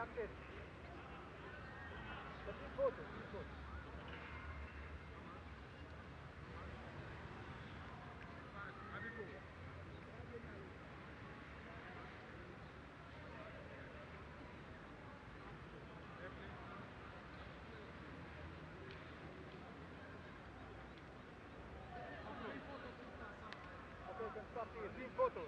Captain. The big photo, big photo. Okay, you can stop here. Big photo.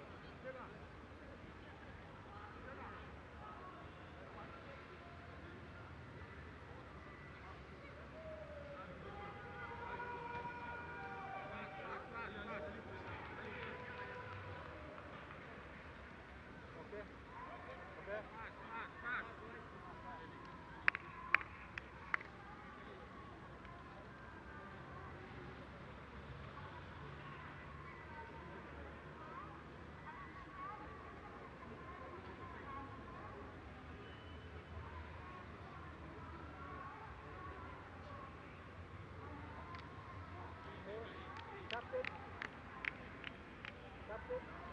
Captain. Captain.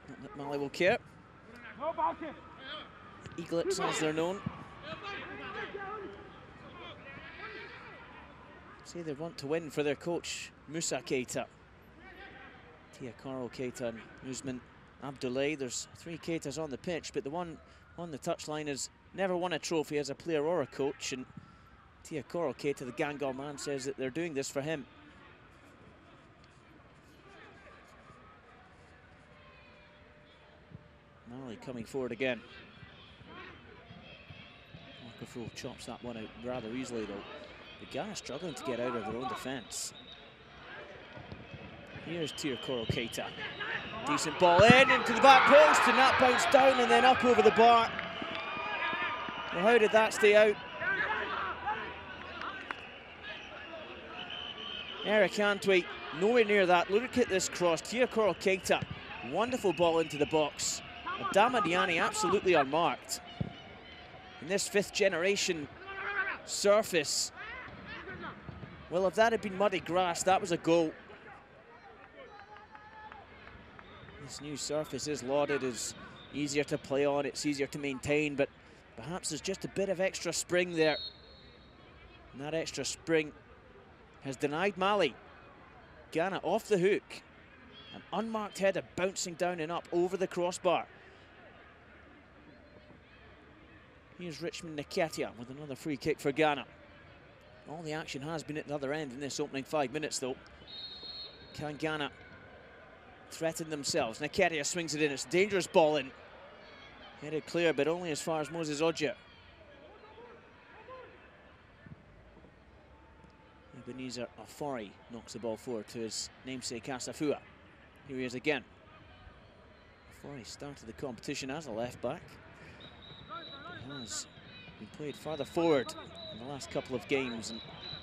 Not that Mali will care. Eaglets, as they're known. Say they want to win for their coach, Musa Keita. Tiakoro Keita and Usman Abdoulaye. There's 3 Keitas on the pitch, but the one on the touchline has never won a trophy as a player or a coach. And Tiakoro Keita, the Gangal man, says that they're doing this for him. Mali coming forward again. Markaful chops that one out rather easily though. But Ghana struggling to get out of their own defence. Here's Tiakoro Keita. Decent ball in into the back post, and that bounced down and then up over the bar. Well, how did that stay out? Eric Antwi, nowhere near that. Look at this cross. Tiakoro Keita, wonderful ball into the box. Adama Diani absolutely unmarked. And this 5th generation surface, well, if that had been muddy grass, that was a goal. This new surface is lauded as easier to play on, it's easier to maintain, but perhaps there's just a bit of extra spring there. And that extra spring has denied Mali. Ghana off the hook. An unmarked header bouncing down and up over the crossbar. Here's Richmond Nketia with another free kick for Ghana. All the action has been at the other end in this opening 5 minutes though. Can Ghana threaten themselves? Nketia swings it in, it's a dangerous ball in. Headed clear, but only as far as Moses Ogia. Ebenezer Afori knocks the ball forward to his namesake Asafua. Here he is again. Afori started the competition as a left back. He has been played farther forward in the last couple of games and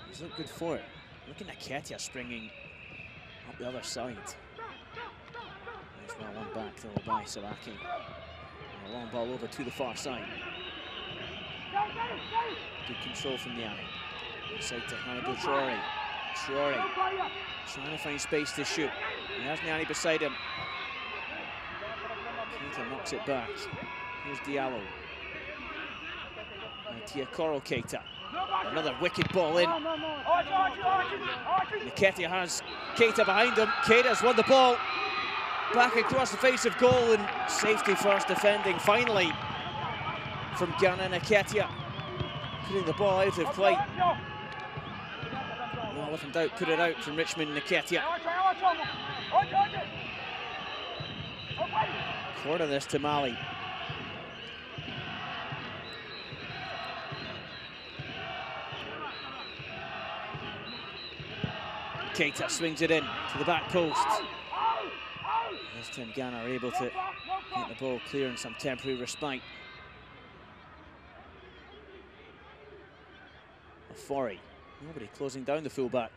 he's looked good for it. Look at Nketia springing up the other side. There's well one back though by Saraki. And a long ball over to the far side. Good control from Niani. Inside to Hannibal Traore. Traore trying to find space to shoot. And there's Niani beside him. Keita knocks it back. Here's Diallo. And Tiakoro Keita. Another wicked ball in. Nketia has Keita behind him. Keita's won the ball. Back across the face of goal and safety first defending finally from Ghana. Nketia putting the ball out of play. Well, if in doubt, put it out from Richmond Nketia. Quarter this to Mali. Keita swings it in to the back post. This time Ghana are able to get the ball clear in some temporary respite. Afori, nobody closing down the fullback.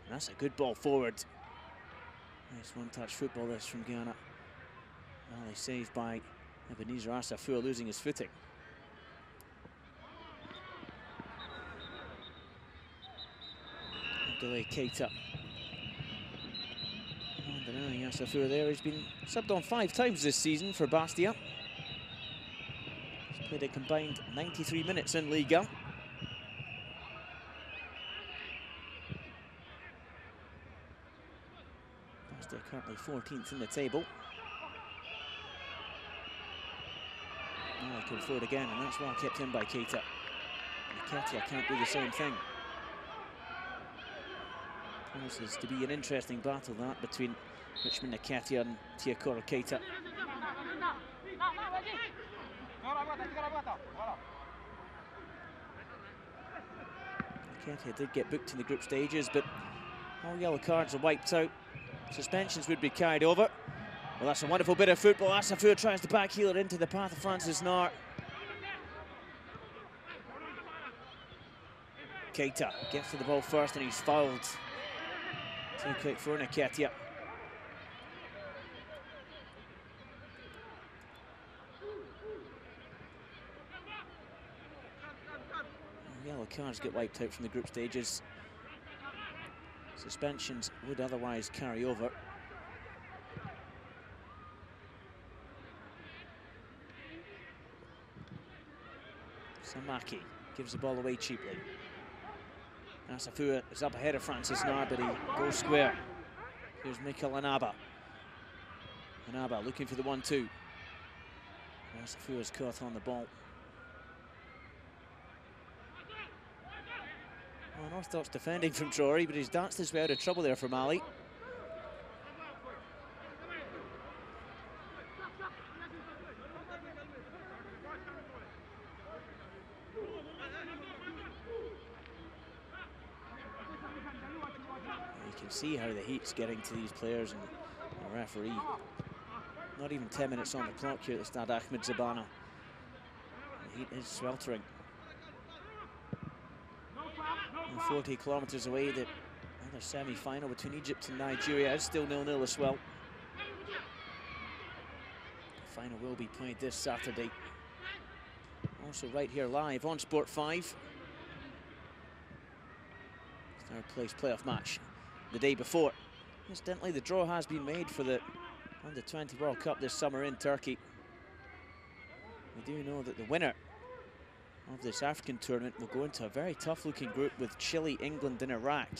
And that's a good ball forward. Nice one-touch football this from Ghana. Mali saved by Ebenezer Asafua losing his footing. Delay Keita. And denying Asafua there. He's been subbed on 5 times this season for Bastia. He's played a combined 93 minutes in Liga. Bastia currently 14th in the table. Now they come forward again, and that's well kept in by Keita. Nketia can't do the same thing. Promises to be an interesting battle that between Richmond Nketia and Tiakoro Keita. Nketia did get booked in the group stages, but all yellow cards are wiped out. Suspensions would be carried over. Well, that's a wonderful bit of football. Asafua tries to backheel it into the path of Francis Nar. Keita gets to the ball first and he's fouled. Too quick for Nketiah. Yellow cards get wiped out from the group stages. Suspensions would otherwise carry over. Samaki gives the ball away cheaply. Asafua is up ahead of Francis Nar, but he goes square. Here's Mikel Anaba. Anaba looking for the 1-2. Asafua's caught on the ball. Well, an orthodox defending from Traore, but he's danced his way out of trouble there for Mali. You can see how the heat's getting to these players, and the referee, not even 10 minutes on the clock here at the Stade Ahmed Zabana. The heat is sweltering. 40 kilometres away, the other semi-final between Egypt and Nigeria is still 0-0 as well. The final will be played this Saturday. Also right here live on Sport 5. Third place playoff match the day before. Incidentally, the draw has been made for the Under-20 World Cup this summer in Turkey. We do know that the winner of this African tournament will go into a very tough-looking group with Chile, England and Iraq.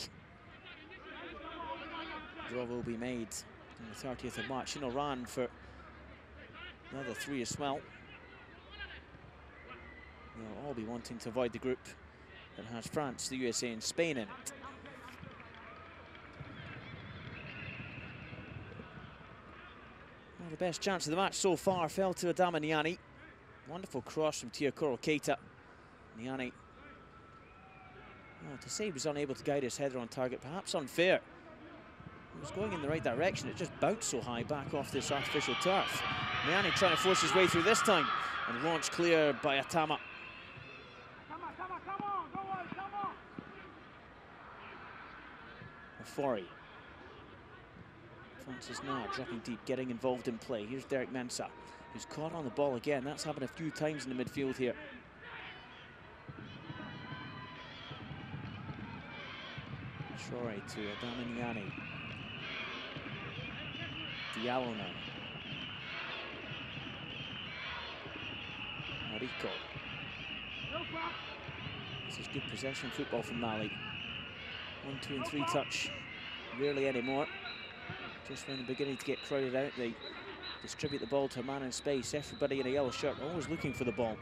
The draw will be made on the 30th of March in Iran for the other 3 as well. They'll all be wanting to avoid the group that has France, the USA and Spain in it. Well, the best chance of the match so far fell to Adama Niani. Wonderful cross from Teokoro Keita. Niani, well, to say he was unable to guide his header on target, perhaps unfair. He was going in the right direction, it just bounced so high back off this artificial turf. Niani trying to force his way through this time, and launched clear by Atama. Ofori. Francis Nar dropping deep, getting involved in play. Here's Derek Mensah, who's caught on the ball again. That's happened a few times in the midfield here. Traore to Adama Niani. Diallo now. Marico. This is good possession football from Mali. 1, 2 and 3 touch. Rarely anymore. Just when they're beginning to get crowded out, they distribute the ball to a man in space. Everybody in a yellow shirt always looking for the ball.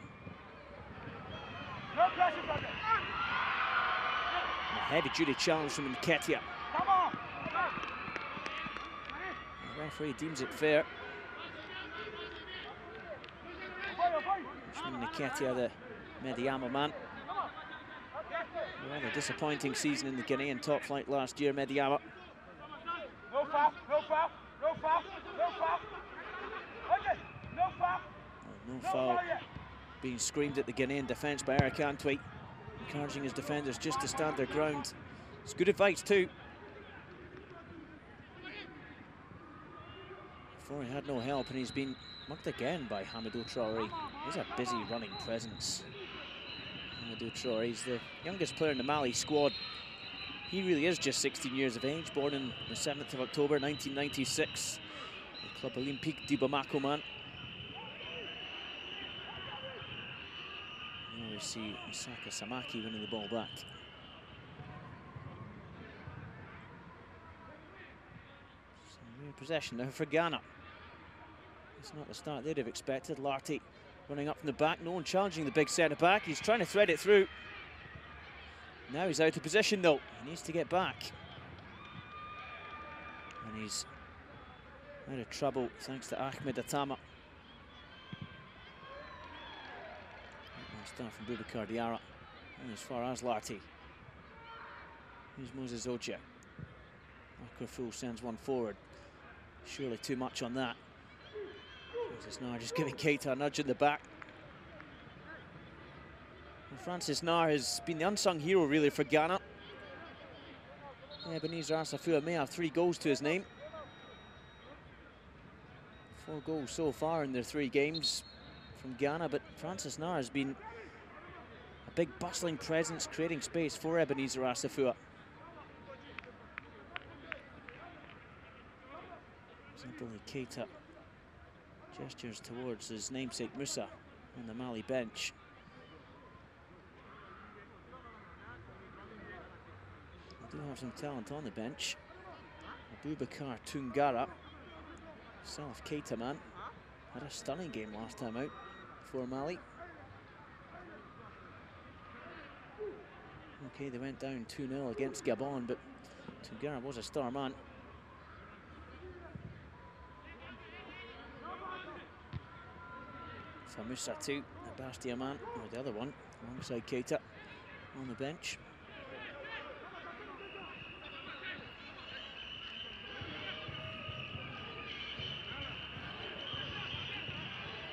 A heavy-duty challenge from Nketiah. The referee deems it fair. Nketiah, the Mediama man. Rather disappointing season in the Ghanaian top flight last year, Mediama. No foul, no foul, no foul, no foul. Okay, no foul. No foul being screamed at the Ghanaian defence by Eric Antwi, encouraging his defenders just to stand their ground. It's good advice too. Before he had no help, and he's been mugged again by Hamidou Traore. He's a busy running presence. Hamidou Traore, he's the youngest player in the Mali squad. He really is just 16 years of age, born on the 7th of October 1996. The Club Olympique du Bamako man. Now we see Isaka Samaki winning the ball back. Some real possession now for Ghana. It's not the start they'd have expected. Larty running up from the back, no one challenging the big centre-back. He's trying to thread it through. Now he's out of position though, he needs to get back. And he's out of trouble thanks to Ahmed Atama. Start from Boubacar Diarra, and as far as Larty. Here's Moses Oja. Akraful sends one forward. Surely too much on that. Francis Nar just giving Keita a nudge in the back. And Francis Nar has been the unsung hero really for Ghana. Ebenezer Asafua may have 3 goals to his name. 4 goals so far in their 3 games from Ghana, but Francis Nar has been a big bustling presence, creating space for Ebenezer Asafua. Simply Keita gestures towards his namesake Musa on the Mali bench. They do have some talent on the bench. Abubakar Tungara, South Keita man, had a stunning game last time out for Mali. Okay, they went down 2-0 against Gabon, but Tungara was a star man. Famusa too, the Bastia man, or the other one, alongside Keita on the bench.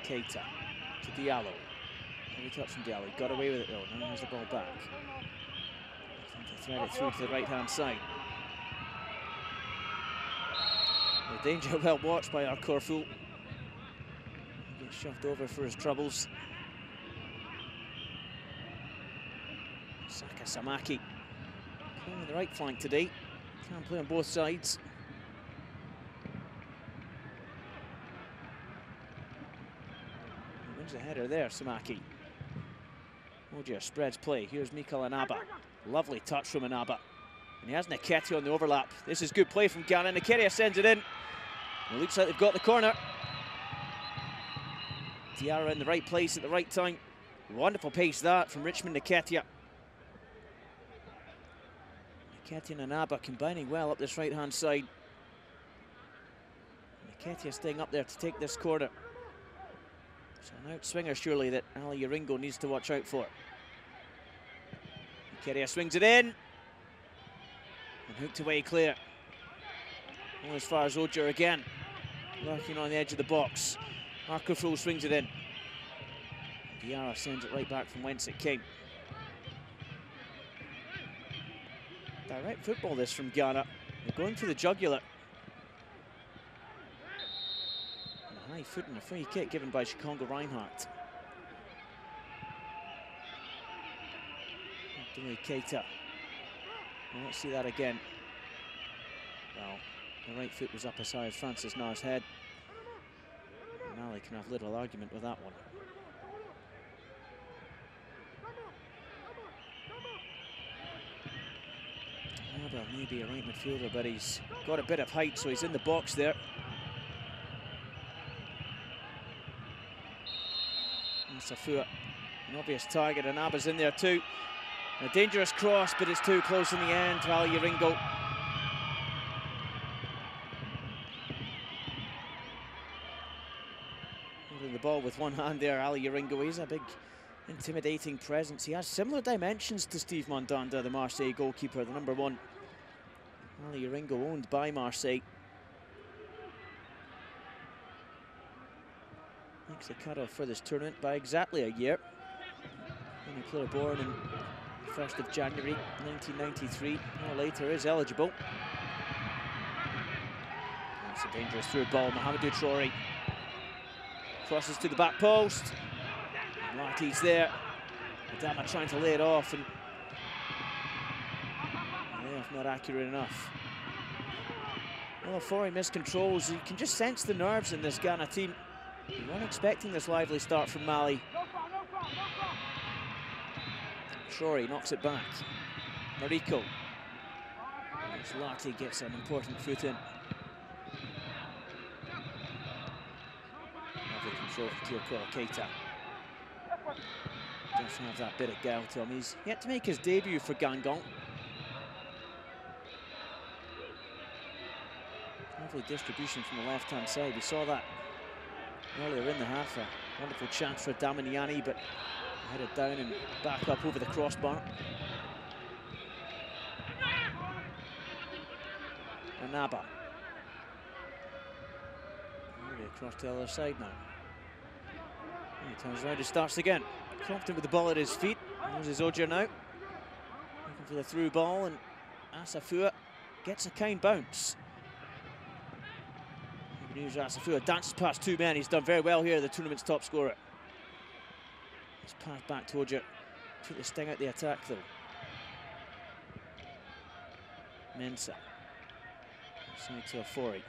Keita to Diallo. Heavy touch from Diallo, got away with it though, now has the ball back. Looking to thread it through to the right-hand side. The danger well watched by our Corfu. Gets shoved over for his troubles. Saka Samaki playing the right flank today. Can play on both sides. He wins the header there, Samaki. Ogier spreads play. Here's Mikel Anaba. Lovely touch from Anaba. And he has Nketiah on the overlap. This is good play from Ghana. Nketiah sends it in. And it looks like they've got the corner. Diarra in the right place at the right time. Wonderful pace that from Richmond Nketiah. Nketiah and Anaba combining well up this right-hand side. Nketiah staying up there to take this corner. So an outswinger surely that Ali Yaringo needs to watch out for. Nketiah swings it in. And hooked away clear. All as far as Ogier again. Lurking on the edge of the box. Marco Fro swings it in. Diarra sends it right back from whence it came. Direct football this from Ghana. They're going for the jugular. And a high foot and a free kick given by Shikongo Reinhardt. Keita. Well, let's see that again. Well, the right foot was up as high as Francis Nar's head. Mali can have little argument with that one. Abel may be a right midfielder, but he's got a bit of height, so he's in the box there. And Safua, an obvious target, and Aba's in there too. A dangerous cross, but it's too close in the end to Ali Yaringo. Holding the ball with one hand there, Ali Yaringo. He's a big, intimidating presence. He has similar dimensions to Steve Mandanda, the Marseille goalkeeper, the number 1. Ali Yaringo, owned by Marseille. Makes the cut-off for this tournament by exactly a year. Any player born in 1st of January 1993 or later is eligible. That's a dangerous through ball. Mohamedou Traoré crosses to the back post. Lati's there. Adama trying to lay it off, and not accurate enough. Well, Ofori miscontrols. You can just sense the nerves in this Ghana team. You weren't expecting this lively start from Mali. Traoré knocks it back. Mariko. Lati gets an important foot in. Lovely control from Teokoro Keita. Doesn't have that bit of guile to him. He's yet to make his debut for Guingamp. Lovely distribution from the left-hand side. We saw that earlier in the half. A wonderful chance for Daminiani, but headed down and back up over the crossbar. Anaba. Maybe across to the other side now. He turns around and starts again. Confident with the ball at his feet. Moses Ojer now. Looking for the through ball, and Asafua gets a kind bounce. Ebenezer Asafua dances past two men. He's done very well here, the tournament's top scorer. He's passed back to Ojer. Took the sting out the attack though. Mensah. Side to Afori.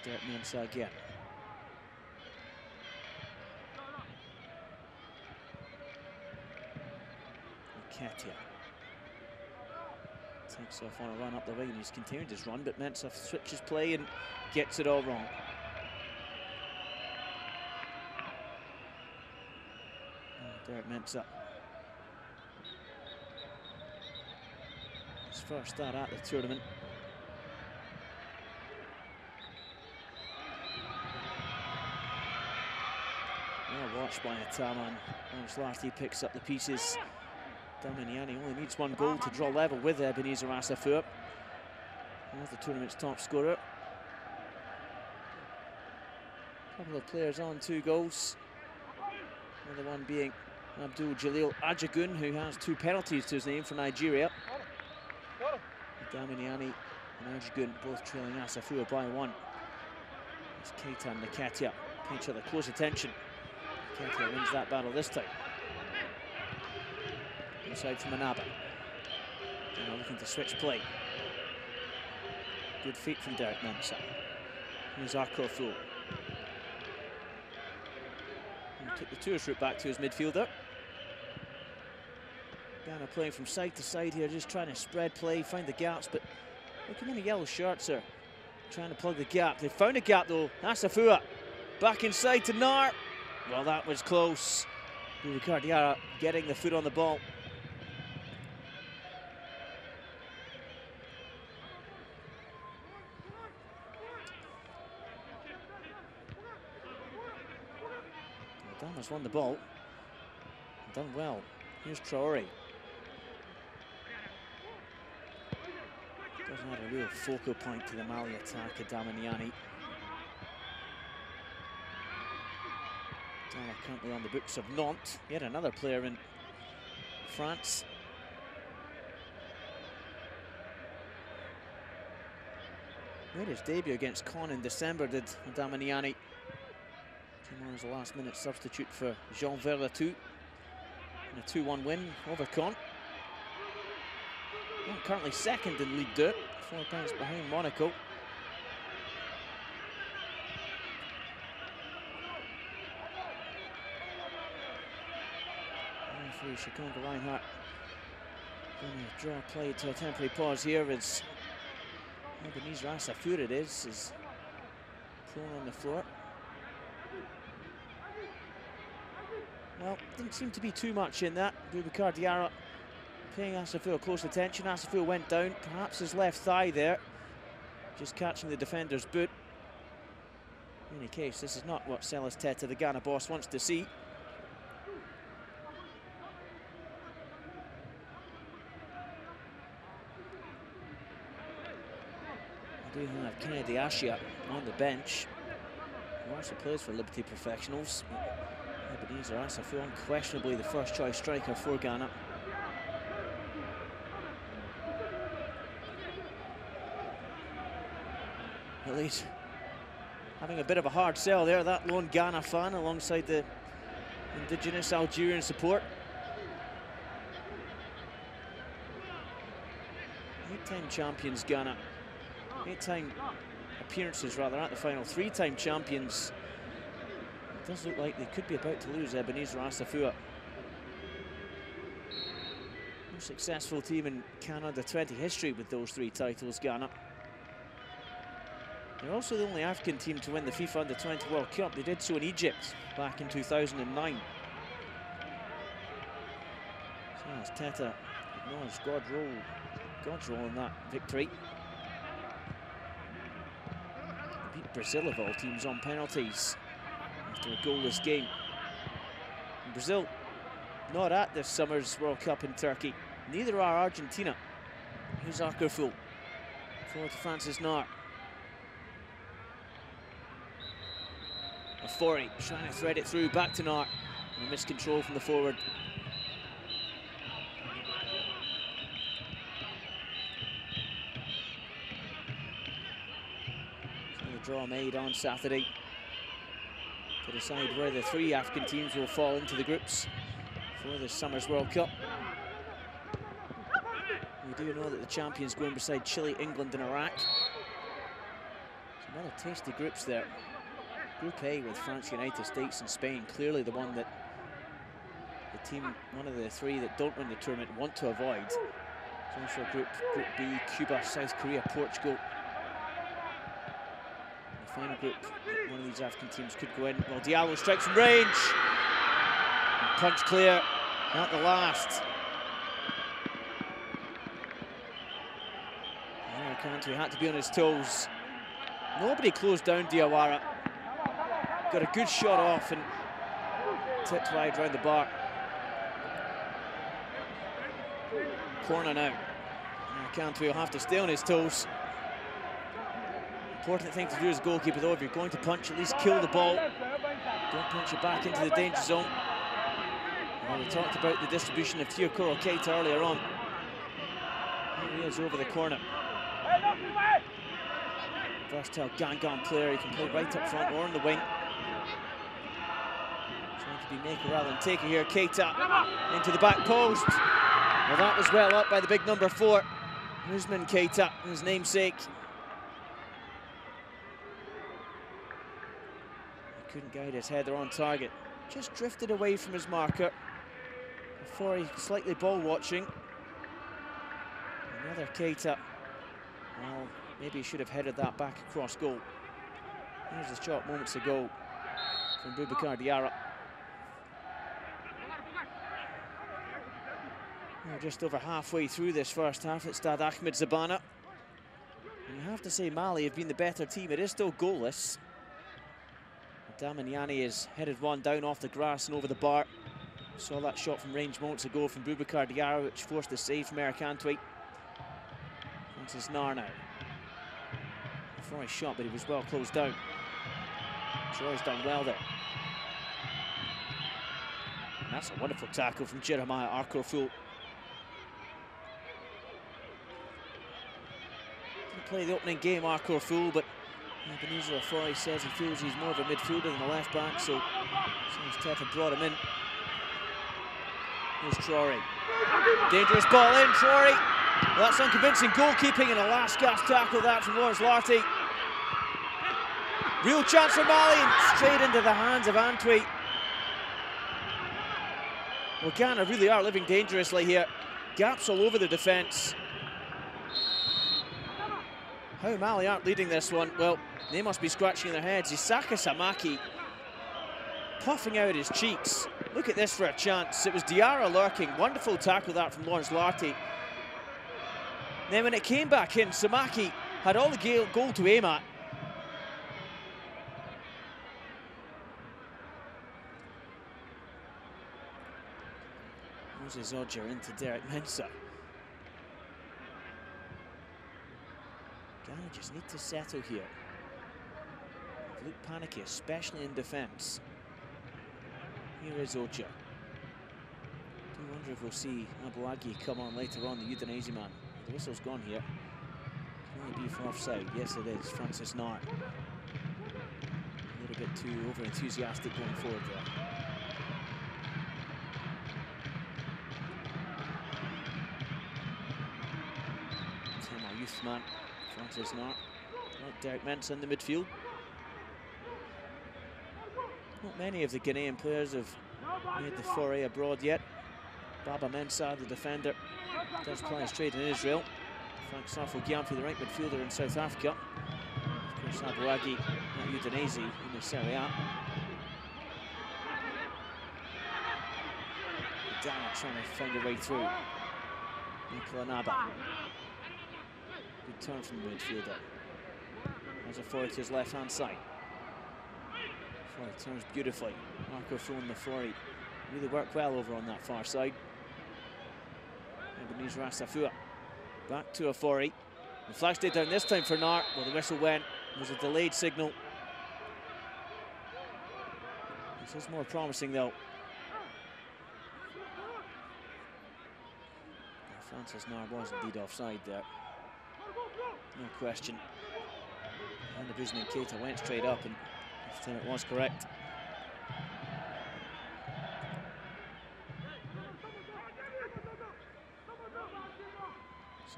Dirk Mensah again. Ketia takes off on a run up the wing. He's continued his run, but Mensah switches play and gets it all wrong. Dirk Mensah. His first start at the tournament. Well watched by Ataman. Lawrence Larty picks up the pieces. Daminiani only needs one goal to draw level with Ebenezer Asafua. He's the tournament's top scorer. A couple of players on 2 goals. Another one being Abdul Jalil Ajagun, who has 2 penalties to his name for Nigeria. Daminiani and Ajagun both trailing Asafua by 1. It's Keita and Nakatia pay each other close attention. Keita wins that battle this time. Inside from Manaba. Now looking to switch play. Good feet from Dirk Mensah. Here's Akofu. Took the tourist route back to his midfielder. Ghana playing from side to side here, just trying to spread play, find the gaps, but look how many yellow shirts are trying to plug the gap. They found a gap though. Asafua back inside to Nar. Well, that was close. Boubacar Diarra getting the foot on the ball. Damas won the ball. Done well. Here's Traore. Doesn't have a real focal point to the Mali attack of Daminiani. Dalla currently on the books of Nantes. Yet another player in France. Made his debut against Caen in December, did Daminiani. Came on as a last-minute substitute for Jean Verlatou in a 2-1 win over Caen. Well, currently second in Ligue 2, 4 points behind Monaco. Referee Shikonga Reinhardt going to draw play to a temporary pause here as Ebenezer Asafua is prone on the floor. Well, didn't seem to be too much in that. Boubacar Diarra paying Asafua close attention. Asafua went down, perhaps his left thigh there, just catching the defender's boot. In any case, this is not what Celis Teta, the Ghana boss, wants to see. We do have Kennedy Ashia on the bench, who also plays for Liberty Professionals. Ebenezer Asafua, unquestionably the first choice striker for Ghana. At least having a bit of a hard sell there, that lone Ghana fan alongside the indigenous Algerian support. 8-time champions Ghana. 8-time appearances rather at the final. 3-time champions. It does look like they could be about to lose Ebenezer Asafua. Most successful team in Canada 20 history with those 3 titles, Ghana. They're also the only African team to win the FIFA Under-20 World Cup. They did so in Egypt back in 2009. So as Teta acknowledged God's role in that victory. They beat Brazil of all teams on penalties after a goalless game. And Brazil not at this summer's World Cup in Turkey. Neither are Argentina. Here's Akerful. Forward to Francis Nar. Afori trying to thread it through, back to Nart. And a missed control from the forward. So the draw made on Saturday to decide where the 3 African teams will fall into the groups for this summer's World Cup. We do know that the champions going beside Chile, England and Iraq. Some other tasty groups there. Group A with France, United States and Spain, clearly the one that the team, one of the 3 that don't win the tournament want to avoid. There's also Group B, Cuba, South Korea, Portugal. The final group, one of these African teams could go in. Well, Diallo strikes from range. And punch clear at the last. He had to be on his toes. Nobody closed down Diawara. Got a good shot off and tipped wide round the bar. Corner now. Kantwe will have to stay on his toes. Important thing to do as a goalkeeper though, if you're going to punch, at least kill the ball. Don't punch it back into the danger zone. Well, we talked about the distribution of Teokoro Keita earlier on. Here he is over the corner. Versatile Gangan player, he can play right up front or on the wing. Trying to be maker rather than taker here. Keita into the back post. Well, that was well up by the big number 4, Usman Keita, his namesake. He couldn't guide his header on target. Just drifted away from his marker before he slightly ball watching. Another Keita. Well, maybe he should have headed that back across goal. Here's the shot moments ago from Boubacar Diarra. We're just over halfway through this first half at Stade Ahmed Zabana. And you have to say Mali have been the better team. It is still goalless. Damiani has headed one down off the grass and over the bar. Saw that shot from range moments ago from Boubacar Diarra, which forced a save from Eric Antwi. This is Nar now. Before he shot, but he was well closed down. Troy's done well there. And that's a wonderful tackle from Jeremiah Arkorful. Didn't play the opening game, Arkorful, but Ebenezer Afori says he feels he's more of a midfielder than a left back, so Teta brought him in. Here's Traore. Dangerous ball in, Traore. Well, that's unconvincing goalkeeping and a last gasp tackle that from Lawrence Larty. Real chance for Mali and straight into the hands of Antwi. Well, Ghana really are living dangerously here. Gaps all over the defence. How Mali aren't leading this one? Well, they must be scratching their heads. Isaka Samaki puffing out his cheeks. Look at this for a chance. It was Diarra lurking. Wonderful tackle that from Lawrence Larty. Then when it came back in, Samaki had all the goal to aim at. Moses Odger into Derek Mensah. Ghana just need to settle here. Look panicky, especially in defence. Here is Odger. Do wonder if we'll see Abuagi come on later on, the Udinese man. The whistle's gone here. Can only be for offside. Yes, it is. Francis Nart. A little bit too over-enthusiastic going forward there. Tim, our youth man, Francis Nart. Like Derek Mensah in the midfield. Not many of the Ghanaian players have made the foray abroad yet. Baba Mensah, the defender, does play his trade in Israel. Frank Safo Gyamfi, the right midfielder in South Africa. Of course, Abuagi at Udinese in the Serie A. Down trying to find a way through. Nicola Naba. Good turn from the midfielder. As a forward to his left-hand side. Forward turns beautifully. Marco Fon the Fori really worked well over on that far side. Ebenezer Asafua back to Afori. The flag stayed down this time for Nart. Well, the whistle went. It was a delayed signal. This is more promising though. Francis Nar was indeed offside there. No question. And the Guzman Keita went straight up, and still it was correct.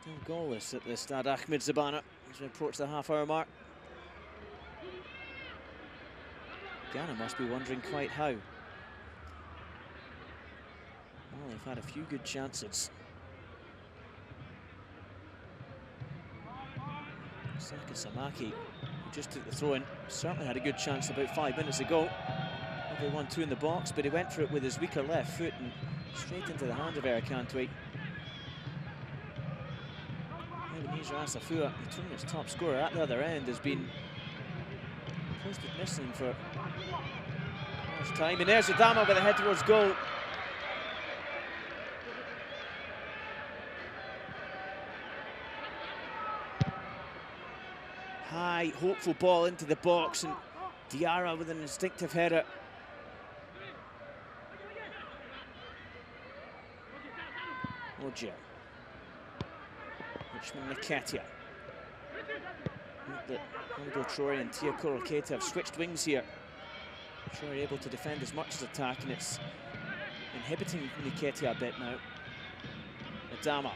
Still goalless at the Stade Ahmed Zabana as we approach the half-hour mark. Ghana must be wondering quite how. Well, they've had a few good chances. Saka Samaki, who just took the throw-in, certainly had a good chance about 5 minutes ago. They won 2 in the box, but he went for it with his weaker left foot and straight into the hand of Eric Cantwell. Ebenezer Asafua, the tournament's top scorer at the other end, has been posted missing for much time. And there's Adama with a head towards goal. High, hopeful ball into the box, and Diarra with an instinctive header. Ogier. Richmond Nketiah. Note that Hamidou Traoré and Teokoro Keita have switched wings here. Traoré able to defend as much as attack, and it's inhibiting Nketiah a bit now. Adama.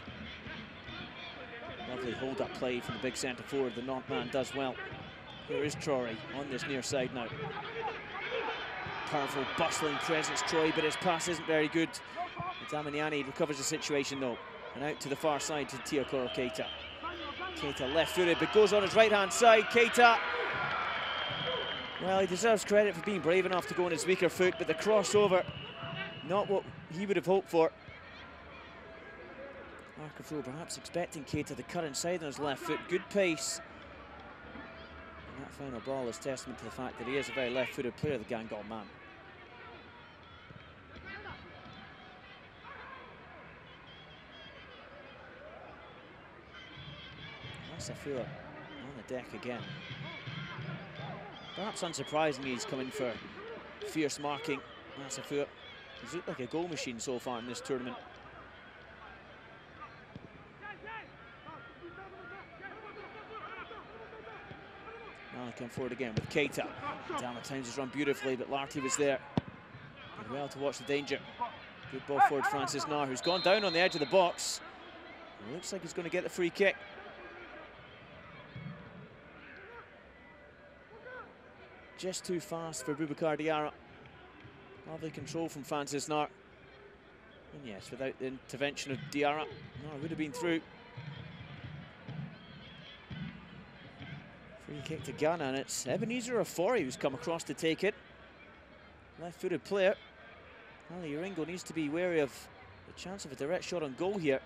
Lovely hold-up play from the big centre forward. The non-man does well. Here is Traoré on this near side now. Powerful, bustling presence, Troy, but his pass isn't very good. Damiani recovers the situation though, and out to the far side to Teokoro Keita. Keita left-footed, but goes on his right-hand side. Keita, well, he deserves credit for being brave enough to go on his weaker foot, but the crossover, not what he would have hoped for. Arcaful perhaps expecting Keita to cut inside on his left foot. Good pace. And that final ball is testament to the fact that he is a very left-footed player, the Gangal man. Asafua on the deck again. Perhaps unsurprisingly, he's coming for fierce marking. Asafua, he's looked like a goal machine so far in this tournament. Now they come forward again with Keita. Down at times has run beautifully, but Larty was there. Did well to watch the danger. Good ball forward, Francis Nar, who's gone down on the edge of the box. It looks like he's going to get the free kick. Just too fast for Boubacar Diarra. Lovely control from Francis Nar. And yes, without the intervention of Diarra, no, it would have been through. Free kick to Ghana, and it's Ebenezer Afori who's come across to take it. Left-footed player. Ali Uringo needs to be wary of the chance of a direct shot on goal here.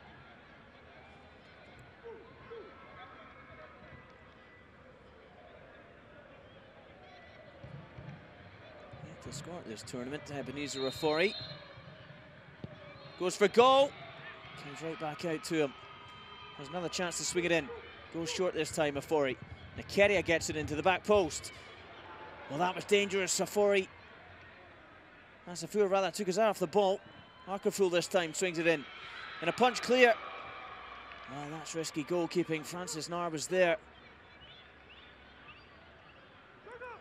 Yet to score at this tournament, Ebenezer Afori. Goes for goal. Comes right back out to him. Has another chance to swing it in. Goes short this time, Afori. Nketiah gets it into the back post. Well, that was dangerous, Afori. Asafua rather took his eye off the ball. Arcaful this time swings it in. And a punch clear. Well, that's risky goalkeeping. Francis Nar was there.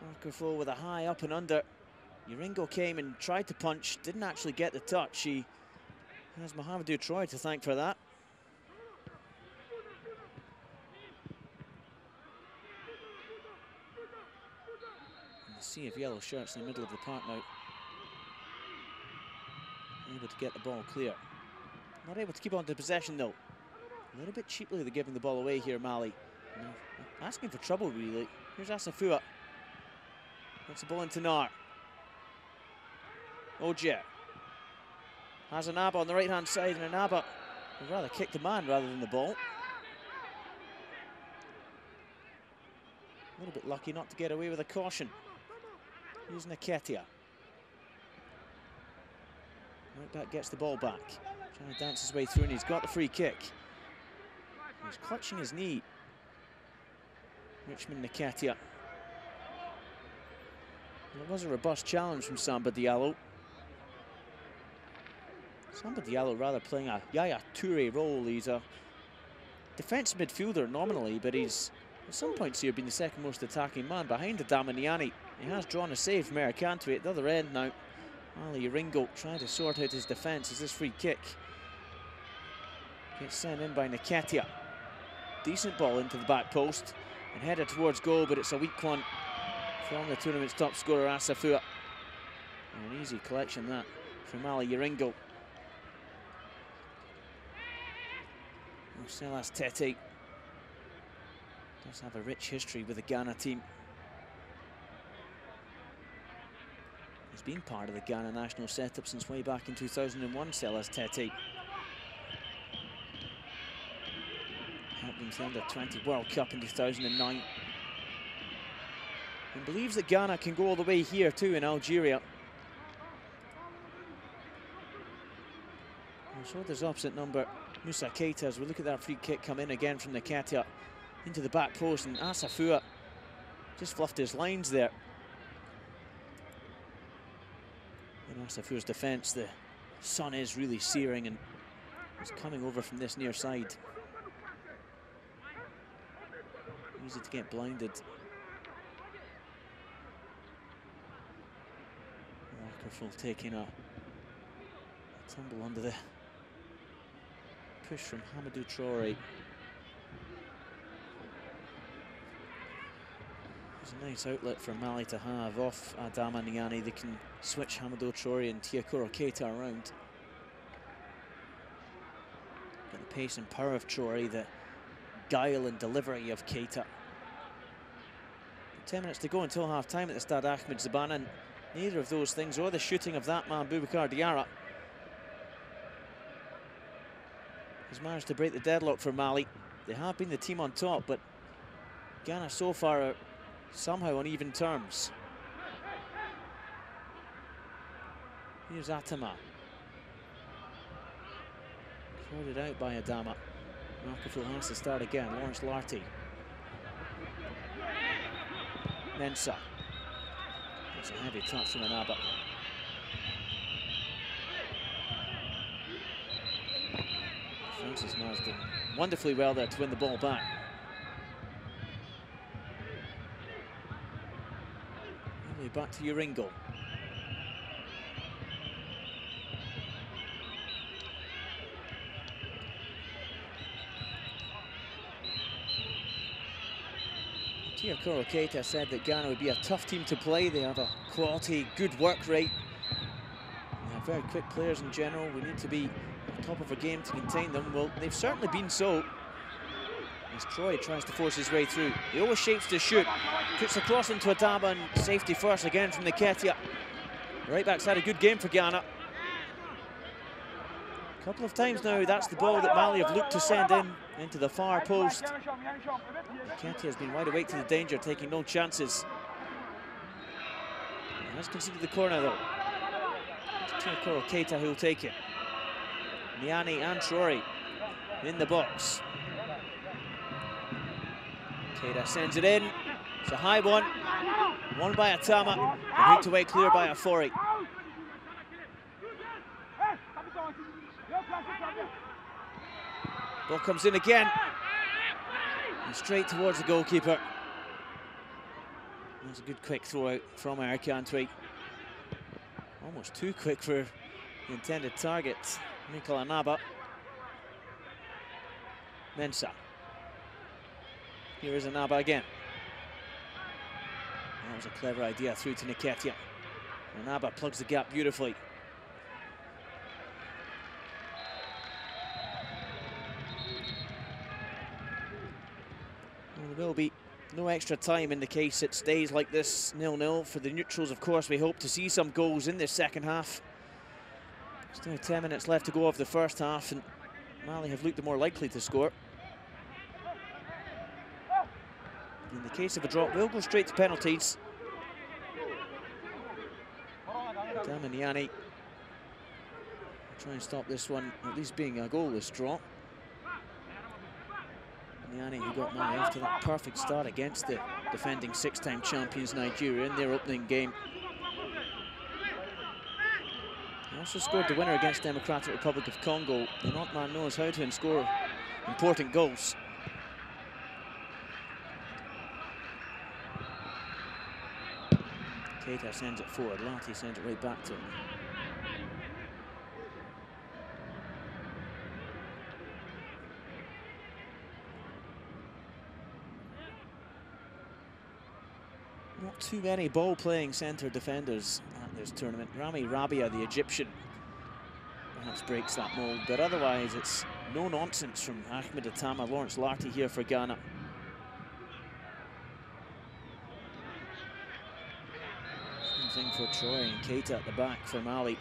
Arcaful with a high up and under. Uringo came and tried to punch, didn't actually get the touch. He has Mohamedou Traoré to thank for that. And the sea of yellow shirts in the middle of the park now. Able to get the ball clear. Not able to keep on to possession though. A little bit cheaply they're giving the ball away here, Mali. Asking for trouble really. Here's Asafua. Gets the ball into Nar. Ogier. Has Anaba on the right hand side, and Anaba would rather kick the man rather than the ball. A little bit lucky not to get away with a caution. Here's Nketiah. Right back gets the ball back. Trying to dance his way through, and he's got the free kick. He's clutching his knee. Richmond Nketiah. It was a robust challenge from Samba Diallo. Samba Diallo rather playing a Yaya Toure role. He's a defensive midfielder nominally, but he's at some points here been the second most attacking man behind Adama Niani. He has drawn a save from Mercantwe at the other end now. Ali Ringo trying to sort out his defence as this free kick gets sent in by Nketiah. Decent ball into the back post and headed towards goal, but it's a weak one from the tournament's top scorer, Asafua. An easy collection that from Ali Ringo. Marcelas Tete does have a rich history with the Ghana team. He's been part of the Ghana national setup since way back in 2001, Selas Tete. Helped them to the Under-20 World Cup in 2009. And believes that Ghana can go all the way here too in Algeria. And so there's opposite number Musa Keita as we look at that free kick come in again from Nketiah into the back post, and Asafua just fluffed his lines there. In Asafua's defence, the sun is really searing and it's coming over from this near side. Easy to get blinded. Walkerful taking a tumble under the push from Hamadou Traoré. It's a nice outlet for Mali to have off Adama Niani. They can switch Hamadou Traoré and Tiakoro Keita around. Got the pace and power of Traoré, the guile and delivery of Keita. 10 minutes to go until half-time at the Stade Ahmed Zabana, and neither of those things, or the shooting of that man, Boubacar Diarra, has managed to break the deadlock for Mali. They have been the team on top, but Ghana so far are somehow on even terms. Here's Atama. Crowded out by Adama. Markaful has to start again. Lawrence Larty. Mensah. That's a heavy touch from Anaba. Francis Mars done wonderfully well there to win the ball back. Anyway, back to Uringo. Tiakoro Keita said that Ghana would be a tough team to play. They have a quality, good work rate. They have very quick players in general. We need to be on top of a game to contain them. Well, they've certainly been so. As Troy tries to force his way through. He always shapes to shoot. Puts the cross into Adama, and safety first again from Nketiah. Right back's had a good game for Ghana. A couple of times now, that's the ball that Mali have looked to send in into the far post. Nketiah has been wide awake to the danger, taking no chances. He has conceded the corner though. It's Tiakoro Keita who'll take it. Niani and Traoré in the box. Keita sends it in. It's a high one. Won by Atama. And hooked away clear by Afori. Ball comes in again. And straight towards the goalkeeper. That's a good quick throw out from Mercantwe. Almost too quick for the intended target. Mikel Anaba. Mensah. Here is Anaba again. That was a clever idea through to Nketiah. Anaba plugs the gap beautifully. Well, there will be no extra time in the case it stays like this 0-0 for the neutrals. Of course, we hope to see some goals in this second half. Still 10 minutes left to go of the first half, and Mali have looked the more likely to score. In the case of a drop, we'll go straight to penalties. Damaniani try and stop this one, at least being a goalless draw. Niani, who got Mali after that perfect start against the defending six-time champions Nigeria in their opening game Also scored the winner against Democratic Republic of Congo. The Northman knows how to score important goals. Keita sends it forward. Lati sends it right back to him. Not too many ball-playing centre defenders at this tournament. Rami Rabia, the Egyptian, perhaps breaks that mould, but otherwise it's no nonsense from Ahmed Atama. Lawrence Larty here for Ghana. Same thing for Troy and Keita at the back for Mali.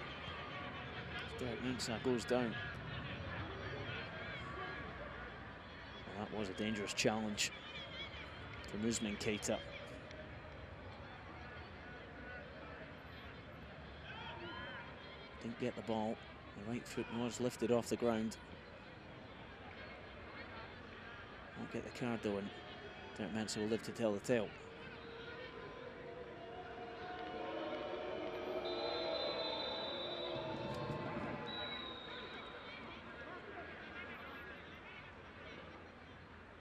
Derek Mensah goes down. Well, that was a dangerous challenge for Muzmin Keita. Didn't get the ball. The right foot was lifted off the ground. Won't get the card though, and Derek Mensah will live to tell the tale.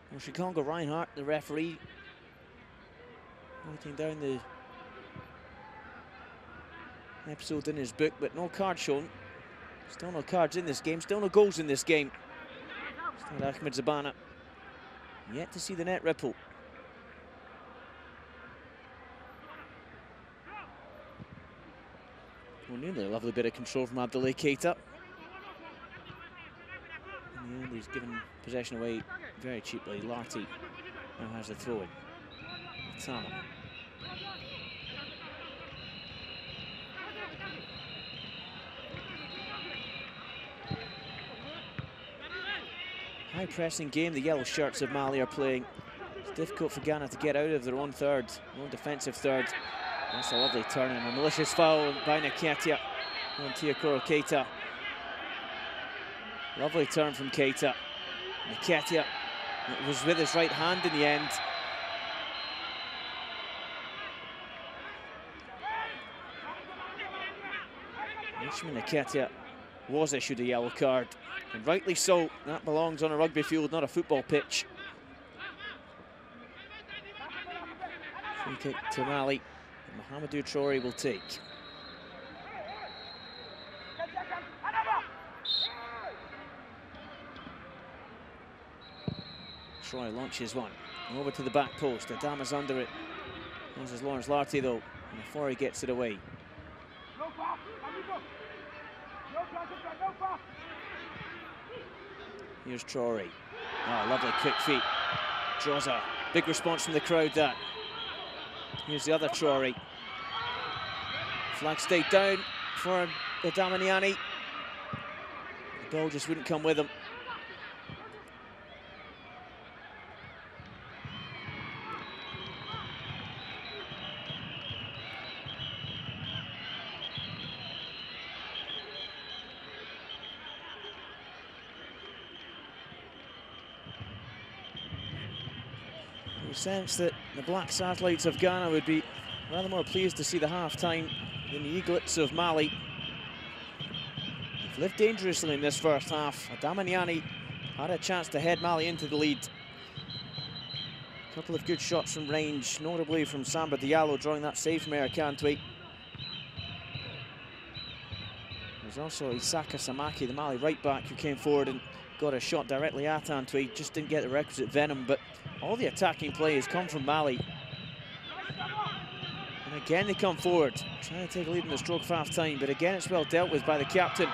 Well, Shikongo Reinhardt, the referee, writing down the episode in his book, but no card shown. Still no cards in this game, still no goals in this game. Still Ahmed Zabana yet to see the net ripple. Well, nearly a lovely bit of control from Abdoulaye Keita. In the end, he's given possession away very cheaply. Larty now has the throw in. Atama. High pressing game the yellow shirts of Mali are playing. It's difficult for Ghana to get out of their own third, their own defensive third. That's a lovely turn and a malicious foul by Nketiah on Teokoro Keita. Lovely turn from Keita. Nketiah was with his right hand in the end. Ishmael Nketiah was issued a yellow card, and rightly so. That belongs on a rugby field, not a football pitch. Free kick to Mali, and Mohamedou Traoré will take. Troy launches one, and over to the back post. Adama's under it. This is Lawrence Larty though, and before he gets it away. Here's Traoré. Oh, lovely quick feet. Draws a big response from the crowd, that. Here's the other Traoré. Flag stayed down for Adama Niani. The ball just wouldn't come with him. Sense that the Black Satellites of Ghana would be rather more pleased to see the half-time than the Eaglets of Mali. They've lived dangerously in this first half. Adama Niani had a chance to head Mali into the lead. A couple of good shots from range, notably from Samba Diallo drawing that save from Eric Cantway. There's also Isaka Samaki, the Mali right-back, who came forward and got a shot directly at Antwi. Just didn't get the requisite venom, but all the attacking play has come from Mali. And again they come forward, trying to take a lead in the stroke of half-time, but again it's well dealt with by the captain.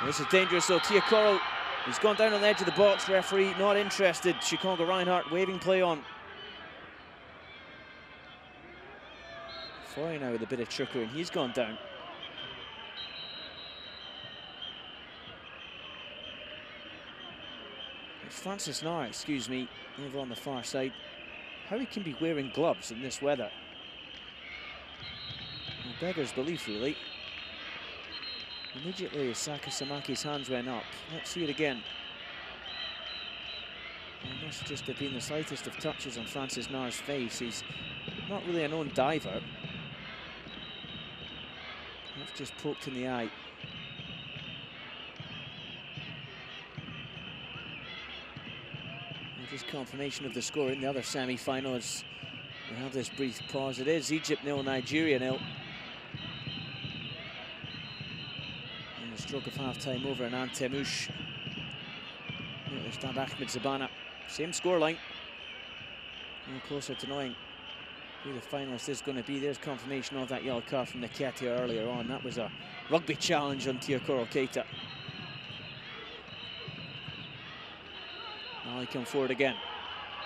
And this is dangerous though. Teokoro, he's gone down on the edge of the box. Referee not interested. Shikongo Reinhardt waving play on. Foy now with a bit of trickery, and he's gone down. Francis Nar, excuse me, over on the far side. How he can be wearing gloves in this weather? Well, beggars belief, really. Immediately, Saka Samaki's hands went up. Let's see it again. It must just have been the slightest of touches on Francis Nar's face. He's not really a known diver. It's just poked in the eye. And just confirmation of the score in the other semi-final as we have this brief pause. It is Egypt 0, Nigeria 0. And the stroke of half-time over in Antemouche. There's Stade Ahmed Zabana. Same scoreline. A little closer to knowing who the finalist is going to be. There's confirmation of that yellow card from Nketiah earlier on. That was a rugby challenge on Teokoro Keita. Mali come forward again.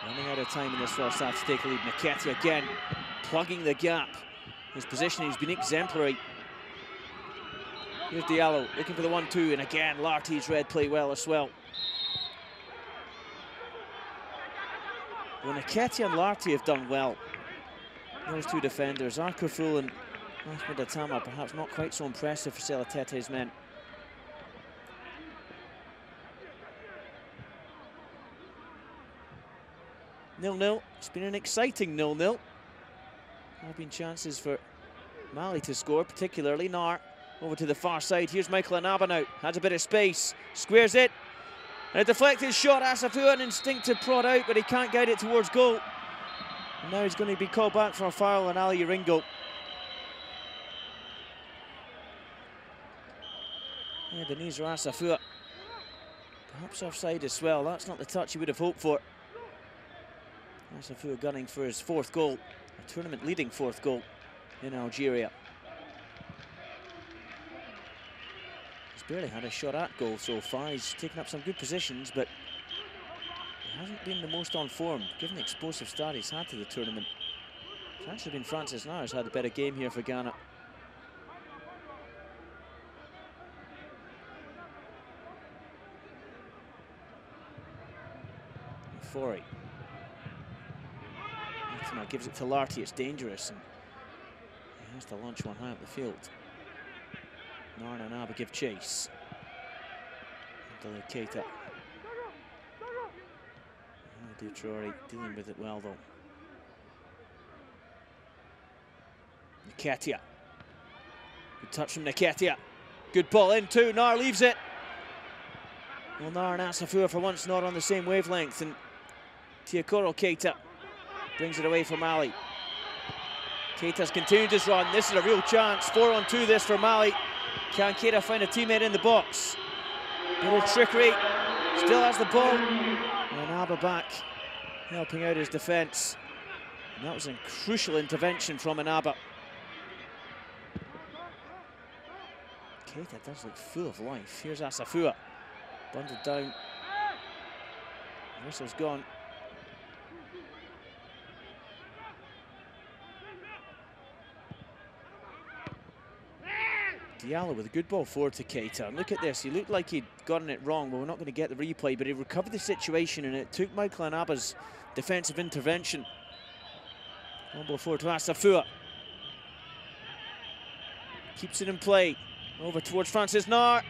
Running out of time in this first half to take a lead. Nketiah again plugging the gap. His positioning has been exemplary. Here's Diallo looking for the 1-2, and again Larty's read play well as well. Well, Nketiah and Larty have done well. Those two defenders, Arkaful and Ahmed Atama, perhaps not quite so impressive for Selatete's men. Nil-nil. It's been an exciting 0-0. There have been chances for Mali to score, particularly Nar. Over to the far side. Here's Michael Anaba now. Has a bit of space. Squares it. And a deflected shot. Asafua, an instinctive prod out, but he can't guide it towards goal. And now he's going to be called back for a foul on Ali Ringo. Yeah, Ebenezer Asafua. Perhaps offside as well. That's not the touch he would have hoped for. Asafua gunning for his 4th goal. A tournament-leading 4th goal in Algeria. Barely had a shot at goal so far. He's taken up some good positions, but he hasn't been the most on form, given the explosive start he's had to the tournament. It's actually been Francis Nair who's had a better game here for Ghana. Fori. Now gives it to Larty. It's dangerous, and he has to launch one high up the field. Narn and Abba give chase. Keita. Dutraore dealing with it well though. Nketiah. Good touch from Nketiah. Good ball in too. Nar leaves it. Well, Nar and Asafua for once not on the same wavelength, and Teokoro Keita brings it away from Mali. Keita's continued his run. This is a real chance. 4-on-2 this for Mali. Can Keita find a teammate in the box? Bit of trickery. Still has the ball. And Abba back, helping out his defence. And that was a crucial intervention from Anaba. Keita does look full of life. Here's Asafua. Bundled down. The whistle's gone. Diallo with a good ball forward to Keita. And look at this, he looked like he'd gotten it wrong. Well, we're not going to get the replay, but he recovered the situation, and it took Michael Anaba's defensive intervention. One ball forward to Asafua. Keeps it in play. Over towards Francis Nar.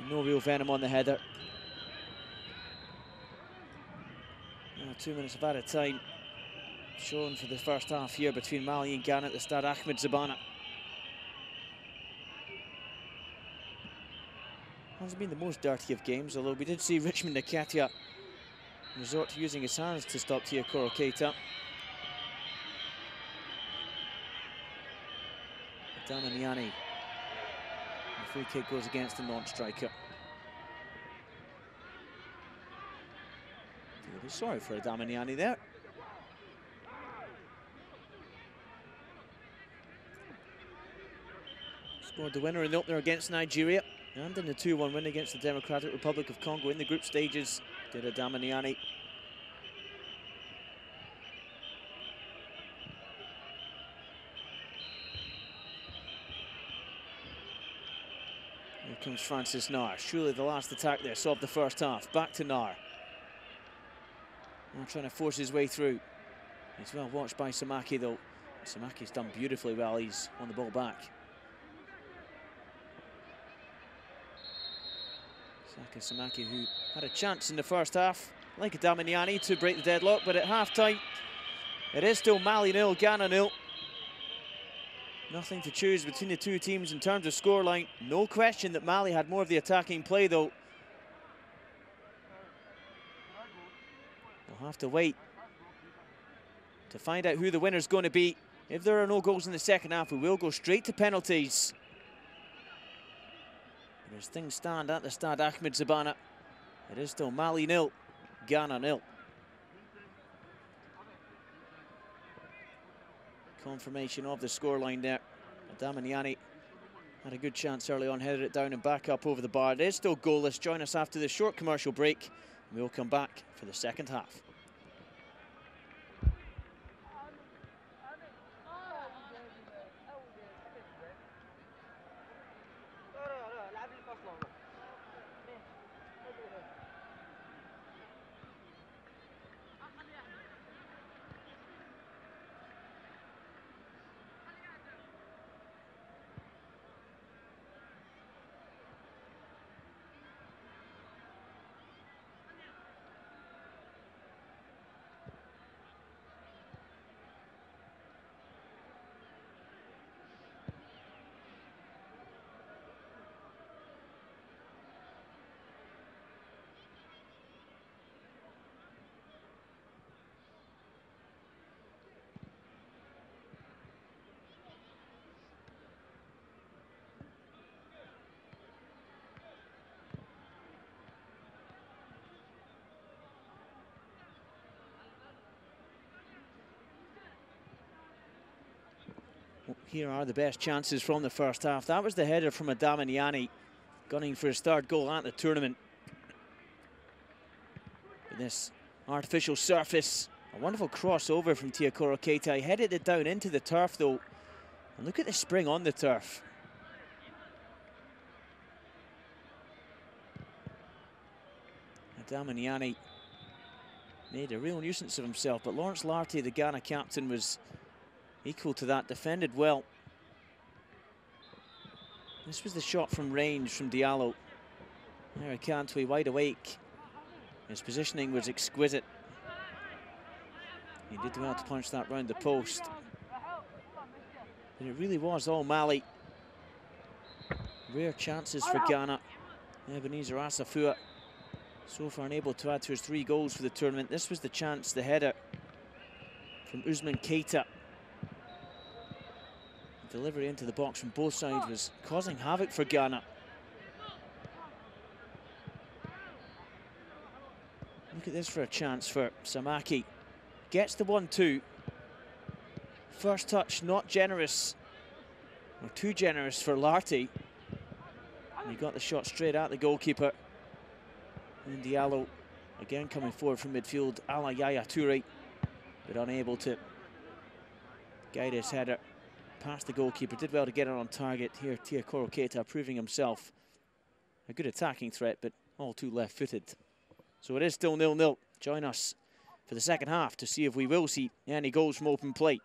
No real venom on the header. Now 2 minutes of added time shown for the first half here between Mali and Ghana at the Stade Ahmed Zabana. Hasn't been the most dirty of games, although we did see Richmond Nketiah resort to using his hands to stop Teokoro Keita. Adama Niani. The free kick goes against the non-striker. Sorry for Adama Niani there. Scored the winner in the opener against Nigeria, and in the 2-1 win against the Democratic Republic of Congo in the group stages, did Adama Niani. Here comes Francis Nar. Surely the last attack there solved the first half. Back to Nar. Now trying to force his way through. He's well watched by Samaki though. Samaki's done beautifully well. He's on the ball back. Saka Samaki, who had a chance in the first half, like Adama Niani, to break the deadlock, but at half-time, it is still Mali 0, Ghana 0. Nothing to choose between the two teams in terms of scoreline. No question that Mali had more of the attacking play, though. We'll have to wait to find out who the winner's going to be. If there are no goals in the second half, we will go straight to penalties. But as things stand at the Stade Ahmed Zabana, it is still Mali 0, Ghana 0. Confirmation of the scoreline there. Adamaniani had a good chance early on, headed it down and back up over the bar. It is still goalless. Join us after the short commercial break. We'll come back for the second half. Here are the best chances from the first half. That was the header from Adamaniani, gunning for his third goal at the tournament. But this artificial surface, a wonderful crossover from Tiakoro Keita. He headed it down into the turf though. And look at the spring on the turf. Adamaniani made a real nuisance of himself, but Lawrence Lartey, the Ghana captain, was equal to that, defended well. This was the shot from range from Diallo. Eric Cantway wide awake. His positioning was exquisite. He did well to punch that round the post. But it really was all Mali. Rare chances for Ghana. Ebenezer Asafua so far unable to add to his 3 goals for the tournament. This was the chance, the header from Usman Keita. Delivery into the box from both sides was causing havoc for Ghana. Look at this for a chance for Samaki. Gets the 1-2. First touch not generous, or too generous for Lartey. And he got the shot straight at the goalkeeper. And Diallo again coming forward from midfield. Ala Yaya Toure, but unable to guide his header past the goalkeeper. Did well to get it on target here. Tiakoro Keita proving himself a good attacking threat, but all too left-footed. So it is still 0-0. Join us for the second half to see if we will see any goals from open play.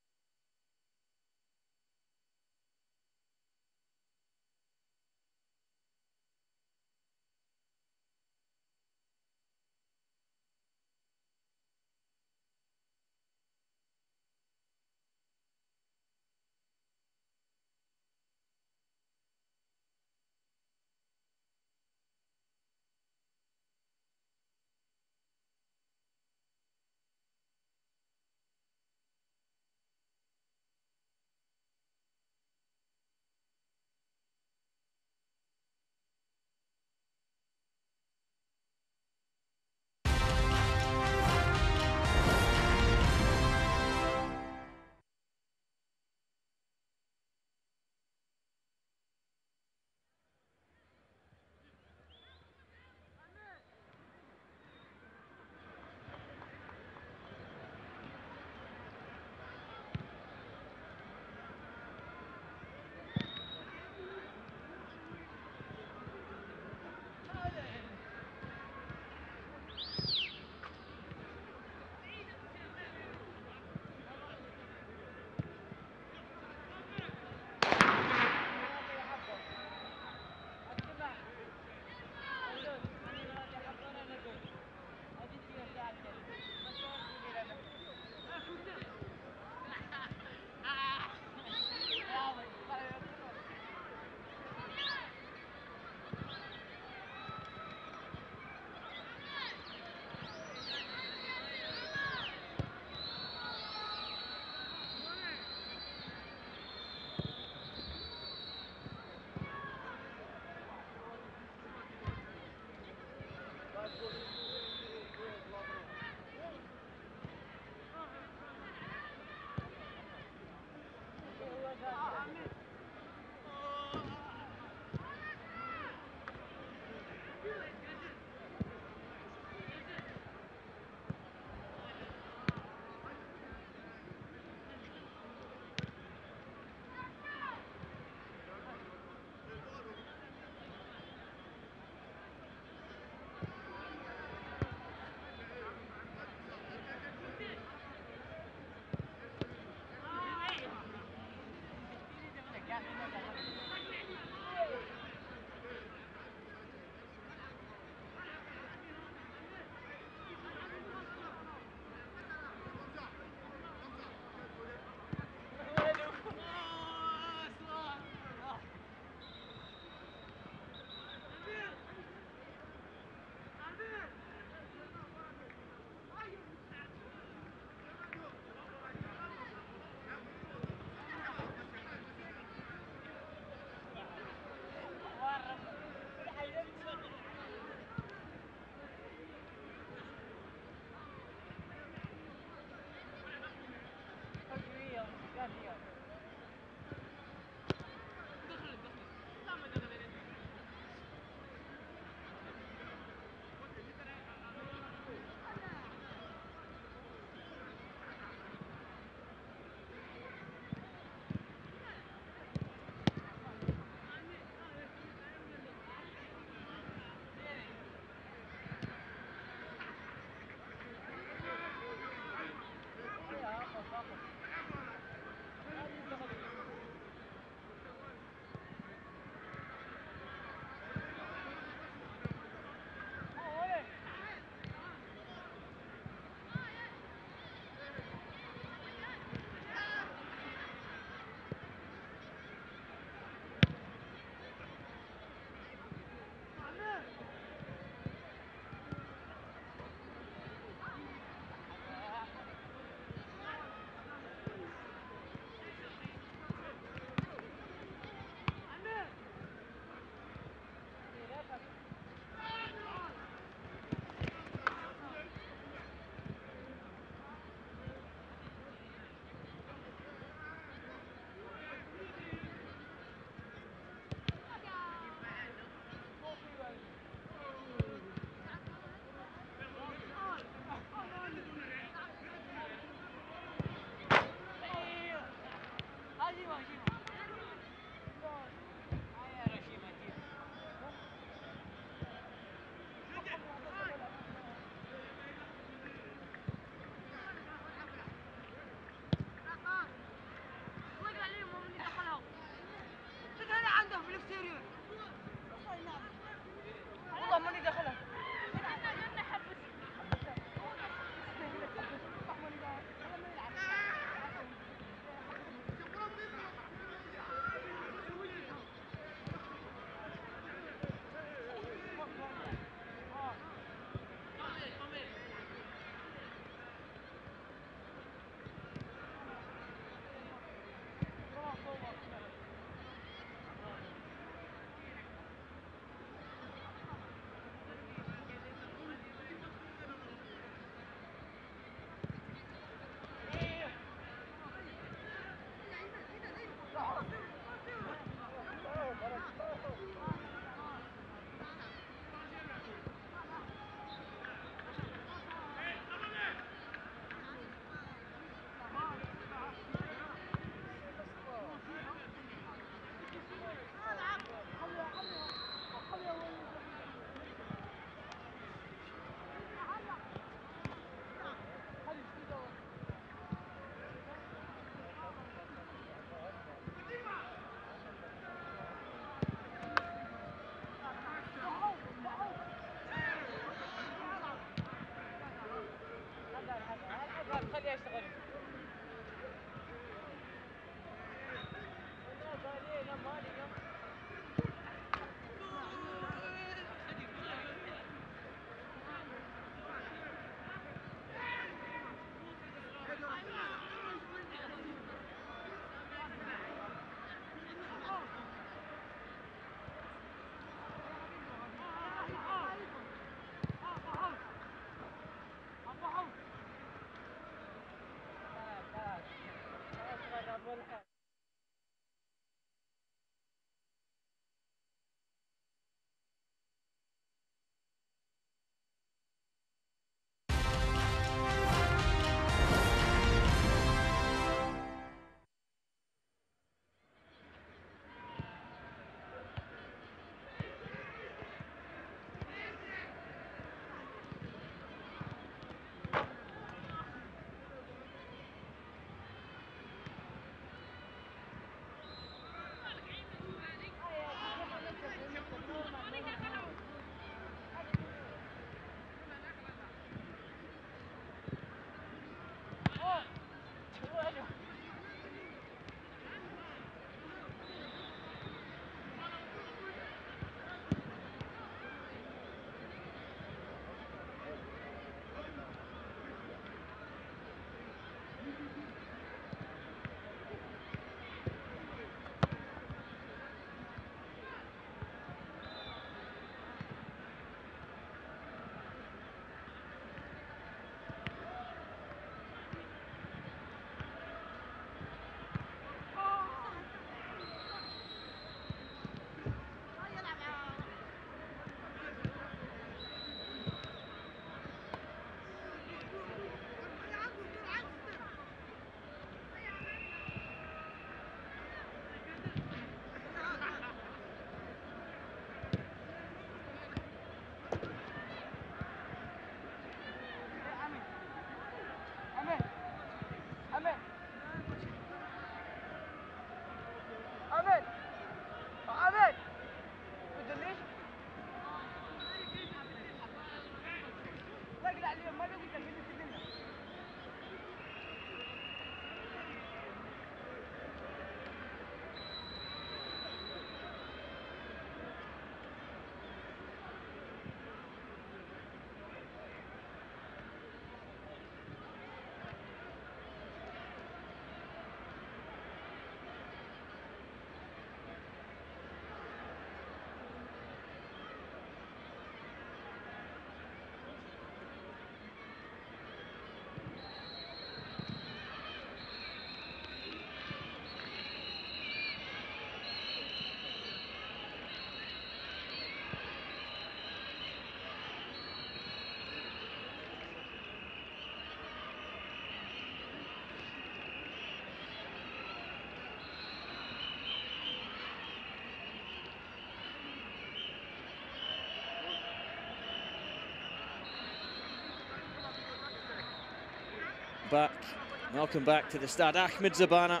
Welcome back to the Stade Ahmed Zabana.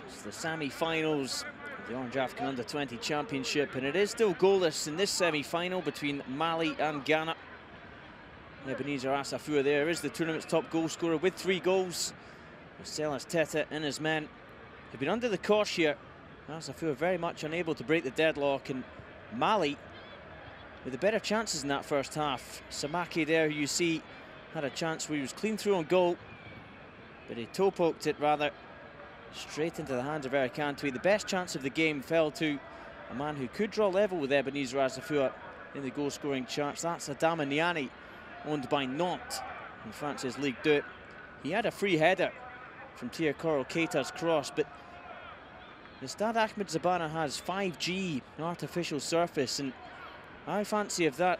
It's the semi-finals of the Orange African Under-20 Championship, and it is still goalless in this semi-final between Mali and Ghana. Ebenezer Asafua there is the tournament's top goal scorer with 3 goals. Marcellus Tete and his men have been under the cosh here. Asafua very much unable to break the deadlock, and Mali with the better chances in that first half. Samake there, you see, had a chance where he was clean through on goal, but he toe-poked it rather straight into the hands of Eric Cantwell. The best chance of the game fell to a man who could draw level with Ebenezer Asafua in the goal-scoring charts. That's Adama Niani, owned by Nantes in France's Ligue 2. He had a free header from Tiakoro Keita's cross, but the Stade Ahmed Zabana has 5G artificial surface, and I fancy if that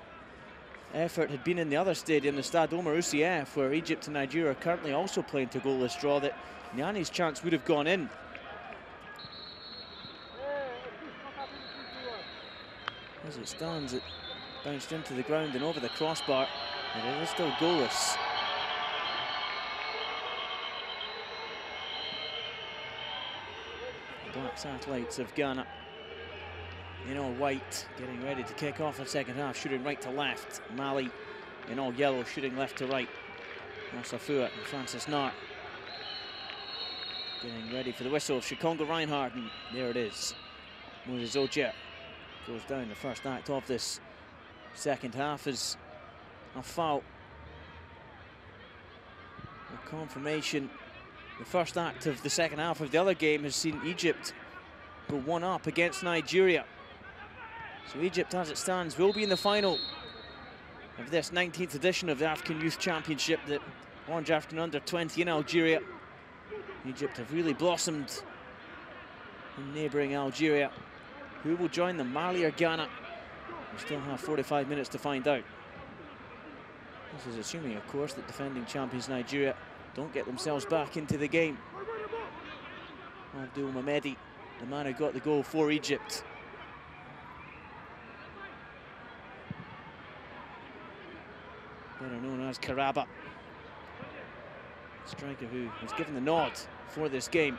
effort had been in the other stadium, the Stade Omar Ousseif, where Egypt and Nigeria are currently also playing to goalless draw, that Niani's chance would have gone in. As it stands, it bounced into the ground and over the crossbar, and it is still goalless. The Black Satellites of Ghana in all white, getting ready to kick off the second half, shooting right to left. Mali in all yellow, shooting left to right. Asafua and Francis Nart getting ready for the whistle of Shikongo Reinhardt, and there it is. Moses Oje goes down the first act of this second half as a foul. A confirmation. The first act of the second half of the other game has seen Egypt go 1-up against Nigeria. So Egypt, as it stands, will be in the final of this 19th edition of the African Youth Championship, the Orange African Under-20 in Algeria. Egypt have really blossomed in neighbouring Algeria. Who will join them, Mali or Ghana? We still have 45 minutes to find out. This is assuming, of course, that defending champions Nigeria don't get themselves back into the game. Abdul Mamedi, the man who got the goal for Egypt. Better known as Karaba. Striker who was given the nod for this game.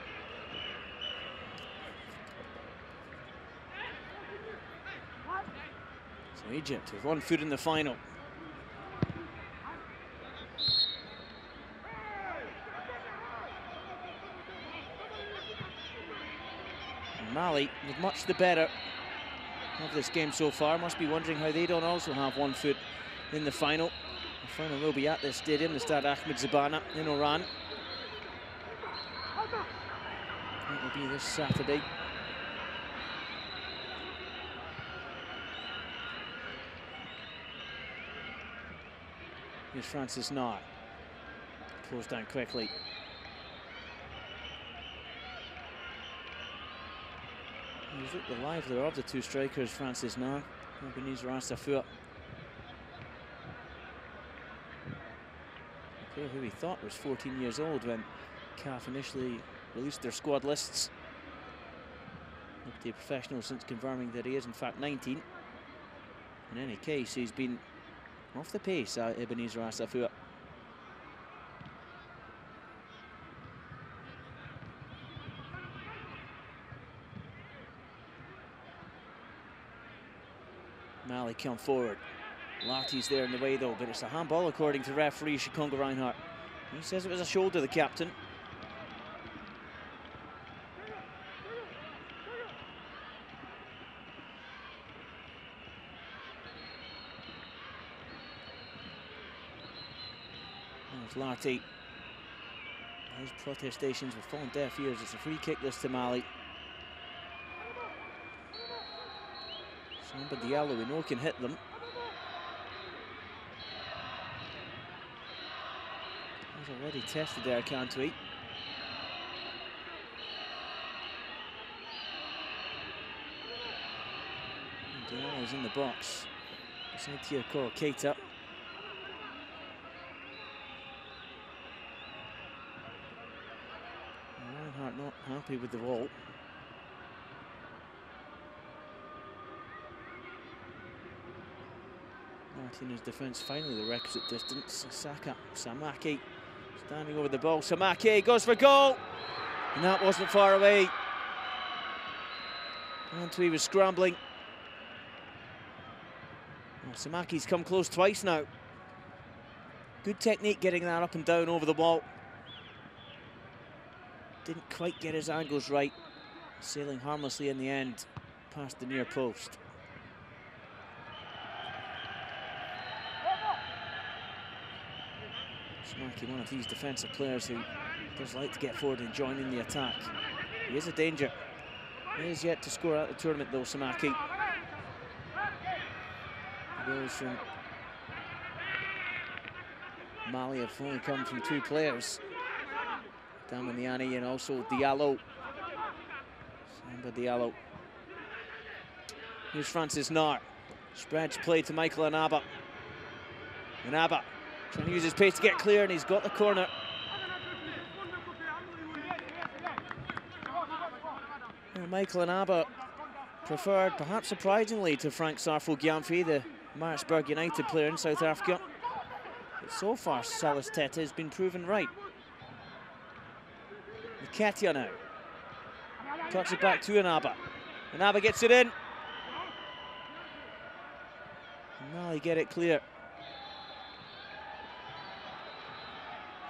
So Egypt with 1 foot in the final. And Mali, with much the better of this game so far, must be wondering how they don't also have 1 foot in the final. The final will be at this stadium, the Stade Ahmed Zabana in Oran. It will be this Saturday. Here's Francis Nart. Closed down quickly. He's looked the livelier of the 2 strikers, Francis Nart, Ebenezer Asafua. Who he thought was 14 years old when CAF initially released their squad lists. Nobody professional since confirming that he is in fact 19. In any case, he's been off the pace, Ebenezer Asafua. Mali come forward. Larty's there in the way though, but it's a handball according to referee Shikongo Reinhardt. He says it was a shoulder, the captain. There's Larty. His protestations were falling deaf ears. It's a free kick this to Mali. Samba Diallo we know can hit them. He's already tested there, Cantwell. Diallo's in the box. Beside Tiakoro Keita. Reinhardt not happy with the ball. Martinez's defence finally the requisite distance. Saka, Samake Standing over the ball, Samake goes for goal, and that wasn't far away. Antwi was scrambling. Well, Samaki's come close twice now. Good technique getting that up and down over the wall. Didn't quite get his angles right. Sailing harmlessly in the end, past the near post. Samaki, one of these defensive players who does like to get forward and join in the attack. He is a danger. He is yet to score out the tournament though, Samaki. The goals from Mali have only come from 2 players. Damaniani and also Diallo. Samba Diallo. Here's Francis Nar. Spreads play to Michael Anaba. Anaba trying to use his pace to get clear, and he's got the corner. Well, Michael Anaba preferred, perhaps surprisingly, to Frank Sarfo-Gyamfi, the Maritzburg United player in South Africa. But so far, Salas Tete has been proven right. Nketiah now. Tucks it back to Anaba. Anaba gets it in. And Mali get it clear.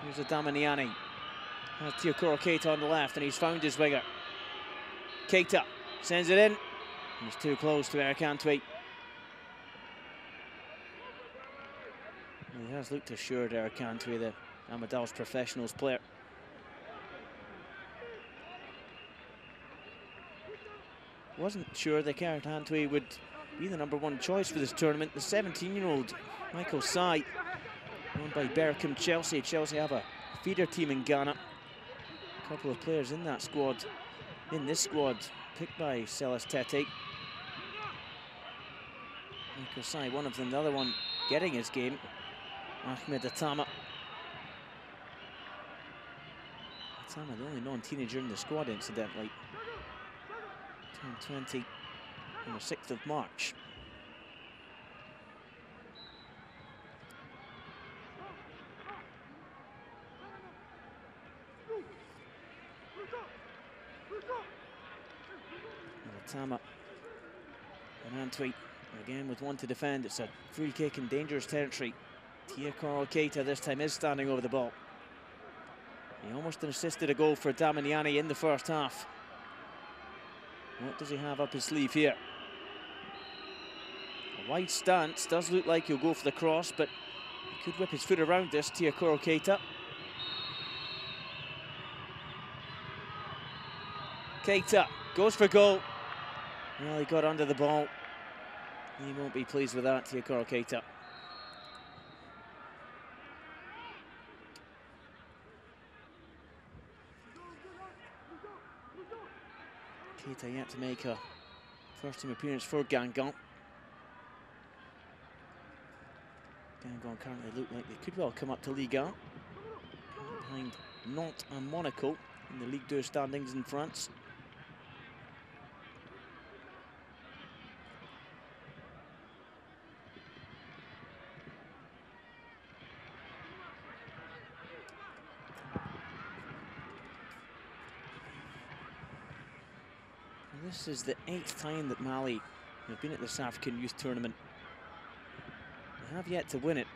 Here's a Damaniani. Has Teokoro Keita on the left, and he's found his winger. Keita sends it in. He's too close to Eric Antwi. Well, he has looked assured, Eric Antwi, the Amadal's professionals player. Wasn't sure that Eric Antwi would be the #1 choice for this tournament. The 17-year-old Michael Sai, owned by Berkham Chelsea. Chelsea have a feeder team in Ghana. A couple of players in that squad, in this squad, picked by Salas Tete. Michael Sai, one of them, the other one getting his game, Ahmed Atama. Atama, the only non-teenager in the squad, incidentally. Turned 20 on the 6th of March. Atama and Antwi again with one to defend. It's a free kick in dangerous territory. Teokoro Keita this time is standing over the ball. He almost assisted a goal for Damaniani in the first half. What does he have up his sleeve here? A wide stance, does look like he'll go for the cross, but he could whip his foot around this, Teokoro Keita. Keita goes for goal. Well, he got under the ball. He won't be pleased with that, Teokoro Keita. Keita yet to make a first-team appearance for Gangon. Gangon currently look like they could well come up to Ligue 1. Behind Nantes and Monaco in the Ligue 2 standings in France. This is the 8th time that Mali have been at this African Youth Tournament. They have yet to win it.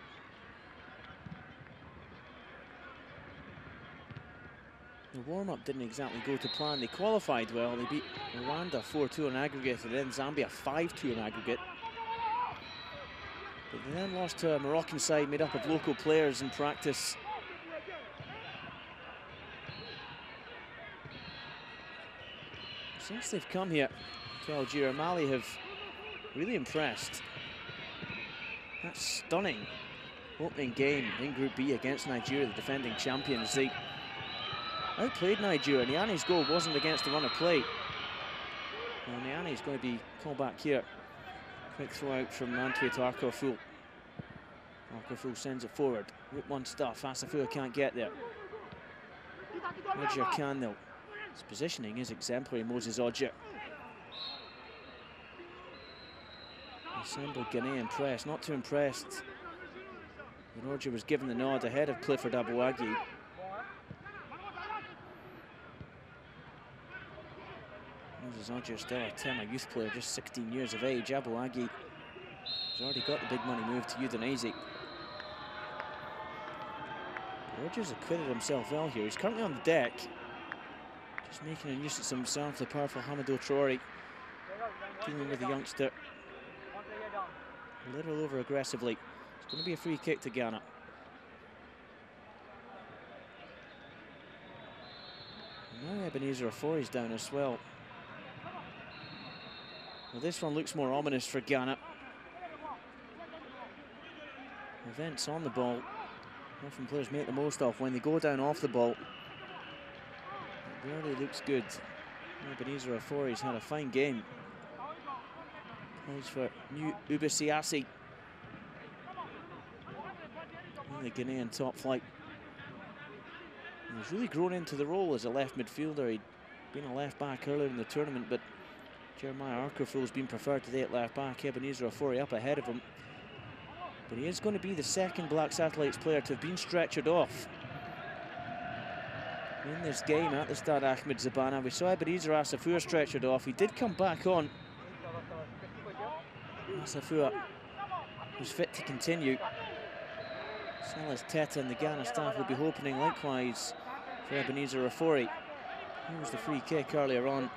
The warm-up didn't exactly go to plan. They qualified well. They beat Rwanda 4-2 on aggregate, and then Zambia 5-2 on aggregate. But they then lost to a Moroccan side made up of local players in practice. Since they've come here to Algeria, Mali have really impressed. That stunning opening game in Group B against Nigeria, the defending champions. They outplayed Nigeria. Niani's goal wasn't against the run of play. Well, Niani's going to be called back here. Quick throw out from Antwi to Arkofu. Arkofu sends it forward. With one stuff, Asafua can't get there. Odjer can though. His positioning is exemplary, Moses Odjer. Assembled Ghanaian press, not too impressed. When Odjer was given the nod ahead of Clifford Abuagi. This is Roger still a Tema youth player, just 16 years of age. Abu Aghi has already got the big money move to U-20. Rogers acquitted himself well here. He's currently on the deck, just making a nuisance of himself. The powerful Hamidou Traore dealing with the youngster a little over aggressively. It's going to be a free kick to Ghana. And now Ebenezer Ofori's down as well. Well, this one looks more ominous for Ghana. Events on the ball. Often players make the most of when they go down off the ball. It really looks good. Ebenezer Ofori's had a fine game. Plays for New Ubisiasi in the Ghanaian top flight. He's really grown into the role as a left midfielder. He'd been a left back earlier in the tournament, but Jeremiah Arkerful's been preferred today at left back. Ebenezer Ofori up ahead of him. But he is going to be the second Black Satellites player to have been stretchered off in this game at the Stade Ahmed Zabana. We saw Ebenezer Asafua stretchered off. He did come back on. Asafua was fit to continue. Silas Teta and the Ghana staff will be hoping likewise for Ebenezer Ofori. Here was the free kick earlier on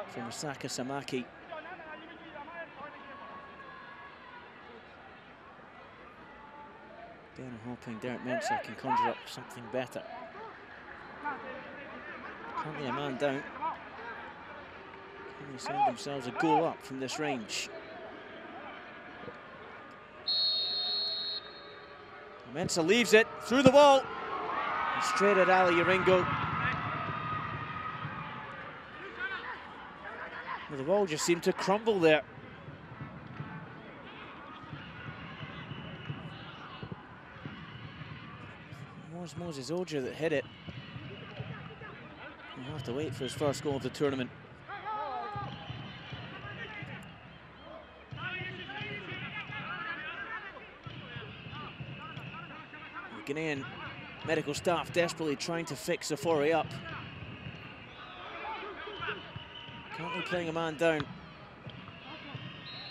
from Masaka Samaki. Again, hoping Derek Mensah can conjure up something better. Currently a man down. Can they send themselves a goal up from this range? Mensah leaves it through the wall and straight at Ali Yaringo. Well, the wall just seemed to crumble there. It was Moses Oja that hit it. He'll have to wait for his first goal of the tournament. The Ghanaian medical staff desperately trying to fix Ofori up. Currently playing a man down.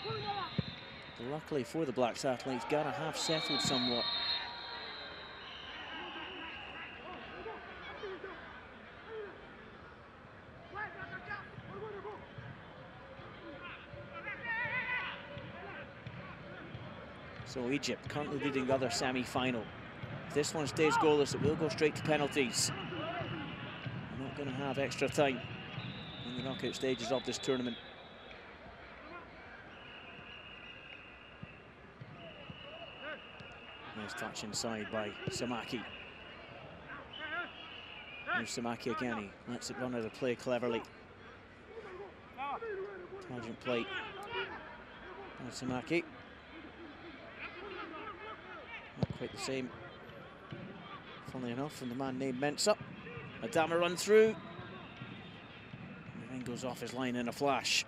But luckily for the Black Satellites, Ghana have settled somewhat. So Egypt currently leading the other semi-final. If this one stays goalless, it will go straight to penalties. We're not going to have extra time in the knockout stages of this tournament. Nice touch inside by Samaki. Here's Samaki again, he lets it run out of play cleverly. Intelligent play by Samaki. Not quite the same, funnily enough, from the man named Mensah. Adama run through. And then goes off his line in a flash.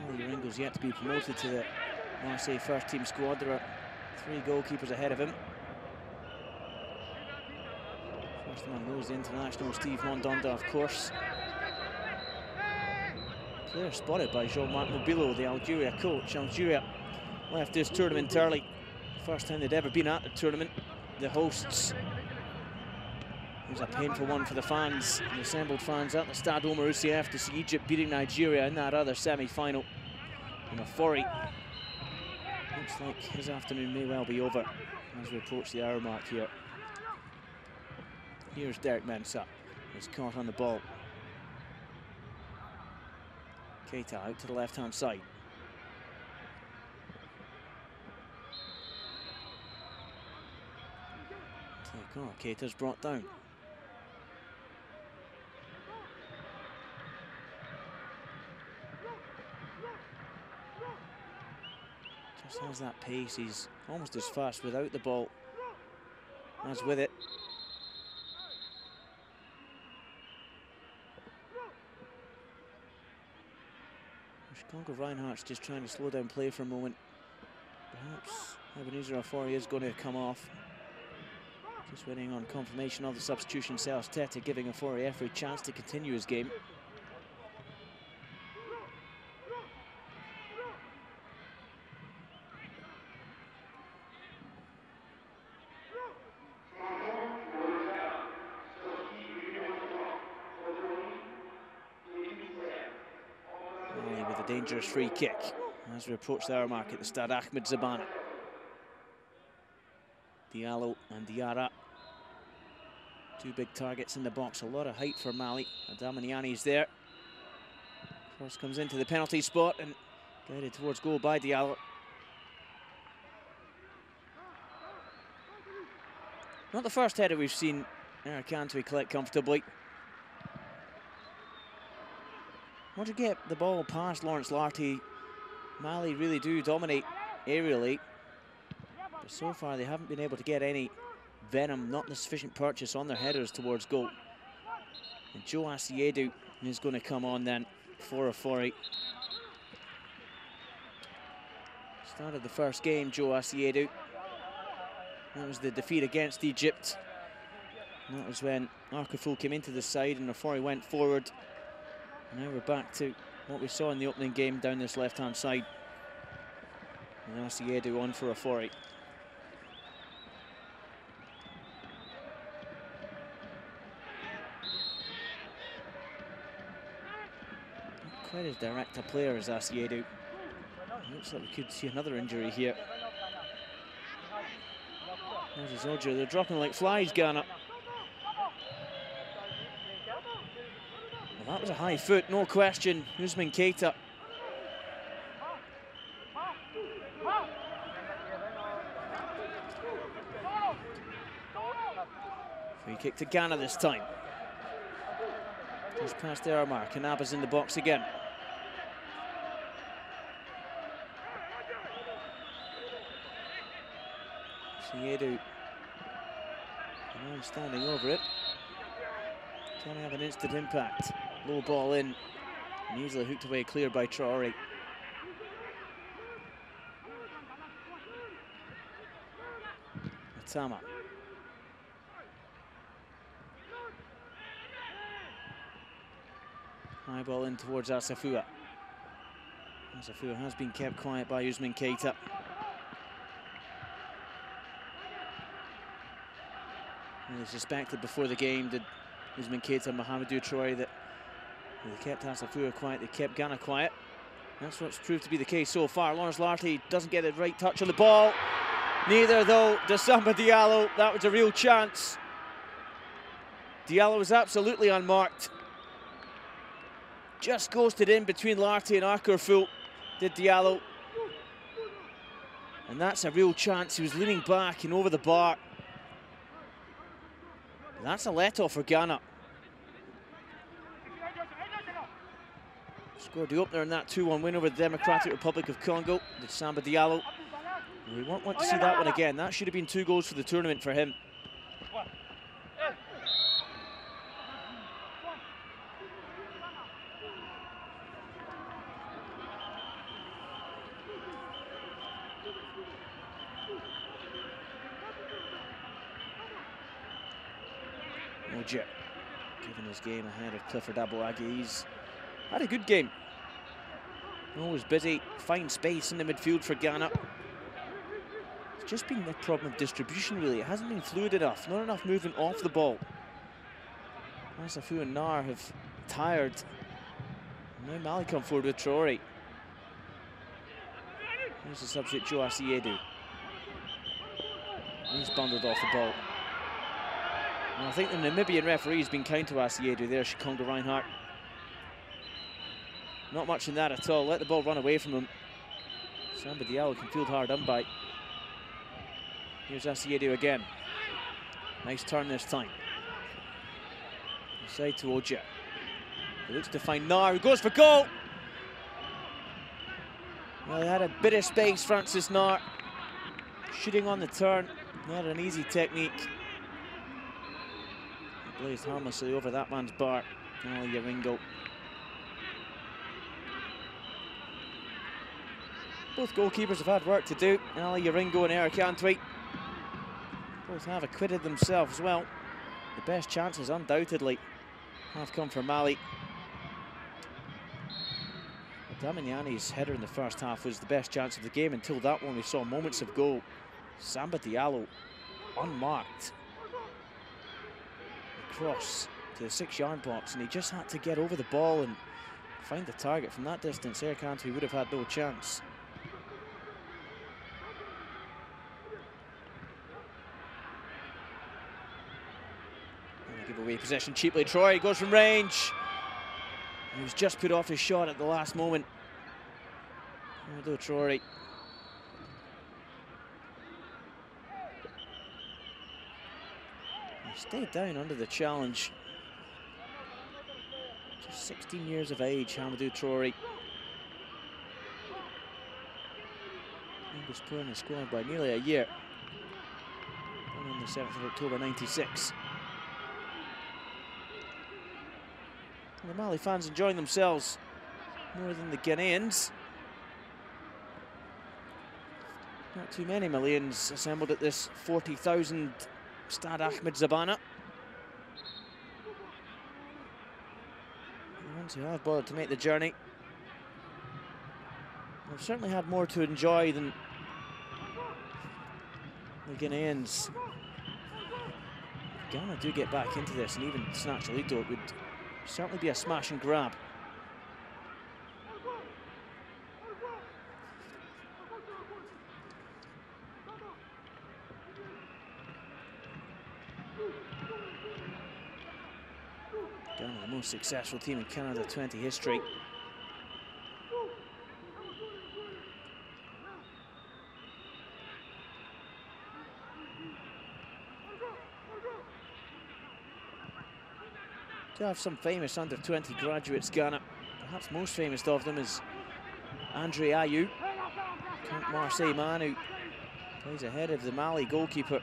Well, Yaringo's yet to be promoted to the Marseille first team squad. There are 3 goalkeepers ahead of him. First among those, the international Steve Mondonda, of course. Player spotted by Jean-Marc Mobilo, the Algeria coach. Algeria left this tournament early. First time they'd ever been at the tournament. The hosts. It was a painful one for the fans, the assembled fans at the Stade Omar Ousseif to see Egypt beating Nigeria in that other semi-final. And Ofori looks like his afternoon may well be over as we approach the hour mark here. Here's Derek Mensah, who's caught on the ball. Keita out to the left-hand side. Take on, Keita's brought down. Just has that pace, he's almost as fast without the ball as with it. Congo Reinhardt's just trying to slow down play for a moment. Perhaps Ebenezer Ofori is going to come off. Just waiting on confirmation of the substitution. Serge Tete giving Ofori every chance to continue his game. Mali with a dangerous free kick as we approach the hour mark at the Stade Ahmed Zaban. Diallo and Diarra. Two big targets in the box. A lot of height for Mali. Adamaniani's there. First comes into the penalty spot and guided towards goal by Diallo. Not the first header we've seen Eric Cantwell collect comfortably. Once you get the ball past Lawrence Larty, Mali really do dominate aerially. But so far they haven't been able to get any venom, not the sufficient purchase on their headers towards goal. And Joe Asiedu is going to come on then for Ofori. Started the first game, Joe Asiedu. That was the defeat against Egypt. And that was when Arkaful came into the side and Ofori went forward. And now we're back to what we saw in the opening game down this left-hand side. And Asiedu on for Ofori. Not quite as direct a player as Asiedu. Looks like we could see another injury here. There's Ojo. They're dropping like flies, Ghana. Well, that was a high foot, no question. Usman Keita. Free kick to Ghana this time. Just past the hour mark. Kanaba's in the box again. Siedu. And standing over it. Can have an instant impact. Low ball in. And easily hooked away, cleared by Traore. Atama. High ball in towards Asafua. Asafua has been kept quiet by Usman Keita. And they suspected before the game that Usman Keita and Mohamedou Traore that they kept Asafua quiet, they kept Ghana quiet. That's what's proved to be the case so far. Lawrence Larty doesn't get the right touch on the ball. Neither, though, does Samba Diallo. That was a real chance. Diallo was absolutely unmarked. Just ghosted in between Larty and Akarful, did Diallo. And that's a real chance. He was leaning back and over the bar. That's a let-off for Ghana. Scored the opener in that 2-1 win over the Democratic Republic of Congo. Did Samba Diallo. We won't want to see that one again. That should have been 2 goals for the tournament for him. Oje, given his game ahead of Clifford Aboagye. He's had a good game. Always busy, fine space in the midfield for Ghana. It's just been a problem of distribution, really. It hasn't been fluid enough, not enough movement off the ball. Asafua and Nar have tired. Now Mali come forward with Traore. Here's the substitute, Joe Asiedu. He's bundled off the ball. And I think the Namibian referee's been kind to Asiedu there, Shikonga Reinhardt. Not much in that at all. Let the ball run away from him. Samba Diallo can field hard done by. Here's Asiedu again. Nice turn this time. Inside to Oja. He looks to find Nar, who goes for goal. Well, he had a bit of space, Francis Nar. Shooting on the turn. Not an easy technique. He blazed harmlessly over that man's bar. Ali Yaringo. Both goalkeepers have had work to do. Ali Yaringo and Eric Antwi both have acquitted themselves well. The best chances, undoubtedly, have come from Mali. Damiani's header in the first half was the best chance of the game. Until that one, we saw moments of goal. Samba Diallo, unmarked, across to the 6-yard box, and he just had to get over the ball and find the target from that distance. Eric Antwi would have had no chance. And they give away possession cheaply. Troy goes from range. He was just put off his shot at the last moment. Although Troy. He stayed down under the challenge. Just 16 years of age, Hamidou Traoré. Youngest player in the squad by nearly a year. Born on the 7th of October 96. And the Mali fans enjoying themselves more than the Ghanaians. Not too many Malians assembled at this 40,000 Stade Ahmed Zabana. The ones who have bothered to make the journey have certainly had more to enjoy than the Ghanaians. If Ghana do get back into this and even snatch a lead, though, it would certainly be a smash and grab. Ghana, the most successful team in Canada 20 history. Do have some famous under-20 graduates, Ghana. Perhaps most famous of them is Andre Ayew, current Marseille man who plays ahead of the Mali goalkeeper.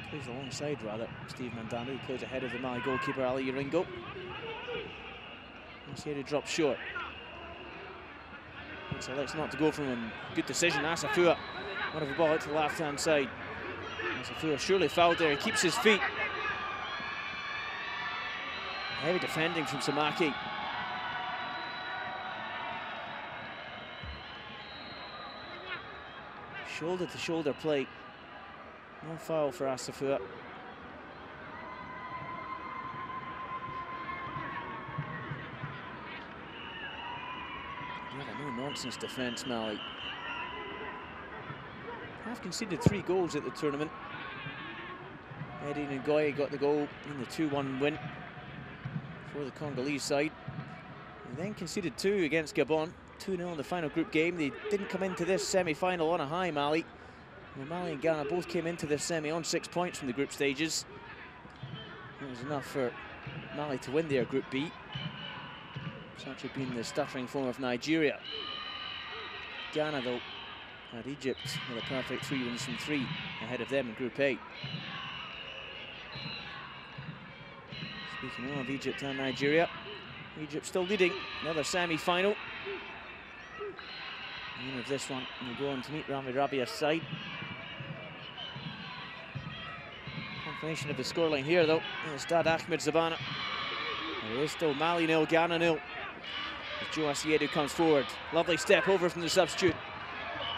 Plays alongside, rather, Steve Mandanda, who plays ahead of the Mali goalkeeper, Ali Yaringo. He drops short. So let's not to go from him. Good decision, Asafua. Wonderful ball out to the left-hand side. Asafua surely fouled there. He keeps his feet. Heavy defending from Samaki. Shoulder-to-shoulder play. No foul for Asafua. Yeah, no-nonsense defence, Mali. Have conceded 3 goals at the tournament. Eddie Ngoye got the goal in the 2-1 win for the Congolese side. They then conceded 2 against Gabon. 2-0 in the final group game. They didn't come into this semi-final on a high, Mali. Well, Mali and Ghana both came into this semi on 6 points from the group stages. It was enough for Mali to win their Group B. Such had been the stuttering form of Nigeria. Ghana, though, had Egypt with a perfect 3 wins from 3 ahead of them in Group A. Speaking of Egypt and Nigeria, Egypt still leading another semi-final. The winner of this one will go on to meet Rami Rabia's side. Confirmation of the scoreline here, though, in the Stade Ahmed Zabana. It is still Mali 0, Ghana 0. As Joe Asiedu comes forward. Lovely step over from the substitute.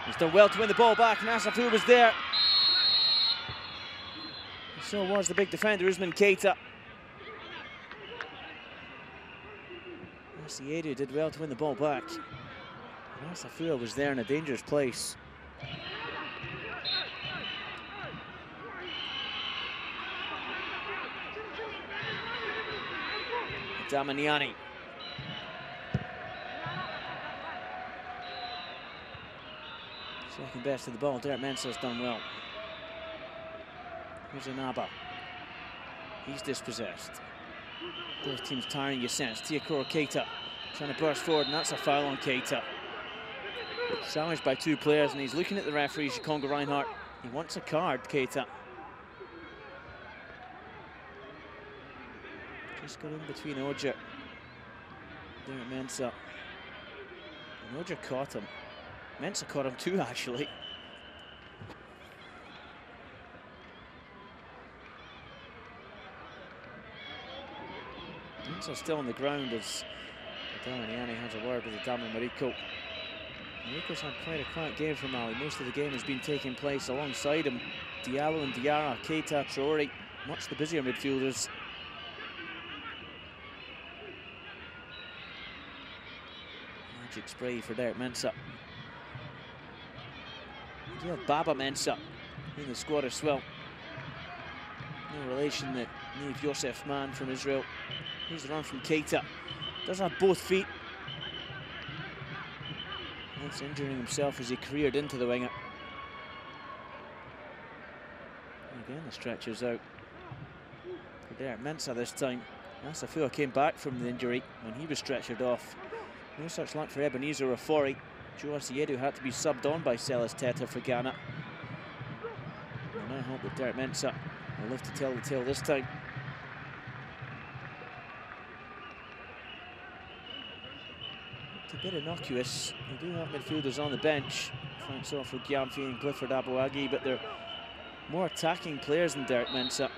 He's done well to win the ball back, and Asafua was there. And so was the big defender, Usman Keita. Asiedu did well to win the ball back. And Asafua was there in a dangerous place. Damaniani. Second best of the ball. Derek Mensah's done well. Here's Anaba. He's dispossessed. Both teams tiring, you sense. Tiakoro Keita trying to burst forward, and that's a foul on Keita. Challenged by 2 players, and he's looking at the referee, Shikonga Reinhardt. He wants a card, Keita. Just got in between Oja, Derek Mensah. Roger caught him. Mensah caught him too, actually. Mensah still on the ground as Adamaniani has a word with Adama Mariko. Mariko's had quite a quiet game for Mali. Most of the game has been taking place alongside him. Diallo and Diarra, Keita, Traore, much the busier midfielders. Magic spray for Derek Mensah. You have Baba Mensah in the squad as well. No relation that Niamh Youssef Man from Israel. Here's the run from Keita. Does have both feet. That's injuring himself as he careered into the winger. Again, the stretcher's out for Derek Mensah this time. Asafua came back from the injury when he was stretchered off. No such luck for Ebenezer Ofori. Joe Asiedu had to be subbed on by Celis Teta for Ghana. And I hope that Derek Mensah will live to tell the tale this time. It's a bit innocuous. They do have midfielders on the bench. Francois for Gyamfi and Clifford Abouagi, but they're more attacking players than Derek Mensah.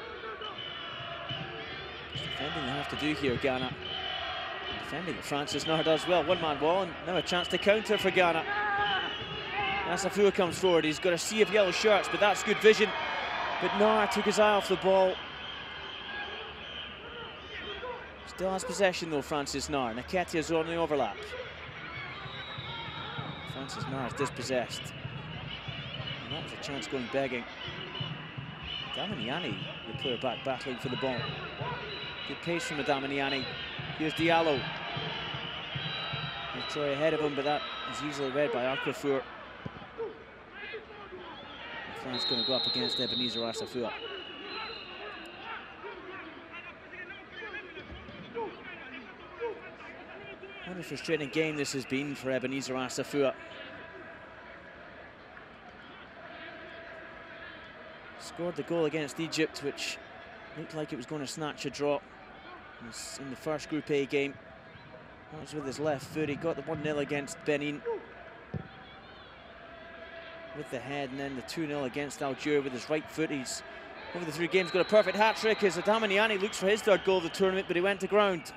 It's defending they have to do here, Ghana. Defending that Francis Nair does well. One-man wall, and now a chance to counter for Ghana. Asafua comes forward. He's got a sea of yellow shirts, but that's good vision. But Nair took his eye off the ball. Still has possession though, Francis Nair. Nketiah's on the overlap. Francis Nair is dispossessed. And that was a chance going begging. Adamaniani, the player back battling for the ball. Good pace from Adamaniani. Here's Diallo. And Troy ahead of him, but that is easily read by Akrafour. France going to go up against Ebenezer Asafua. What a frustrating game this has been for Ebenezer Asafua. Scored the goal against Egypt, which looked like it was going to snatch a draw. It was in the first Group A game. That was with his left foot. He got the 1-0 against Benin with the head, and then the 2-0 against Algeria with his right foot. He's, over the 3 games, got a perfect hat-trick as Adamaniani looks for his 3rd goal of the tournament, but he went to ground.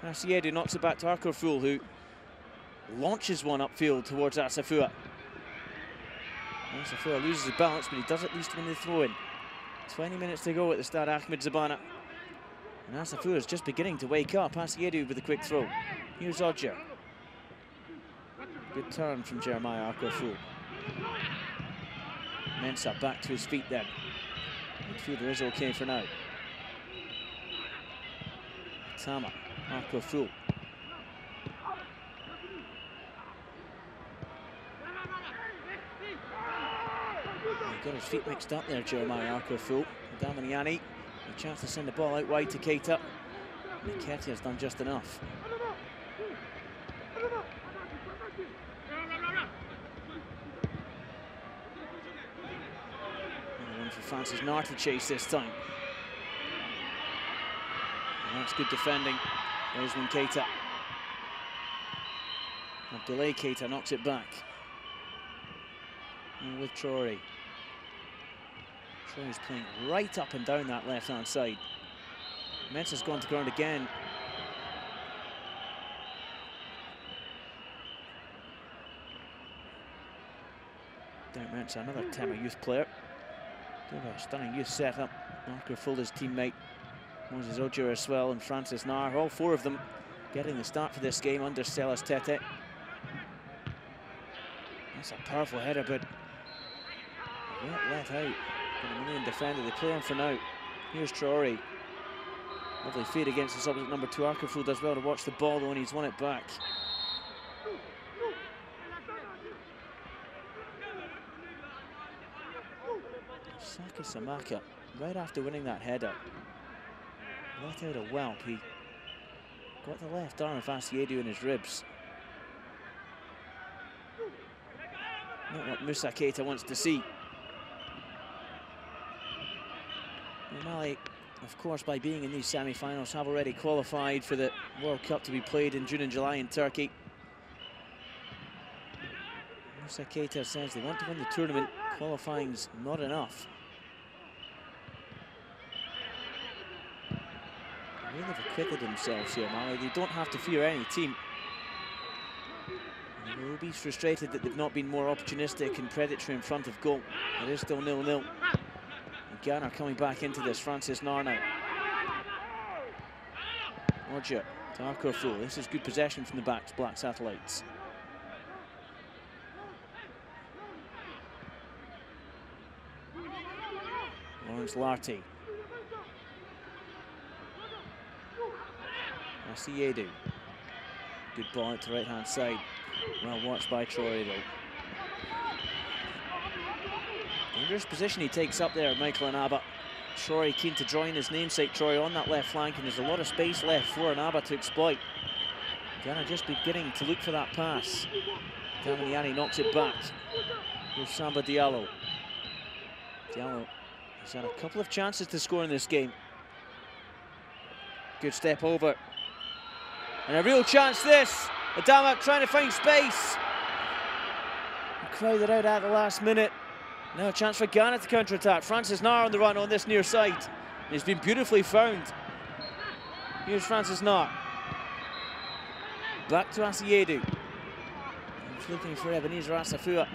Asiedu knocks it back to Akrafour, who launches one upfield towards Asafua. Asafua loses his balance, but he does at least win the throw-in. 20 minutes to go at the Stade Ahmed Zabana. And Asafua is just beginning to wake up. Asiedu with a quick throw. Here's Odger. Good turn from Jeremiah Akrafour. Mensah back to his feet then. Midfielder is okay for now. Tama, Akrafour. He got his feet mixed up there, Jeremiah Akrafour. Adamaniani, a chance to send the ball out wide to Keita. Nketiah's done just enough. One for Francis Nair to chase this time. And that's good defending. Osman Keita. Abdoulaye Keita knocks it back. And with Traore. Traore's playing right up and down that left-hand side. Mensah's gone to ground again. Derek Mensah, another Tema youth player. A stunning youth setup. Akrafour, his teammate, Moses Odger as well, and Francis Nair. All 4 of them getting the start for this game under Celis Tete. That's a powerful header, but let out. But a million defender, they play on for now. Here's Traore. Lovely feed against the subject number 2. Akrafour does well to watch the ball though, and he's won it back. Saka Samaka, right after winning that header, let out a whelp. He got the left arm of Asiedu in his ribs. Not what Moussa Keita wants to see. Mali of course, by being in these semi-finals, have already qualified for the World Cup to be played in June and July in Turkey. Musa Keita says they want to win the tournament. Qualifying's not enough. The way they've acquitted themselves here, Mali, they don't have to fear any team. They will be frustrated that they've not been more opportunistic and predatory in front of goal. It is still 0-0. Ghana coming back into this. Francis Nar now. Roger to Arkorfu. This is good possession from the Black Satellites. Lawrence Larty. Asiedu. Good ball out to right hand side. Well watched by Troy though. Dangerous position he takes up there, Michael Inaba. Troy keen to join his namesake Troy on that left flank, and there's a lot of space left for Inaba to exploit. Ghana just beginning to look for that pass. Damiani knocks it back. Here's Samba Diallo. Diallo has had a couple of chances to score in this game. Good step over. And a real chance this. Adama trying to find space. Crowded out at the last minute. Now a chance for Ghana to counter-attack. Francis Nar on the run on this near side. He's been beautifully found. Here's Francis Nar. Back to Asiedu. He's looking for Ebenezer Asafua.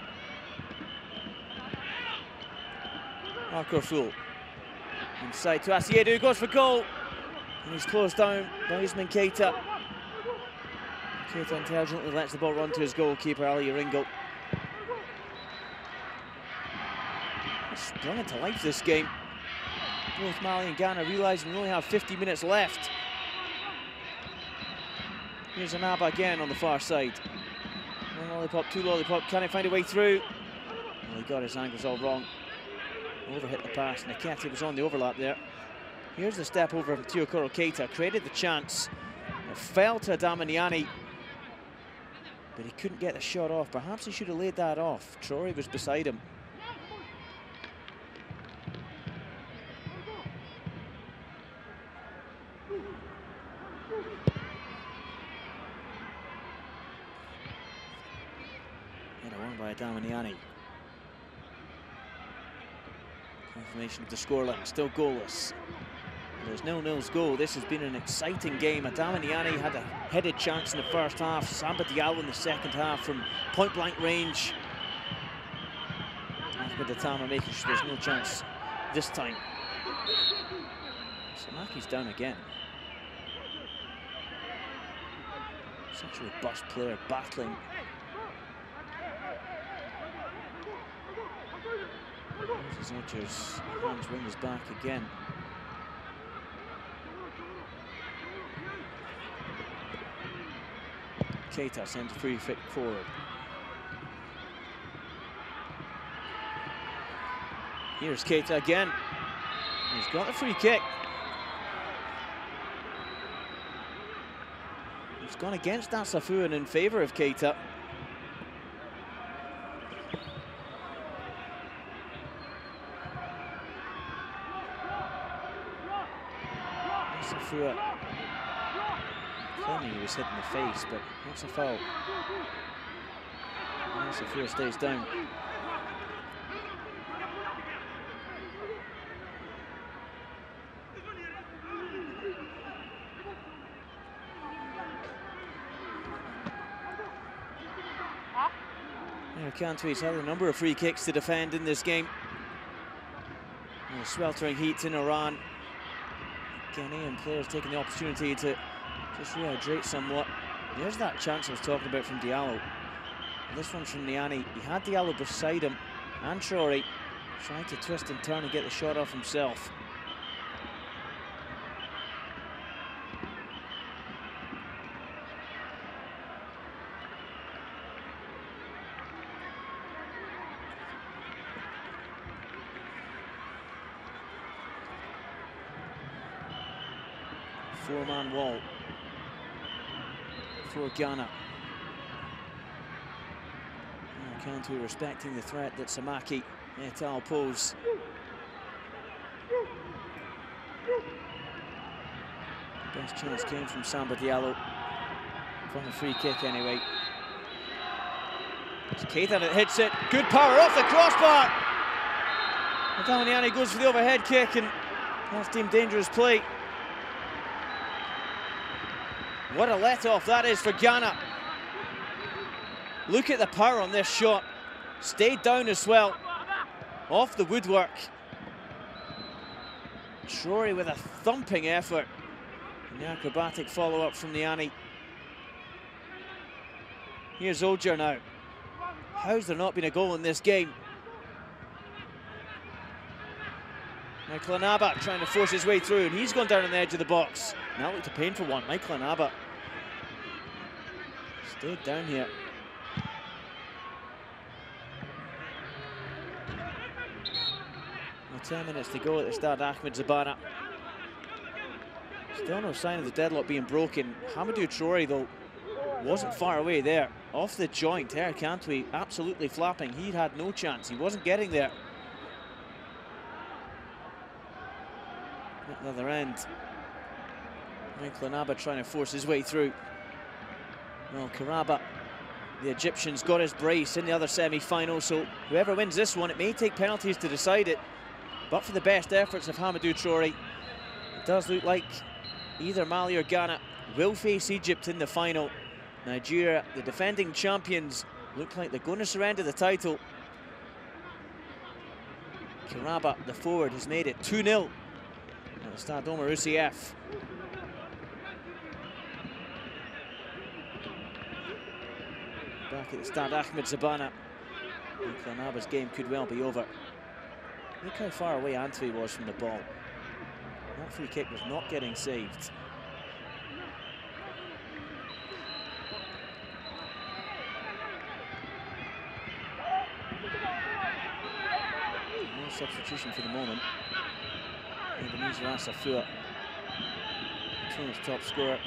Arkorfu. Inside to Asiedu, goes for goal. And he's closed down by Usman Keita. Keita intelligently lets the ball run to his goalkeeper, Ali Ringo. Sprung into life this game. Both Mali and Ghana realising we only have 50 minutes left. Here's Inaba again on the far side. One lollipop, two lollipop. Can he find a way through? Well, he got his angles all wrong. Overhit the pass. Nakete was on the overlap there. Here's the step over from Teokoro Keita. Created the chance. It fell to Adamaniani. But he couldn't get the shot off. Perhaps he should have laid that off. Troy was beside him. By Damiani. Confirmation of the scoreline, still goalless. There's 0-0's goal. This has been an exciting game. Damiani had a headed chance in the first half. Samba Diallo in the second half from point-blank range. Ahmed Atama making sure there's no chance this time. Samaki's down again. Such a robust player, battling. Moses hands wingers back again. Keita sends a free kick forward. Here's Keita again. He's got the free kick. He's gone against Asafua and in favour of Keita. Claiming he was hit in the face, but that's a foul. Asafua stays down. Kantui's had a number of free kicks to defend in this game. And the sweltering heat in Iran. Ghanaian players taking the opportunity to just rehydrate somewhat. There's that chance I was talking about from Diallo. This one's from Niani. He had Diallo beside him and Traore trying to twist and turn and get the shot off himself. Four-man wall for Ghana. Kantui respecting the threat that Samaki et al. Pose. Best chance came from Samba Diallo. From a free kick anyway. It's Keita that hits it. Good power off the crossbar. Damiani goes for the overhead kick, and that's deemed dangerous play. What a let-off that is for Ghana. Look at the power on this shot. Stayed down as well. Off the woodwork. Traore with a thumping effort. And the acrobatic follow-up from Niani. Here's Ojer now. How's there not been a goal in this game? Michael Anaba trying to force his way through, and he's gone down on the edge of the box. And that looked a painful one. Michael Anaba stayed down here. Well, 10 minutes to go at the start. Ahmed Zabana. Still no sign of the deadlock being broken. Hamidou Traore, though, wasn't far away there. Off the joint, Eric Cantwell absolutely flapping. He had no chance. He wasn't getting there. At the other end, Michael Anaba trying to force his way through. Well, Karaba, the Egyptian's got his brace in the other semi-final, so whoever wins this one, it may take penalties to decide it. But for the best efforts of Hamidou Traore, it does look like either Mali or Ghana will face Egypt in the final. Nigeria, the defending champions, look like they're going to surrender the title. Karaba, the forward, has made it 2-0 at the Stade Omar Oussef. Back at the Stade Ahmed Zabana. Kanaba's game could well be over. Look how far away Antwi was from the ball. That free kick was not getting saved. No substitution for the moment. Ebenezer Asafua, Tunis top scorer,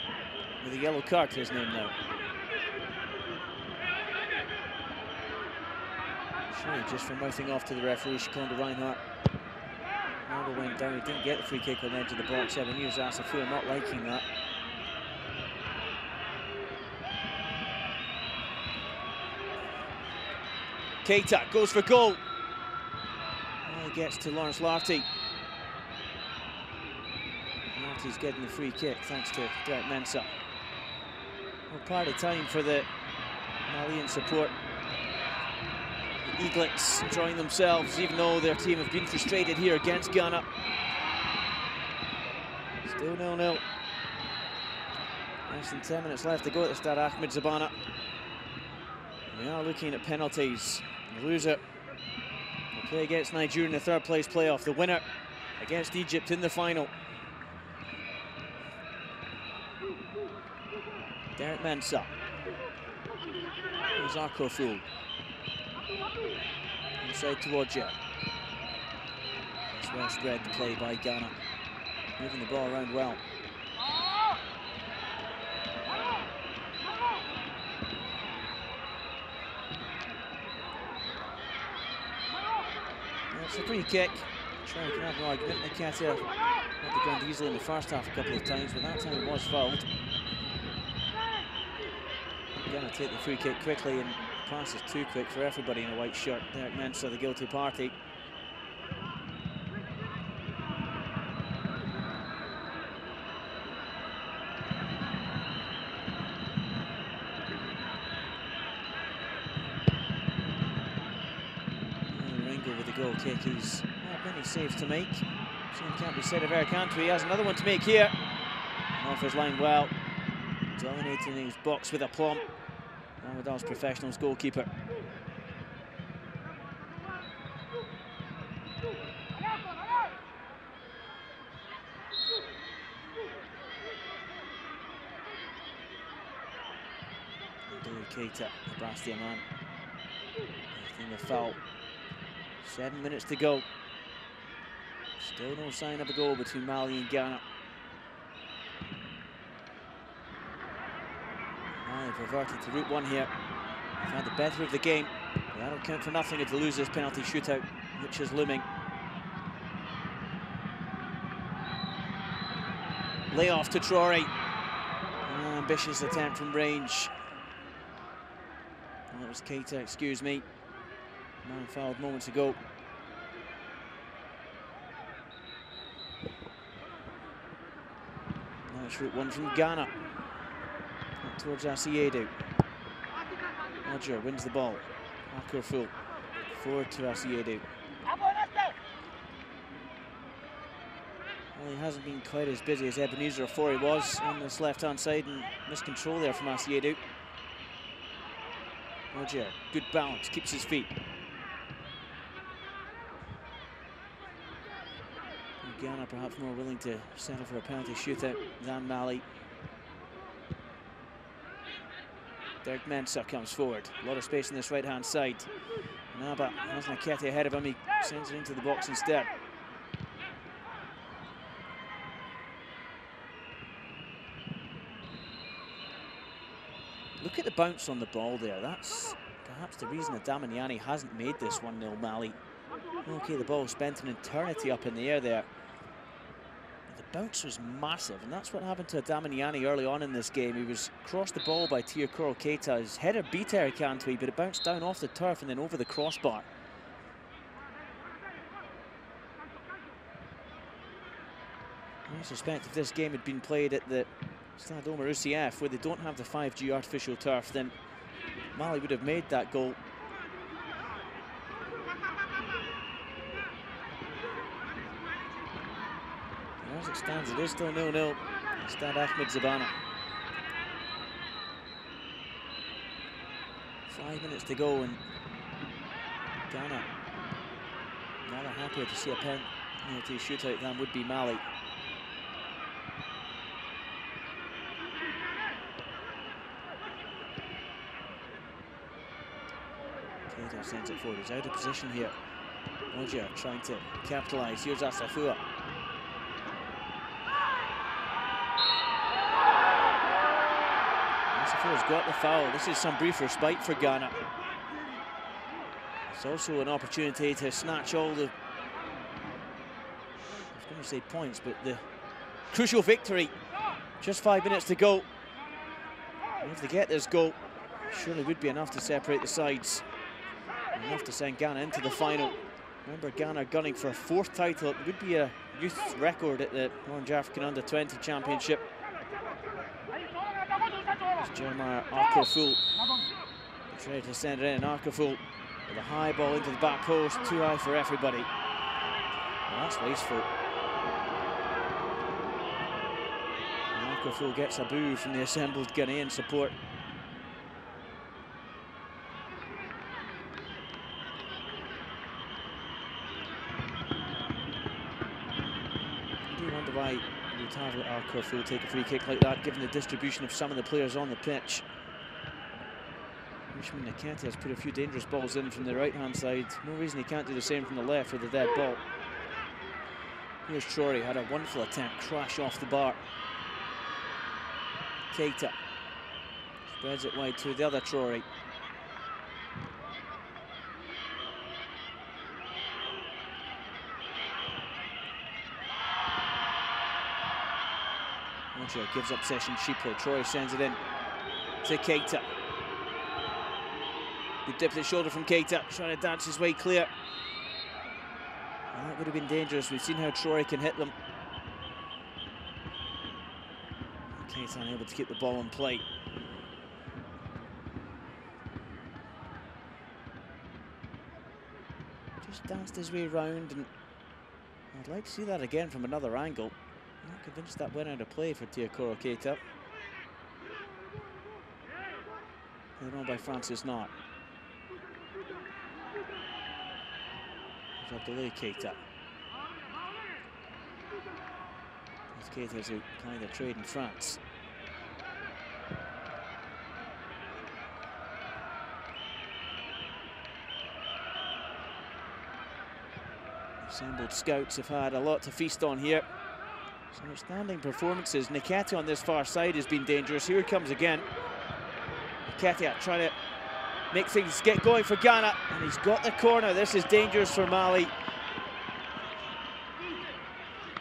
with a yellow card to his name now. Surely just for mouthing off to the referee, Shikonda Reinhardt. Ronaldo went down, he didn't get the free kick on the edge of the box. Ebenezer Asafua not liking that. Keita goes for goal. Well, he gets to Lawrence Larty. Larty's getting the free kick thanks to Derek Mensah. Well, party time for the Malian support. The Eaglets enjoying themselves, even though their team have been frustrated here against Ghana. Still 0-0. Less than 10 minutes left to go at the Stade Ahmed Zabana. We are looking at penalties. The loser will play against Nigeria in the third place playoff. The winner against Egypt in the final. Derek Mensah. Here's Arkofu. Inside to Ojer. It's well spread the play by Ghana. Moving the ball around well. It's a free kick. Trying to have no argument. Nketiah had the ground easily in the first half a couple of times, but that time it was fouled. Going to take the free kick quickly, and the pass is too quick for everybody in a white shirt. Derek Mensah, the guilty party. Ringo with the goal kick. He's not many saves to make. Same can't be said of Eric Cantwell. He has another one to make here. And off his line well. Dominating his box with aplomb. Ramadan's professionals goalkeeper. Keita, Sebastian Man. Anything the foul. 7 minutes to go. Still no sign of a goal between Mali and Ghana. They've reverted to route one here. They've had the better of the game. That'll count for nothing if they lose this penalty shootout, which is looming. Layoff to Traore. Ambitious attempt from range. Well, that was Keita, excuse me. Man fouled moments ago. Nice route one from Ghana. Up towards Asiedu. Roger wins the ball. Arco full. Forward to Asiedu. Well, he hasn't been quite as busy as Ebenezer Ofori was on this left-hand side, and missed control there from Asiedu. Roger, good balance, keeps his feet. And Ghana perhaps more willing to settle for a penalty shootout than Mali. Derek Mensah comes forward. A lot of space on this right-hand side. Naba has Nketiah ahead of him. He sends it into the box instead. Look at the bounce on the ball there. That's perhaps the reason that Damiani hasn't made this 1-0 Mali. Okay, the ball spent an eternity up in the air there. But the bounce was massive, and that's what happened to Damiani early on in this game. He was crossed the ball by Teokoro Keita. His header beat Eric Cantwell, but it bounced down off the turf and then over the crossbar. I suspect if this game had been played at the Stade Omar Ousseif, where they don't have the 5G artificial turf, then Mali would have made that goal. And as it stands, it is still 0-0. Stade Ahmed Zabana. 5 minutes to go, and Ghana rather happier to see a penalty shootout than would be Mali. Keita sends it forward. He's out of position here. Roger trying to capitalise. Here's Asafua. Asafua's got the foul. This is some brief respite for Ghana. It's also an opportunity to snatch all the, I was going to say points, but the crucial victory. Just 5 minutes to go. And if they get this goal, surely would be enough to separate the sides. Enough to send Ghana into the final. Remember, Ghana gunning for a 4th title. It would be a youth record at the Orange African Under-20 Championship. It's Jeremiah Arcofull. He's ready to send it in. Arcofull with a high ball into the back post. Too high for everybody. Well, that's wasteful. Arcofull gets a boo from the assembled Ghanaian support. Why would Arcofull take a free kick like that, given the distribution of some of the players on the pitch? Richmond Nketiah has put a few dangerous balls in from the right-hand side. No reason he can't do the same from the left with a dead ball. Here's Traore, had a wonderful attempt, crash off the bar. Keita spreads it wide to the other Traore. Roger gives up possession cheaply. Traore sends it in to Keita. Good dip to the shoulder from Keita, trying to dance his way clear. Well, that would have been dangerous. We've seen how Traore can hit them. Keita unable to keep the ball in play. Just danced his way around, and I'd like to see that again from another angle. I'm not convinced that went out of play for Teokoro Keita. Played on by Francis Knott. There's Abdoulaye Keita. These Keitas who apply their trade in France. Assembled scouts have had a lot to feast on here. Some outstanding performances. Nketiah on this far side has been dangerous. Here he comes again. Nketiah trying to make things get going for Ghana, and he's got the corner. This is dangerous for Mali.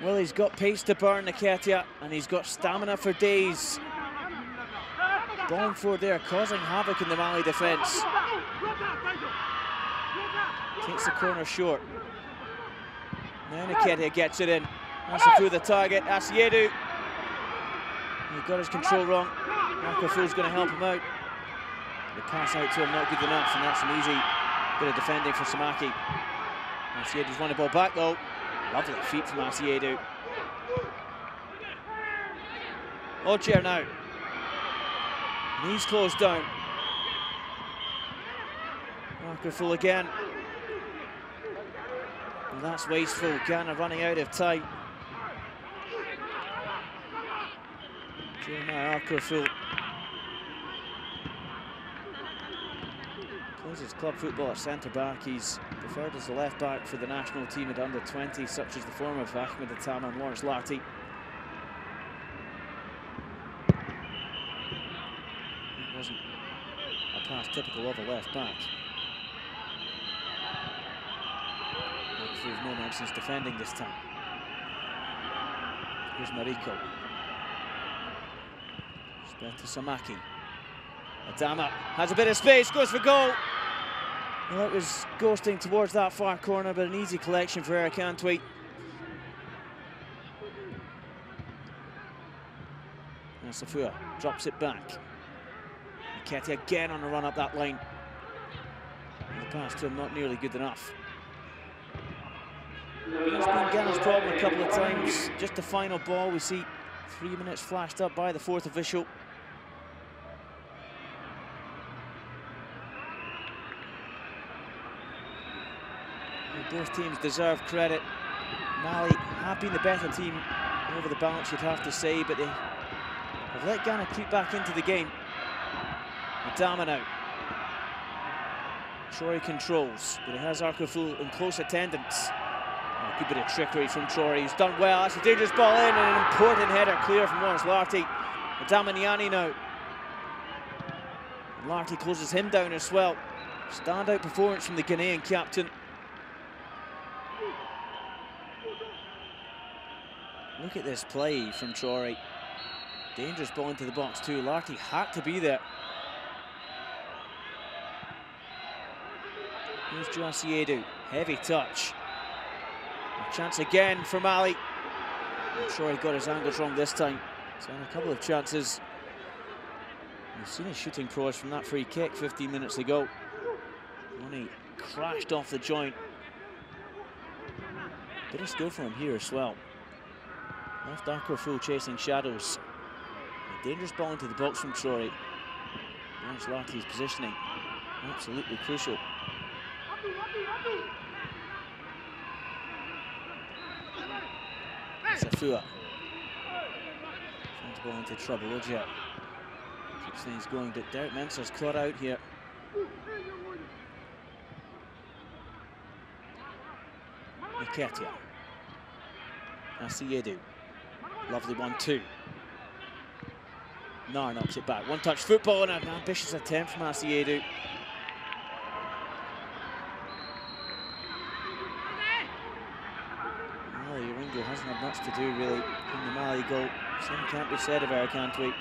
Well, he's got pace to burn, Nketiah, and he's got stamina for days. Going forward there, causing havoc in the Mali defence. Takes the corner short. Now Nketiah gets it in. Asafou the target, Asiedu. He got his control wrong. Akafou's going to help him out. The pass out to him not good enough, and that's an easy bit of defending for Samaki. Asiedu's won the ball back though. Lovely feet from Asiedu. Ogier now. And he's closed down. Akafou again. Well, that's wasteful. Ghana running out of time. Jeremiah Akafou plays his club football at centre-back. He's preferred as a left-back for the national team at under-20, such as the form of Ahmed Atama and Lawrence Larty. It wasn't a pass typical of a left-back. Akafou's no nonsense defending this time. Here's Mariko. Back to Samaki. Adama has a bit of space, goes for goal. Well, it was ghosting towards that far corner, but an easy collection for Eric Antwi. And Safua drops it back. Nketiah again on the run up that line. And the pass to him not nearly good enough. That's been Ghana's problem a couple of times. Just the final ball, we see 3 minutes flashed up by the fourth official. Both teams deserve credit. Mali have been the better team over the balance, you'd have to say, but they have let Ghana creep back into the game. Adama now. Troy controls, but he has Akafou in close attendance. Oh, good bit of trickery from Troy. He's done well. That's a dangerous ball in, and an important header clear from Lawrence Larty. Adama Niani now. And Larty closes him down as well. Standout performance from the Ghanaian captain. Look at this play from Traore. Dangerous ball into the box too. Larty had to be there. Here's Joasiedu. Heavy touch. A chance again for Mali. And Traore got his angles wrong this time. So a couple of chances. You've seen his shooting prowess from that free kick 15 minutes ago. When he crashed off the joint. Bit of skill for him here as well. Left Akafou chasing shadows. A dangerous ball into the box from Traore. Lawrence Larty's positioning absolutely crucial. Safua. Trying to go into trouble. Ogier keeps things going, but Derek Mensah's caught out here. Nketiah. Asiedu. Lovely 1-2. Nar knocks it back. One-touch football and an ambitious attempt from Asiedu. Mali Iringo hasn't had much to do really in the Mali goal. Same can't be said of Eric Antwi.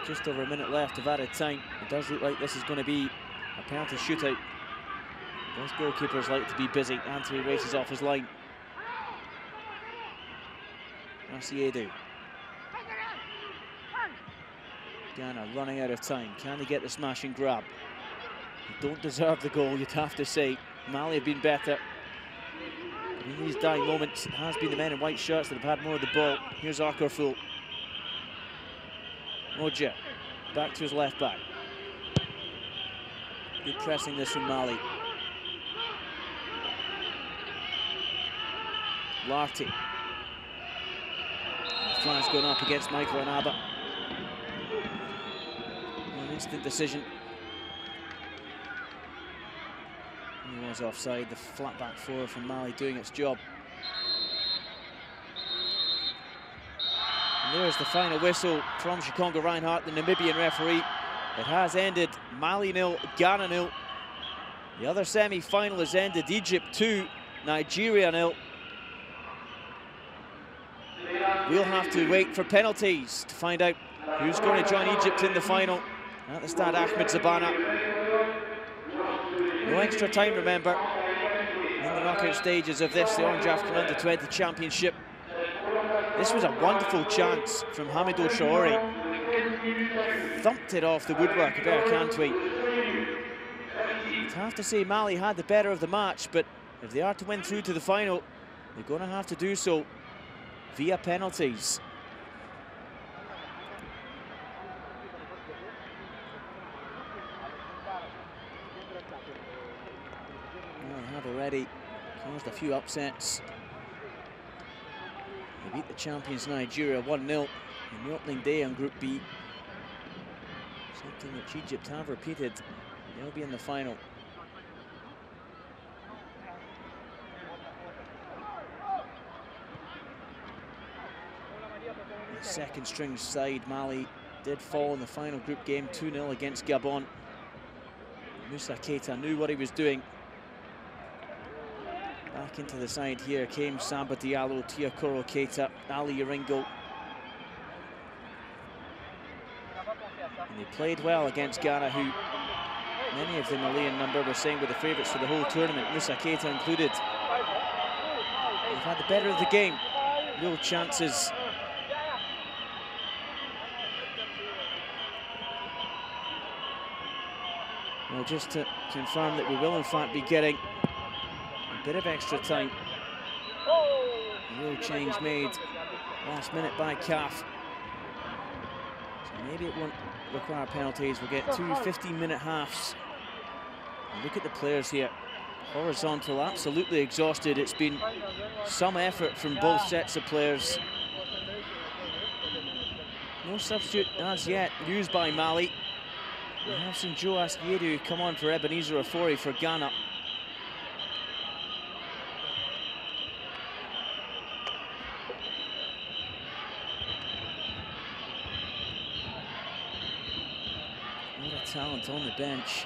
Just over a minute left of added time. It does look like this is going to be a penalty shootout. Those goalkeepers like to be busy. Antwi races off his line. Asiedu. Ghana running out of time. Can they get the smash and grab? They don't deserve the goal, you'd have to say. Mali have been better. In these dying moments, it has been the men in white shirts that have had more of the ball. Here's Akafou. Ogier. Back to his left back. Good pressing this from Mali. Larty. Flash going up against Michael Anaba. An instant decision. He was offside. The flat back four from Mali doing its job. And there's the final whistle from Shikonga Reinhardt, the Namibian referee. It has ended. Mali 0, Ghana 0. The other semi-final has ended. Egypt 2, Nigeria 0. we'll have to wait for penalties to find out who's going to join Egypt in the final at the Stade Ahmed Zabana. No extra time, remember, in the knockout stages of this, the Orange African Under-20 Championship. This was a wonderful chance from Hamidou Traoré. Thumped it off the woodwork of Erkantwi. I'd have to say Mali had the better of the match, but if they are to win through to the final, they're going to have to do so via penalties. Well, they have already caused a few upsets. They beat the champions Nigeria 1-0 in the opening day on Group B. Something which Egypt have repeated. They'll be in the final. The second string side, Mali, did fall in the final group game 2-0 against Gabon. Moussa Keita knew what he was doing. Back into the side here came Samba Diallo, Tiakoro Keita, Ali Yaringo. And they played well against Ghana, who many of the Malian number were saying were the favourites for the whole tournament, Moussa Keita included. They've had the better of the game. Real chances. Well, just to confirm that we will in fact be getting a bit of extra time. A real change made last minute by CAF. So maybe it won't require penalties. We'll get two 15-minute halves. And look at the players here. Horizontal, absolutely exhausted. It's been some effort from both sets of players. No substitute as yet used by Mali. We have seen Joe Asiedu come on for Ebenezer Ofori for Ghana. What a talent on the bench.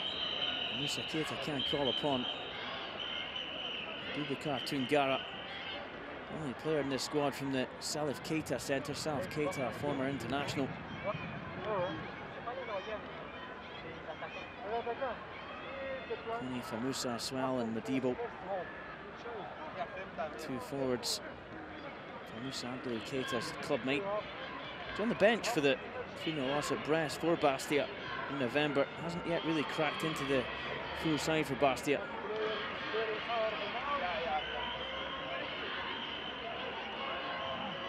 Moussa Keita can't call upon. Boubacar Toungara, only player in this squad from the Salif Keita centre. Salif Keita, a former international. For Moussa Swell and Madibo. Two forwards for Moussa Abdul Keita's clubmate. He's on the bench for the 3-0 loss at Brest for Bastia in November. Hasn't yet really cracked into the full side for Bastia.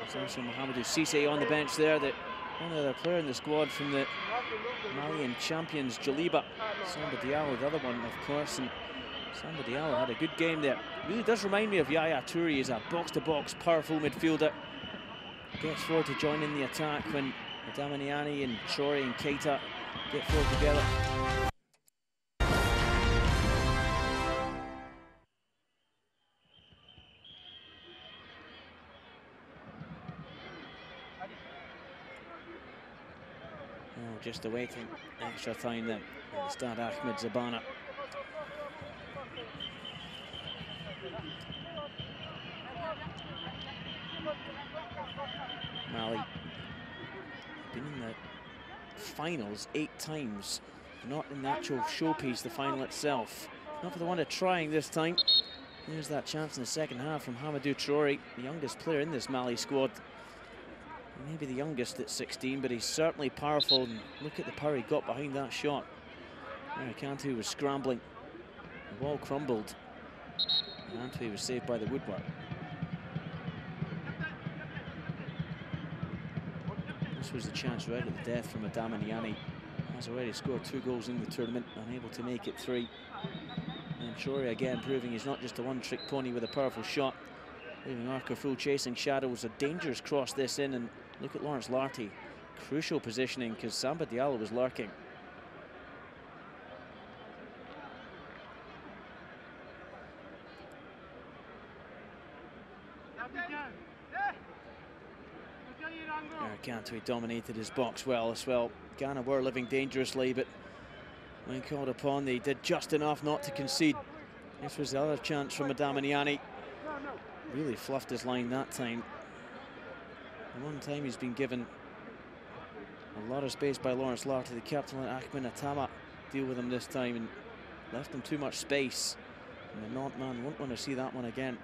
There's also Mohamedou Cissé on the bench there, the only other player in the squad from the Malian champions, Jaliba. Samba Diallo, the other one, of course, and Samba Diallo had a good game there. Really does remind me of Yaya Toure. He's a box-to-box, powerful midfielder. Gets forward to join in the attack when Adamaniani and Traoré and Keita get forward together. Just awaiting extra time then at the Stade Ahmed Zabana. Mali been in the finals 8 times, not in the actual showpiece, the final itself. Not for the one of trying this time. There's that chance in the second half from Hamidou Traoré, the youngest player in this Mali squad. Maybe the youngest at 16, but he's certainly powerful. And look at the power he got behind that shot. Kantu was scrambling. The wall crumbled. And Antwi was saved by the woodwork. This was the chance right at the death from Adamaniani. Has already scored 2 goals in the tournament, unable to make it 3. And Traoré again proving he's not just a one-trick pony with a powerful shot. Leaving Arca full chasing shadows. A dangerous cross this in, and look at Lawrence Larty. Crucial positioning because Samba Diallo was lurking. Kantu dominated his box well as well. Ghana were living dangerously, but when called upon, they did just enough not to concede. This was the other chance from Adamaniani. Really fluffed his line that time. The one time he's been given a lot of space by Lawrence Larty, the captain, let Ahmed Atama deal with him this time and left him too much space. And the Nantes man won't want to see that one again.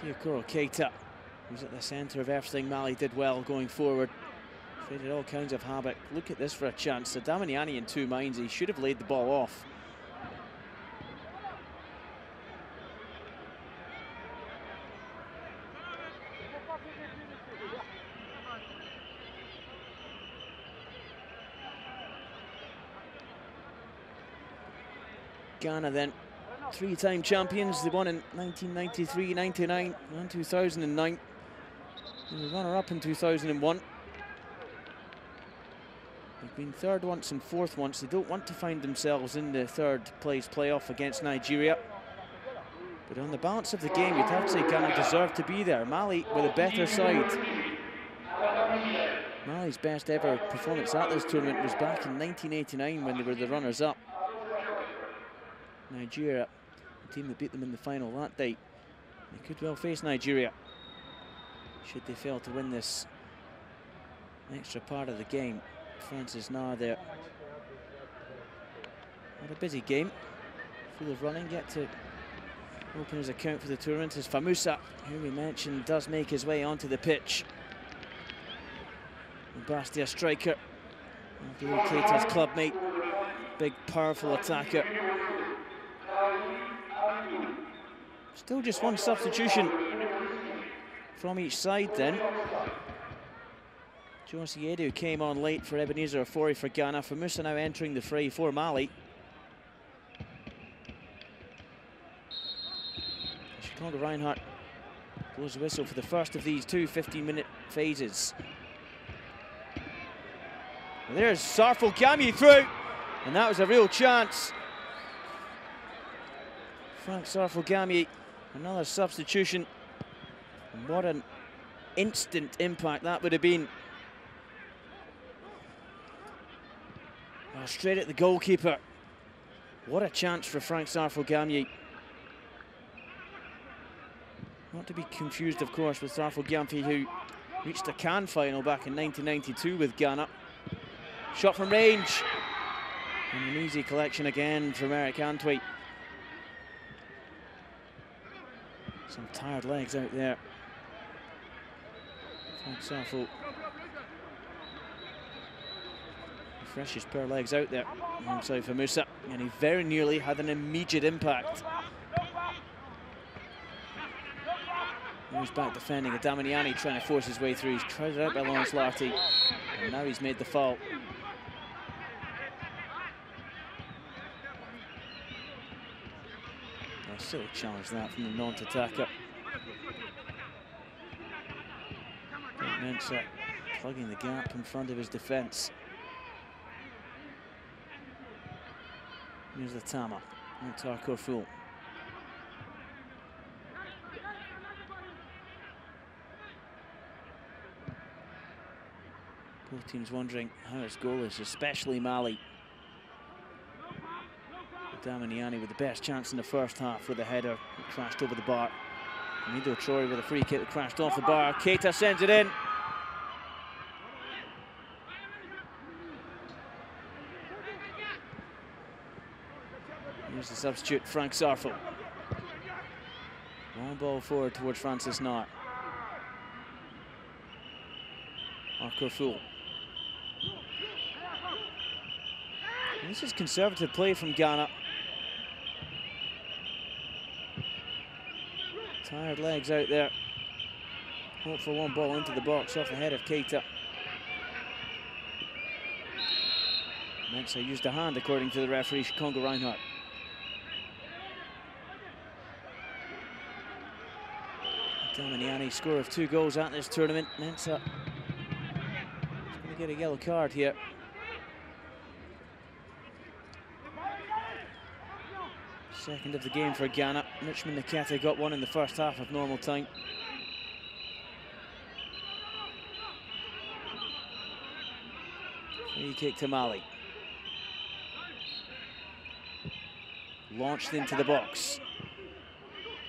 Teokoro Keita was at the centre of everything. Mali did well going forward. Created all kinds of havoc. Look at this for a chance. So Damiani in two minds. He should have laid the ball off. Ghana then, three-time champions. They won in 1993, 99 and 2009. They were runner-up in 2001. They've been third once and fourth once. They don't want to find themselves in the third place playoff against Nigeria. But on the balance of the game, you'd have to say Ghana deserved to be there. Mali with a better side. Mali's best ever performance at this tournament was back in 1989 when they were the runners-up. Nigeria, the team that beat them in the final that day, they could well face Nigeria should they fail to win this extra part of the game. Francis Nar there. Had a busy game, full of running, yet to open his account for the tournament as Famusa, who we mentioned, does make his way onto the pitch. And Bastia striker, Keita's clubmate, big powerful attacker. Still just one substitution from each side then. Josie Edu came on late for Ebenezer Ofori for Ghana. Famusa now entering the fray for Mali. Chicago Reinhardt blows the whistle for the first of these two 15-minute phases. And there's Sarfo Gamyi through, and that was a real chance. Frank Sarfo Gamyi, another substitution. And what an instant impact that would have been. Oh, straight at the goalkeeper. What a chance for Frank Sarfo Gamyi. Not to be confused, of course, with Sarfo Gamyi, who reached a CAN final back in 1992 with Ghana. Shot from range. And an easy collection again from Eric Antwi. Some tired legs out there. Frank Sarfo. The freshest pair of legs out there alongside Famusa. And he very nearly had an immediate impact. Now he's back defending. Adamaniani trying to force his way through. He's crowded out by Lawrence Larty. And now he's made the foul. I still challenge that from the Nantes attacker. Mensah plugging the gap in front of his defence. Here's the Tama and Tarko Fool. Both teams wondering how it's goalless, especially Mali. Damiani with the best chance in the first half with a header that crashed over the bar. Mido Troy with a free kick that crashed off the bar. Keita sends it in. Here's the substitute, Frank Sarfo. Long ball forward towards Francis Nar. Arco Fool. This is conservative play from Ghana. Tired legs out there. Hope for one ball into the box off the head of Keita. Mensah used a hand according to the referee, Congo Reinhardt. Damiani, score of 2 goals at this tournament. Mensah is going to get a yellow card here. Second of the game for Ghana. Richmond Nakete got one in the first half of normal time. Free kick to Mali. Launched into the box.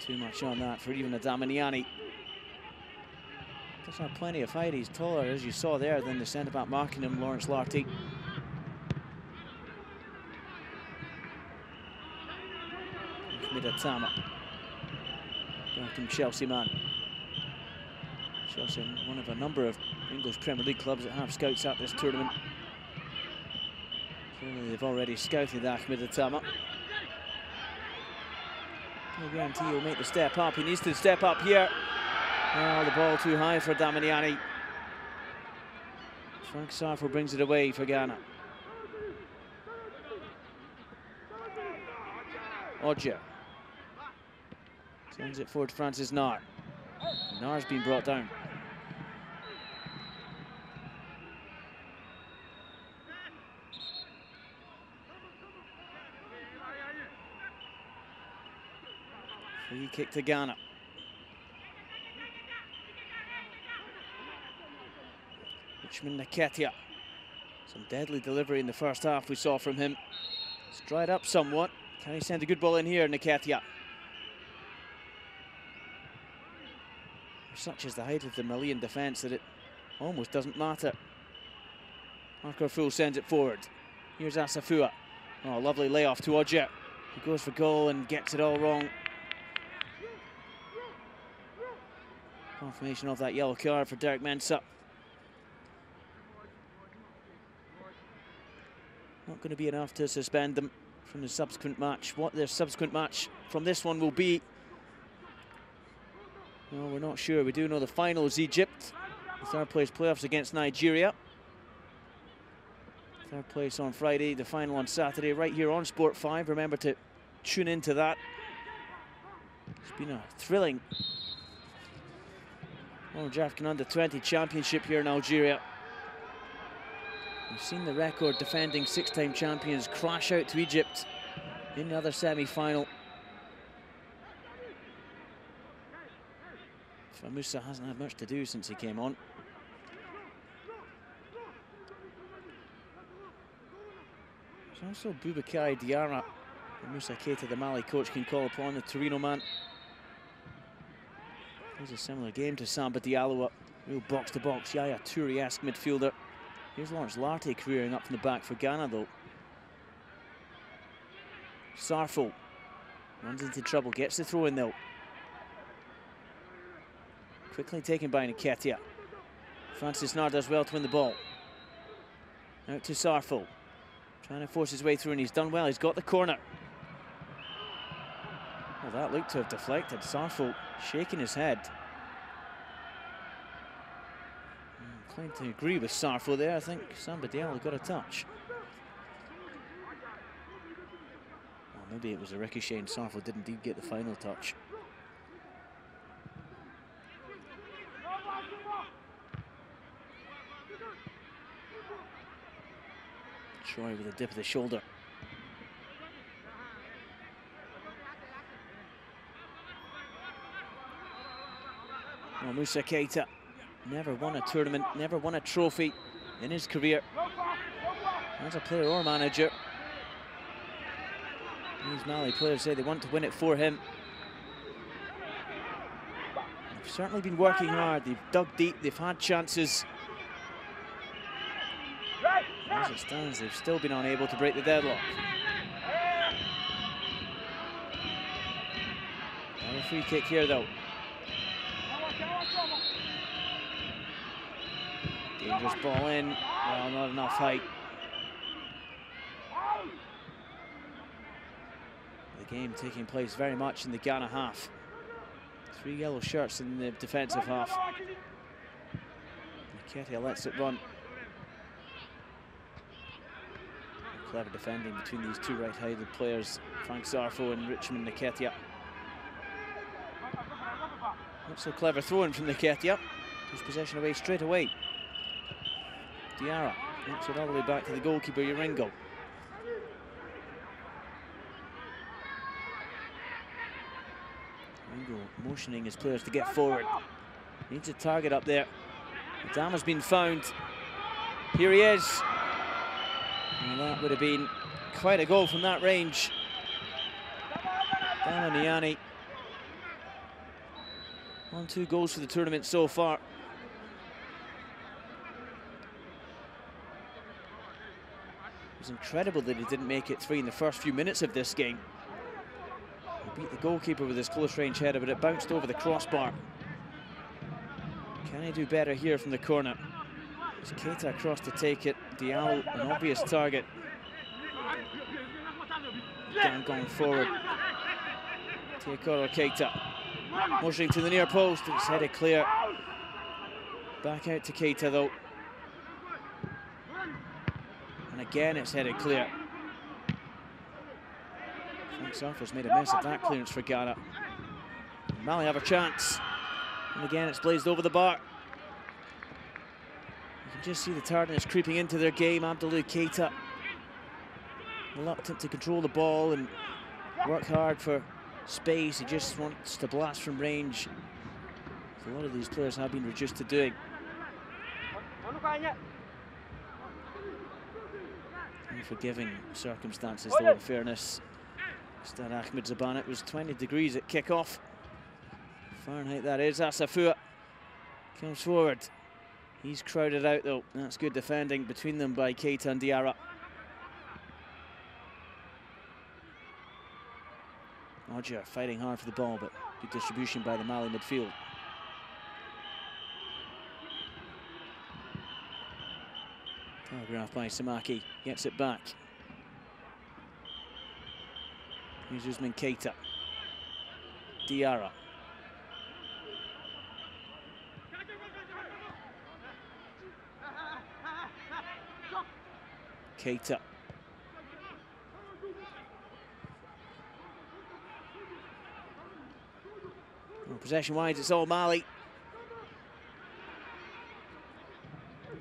Too much on that for even a Damiani. Does have plenty of height. He's taller, as you saw there, than the centre-back marking him, Lawrence Larty. Tama. Chelsea man. Chelsea, one of a number of English Premier League clubs that have scouts at this tournament. Clearly they've already scouted Ahmed Tama. No guarantee he'll make the step up. He needs to step up here. Oh, the ball too high for Damiani. Frank Sarfo brings it away for Ghana. Odja. Sends it forward to Francis Nar. Nar's been brought down. Free kick to Ghana. Richmond Nketia. Some deadly delivery in the first half we saw from him. It's dried up somewhat. Can he send a good ball in here, Nketia? Such is the height of the Malian defence that it almost doesn't matter. Akarfu sends it forward. Here's Asafua. Oh, lovely layoff to Odja. He goes for goal and gets it all wrong. Confirmation of that yellow card for Derek Mensah. Not going to be enough to suspend them from the subsequent match. What their subsequent match from this one will be, well, we're not sure. We do know the final is Egypt. The third place playoffs against Nigeria. Third place on Friday, the final on Saturday, right here on Sport 5. Remember to tune into that. It's been a thrilling Orange African Under-20 Championship here in Algeria. We've seen the record defending six-time champions crash out to Egypt in the other semi-final. Musa hasn't had much to do since he came on. There's also Boubacar Diarra, Moussa Keita, the Mali coach, can call upon, the Torino man. Here's a similar game to Samba Diallo, real box-to-box, Yaya Toure-esque midfielder. Here's Lawrence Larty careering up from the back for Ghana, though. Sarfo runs into trouble, gets the throw in though. Quickly taken by Nketia. Francis Nar does well to win the ball. Out to Sarfo. Trying to force his way through, and he's done well. He's got the corner. Well, that looked to have deflected. Sarfo shaking his head. Inclined to agree with Sarfo there. I think Samba Diallo got a touch. Well, maybe it was a ricochet and Sarfo did indeed get the final touch. Troy with a dip of the shoulder. Well, Moussa Keita never won a tournament, never won a trophy in his career as a player or manager. These Mali players say they want to win it for him. They've certainly been working hard, they've dug deep, they've had chances. As it stands, they've still been unable to break the deadlock. Another free kick here, though. Dangerous ball in. Well, not enough height. The game taking place very much in the Ghana half. 3 yellow shirts in the defensive half. Nketia lets it run. Clever defending between these two right-handed players, Frank Sarfo and Richmond Nketia. Not so clever throwing from Nketia. His possession away straight away. Diarra knocks it all the way back to the goalkeeper, Urengo. Urengo motioning his players to get forward. Needs a target up there. Adama's been found. Here he is. Well, that would have been quite a goal from that range. Damiani. 1-2 goals for the tournament so far. It was incredible that he didn't make it 3 in the first few minutes of this game. He beat the goalkeeper with his close range header, but it bounced over the crossbar. Can he do better here from the corner? It's Keita across to take it. Diallo, an obvious target. Again going forward. Teokoro Keita. Motioning to the near post. It's headed clear. Back out to Keita though. And again it's headed clear. Frank Surfer's made a mess of that clearance for Ghana. Mali have a chance. And again it's blazed over the bar. You can just see the tiredness creeping into their game. Abdoulaye Keita reluctant to control the ball and work hard for space. He just wants to blast from range. A lot of these players have been reduced to doing. Unforgiving circumstances though, in fairness. Stade Ahmed Zaban, it was 20 degrees at kickoff. Fahrenheit that is. Asafua comes forward. He's crowded out though. That's good defending between them by Keita and Diarra. Roger fighting hard for the ball, but good distribution by the Mali midfield. Telegraph by Samaki, gets it back. Here's Usman Keita. Diarra. Keita. Well, possession-wise, it's all Mali.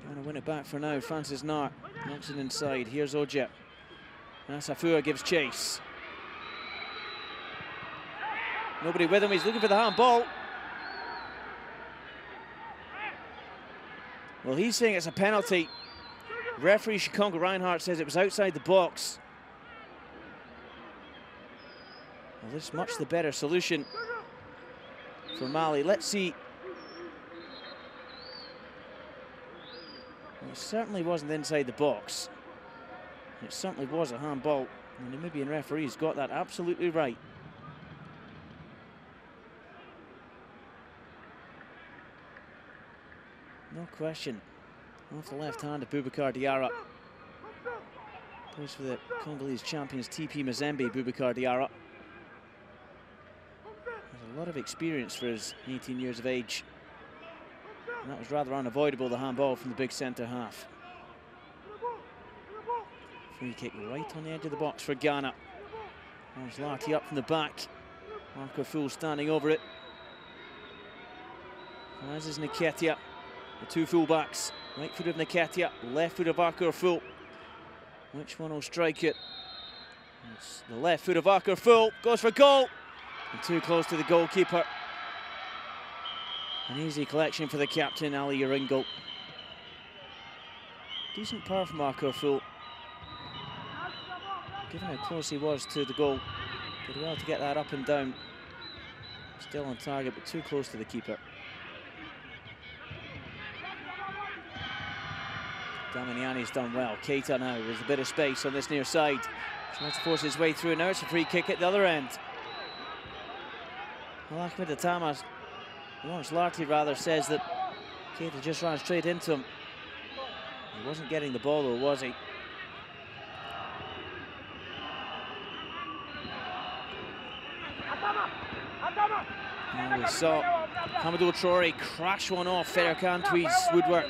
Trying to win it back for now. Francis Nart knocks it inside. Here's Oje. Asafua gives chase. Nobody with him. He's looking for the handball. Well, he's saying it's a penalty. Referee Shikonga Reinhardt says it was outside the box. Well, this is much the better solution for Mali. Let's see. Well, it certainly wasn't inside the box. It certainly was a handball. And the Namibian referee's got that absolutely right. No question. Off the left hand of Boubacar Diarra. Plays for the Congolese champions TP Mazembe, Boubacar Diarra. Has a lot of experience for his 18 years of age. And that was rather unavoidable, the handball from the big centre half. Free kick right on the edge of the box for Ghana. There's Larty up from the back. Marco Fool standing over it. As is Nketiah. The two full-backs. Right foot of Nketiah, left foot of Arthur Fool. Which one will strike it? It's the left foot of Arthur Fool. Goes for goal. And too close to the goalkeeper. An easy collection for the captain, Ali Yaringo. Decent power from Arthur Fool. Given how close he was to the goal, did well to get that up and down. Still on target, but too close to the keeper. Damiani's done well. Keita now with a bit of space on this near side. Tries to force his way through. Now it's a free kick at the other end. Well, Ahmed Atama, Lawrence Larty rather, says that Keita just ran straight into him. He wasn't getting the ball though, was he? And we saw Hamidou Traoré crash one off Ferro-Cantui's woodwork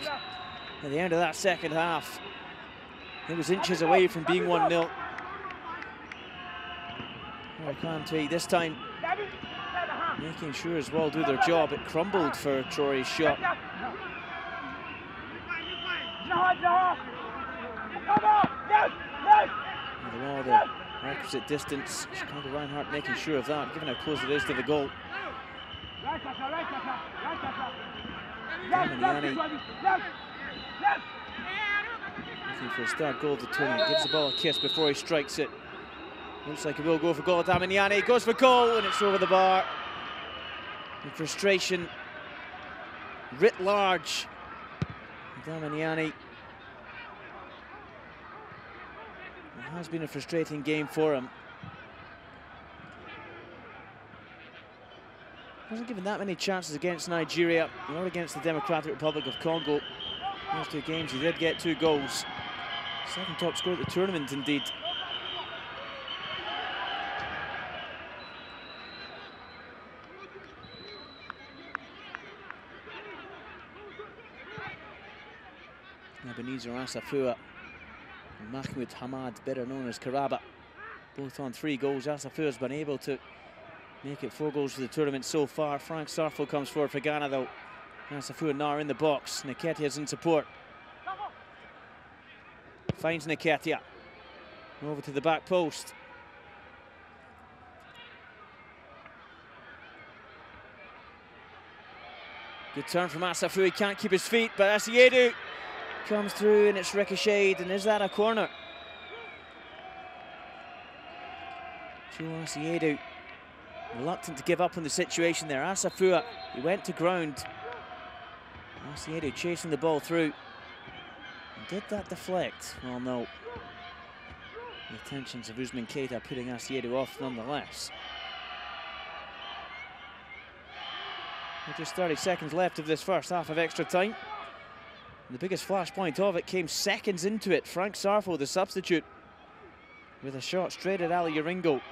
at the end of that second half. It was inches away from being 1-0. Ferro-Cantuis this time making sure as well do their job. It crumbled for Traoré's shot. And all the requisite distance. Chicago Reinhardt making sure of that, given how close it is to the goal. Damiani looking for his third goal of the tournament. Gives the ball a kiss before he strikes it. Looks like he will go for goal. Damiani goes for goal, and it's over the bar. And frustration writ large. Damiani. It has been a frustrating game for him. Wasn't given that many chances against Nigeria or against the Democratic Republic of Congo. Those two games he did get 2 goals. Second top scorer at the tournament indeed. Ebenezer Asafua and Mahmoud Hamad, better known as Karaba, both on 3 goals. Asafua has been able to make it 4 goals for the tournament so far. Frank Sarfo comes forward for Ghana though. Asafua now in the box. Nketiah's in support. Finds Nketiah. Over to the back post. Good turn from Asafua. He can't keep his feet, but Asiedu comes through and it's ricocheted. And is that a corner? Joe Asiedu reluctant to give up on the situation there. Asafua, he went to ground. Asiedu chasing the ball through. Did that deflect? Well, no. The attentions of Usman Keita putting Asiedu off nonetheless. With just 30 seconds left of this first half of extra time. And the biggest flashpoint of it came seconds into it. Frank Sarfo, the substitute, with a shot straight at Ali Yaringo.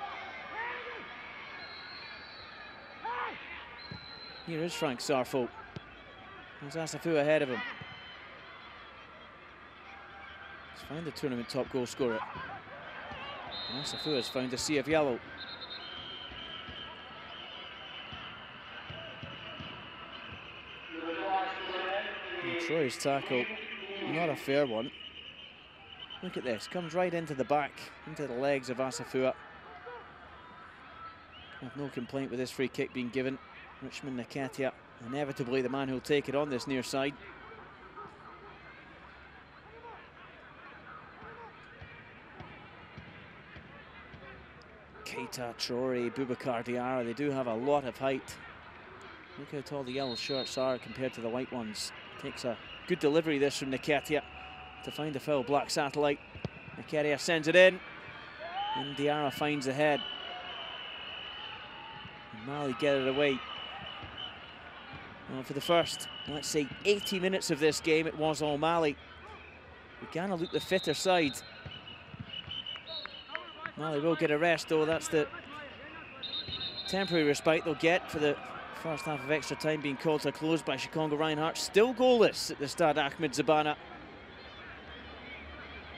Here is Frank Sarfo. There's Asafua ahead of him. He's found the tournament top goal scorer. Asafua has found a sea of yellow. And Troy's tackle, not a fair one. Look at this, comes right into the back, into the legs of Asafua. I've no complaint with this free kick being given. Richmond Nketiah, inevitably the man who'll take it on this near side. Keita, Traore, Boubacar Diarra, they do have a lot of height. Look how tall the yellow shirts are compared to the white ones. Takes a good delivery this from Nketiah to find a foul black satellite. Nketiah sends it in, and Diarra finds the head. And Mali get it away. Well, for the first, let's say, 80 minutes of this game, it was all Mali. Ghana looked the fitter side. Mali will get a rest, though. That's the temporary respite they'll get for the first half of extra time being called to a close by Shikongo Reinhardt. Still goalless at the Stade Ahmed Zabana.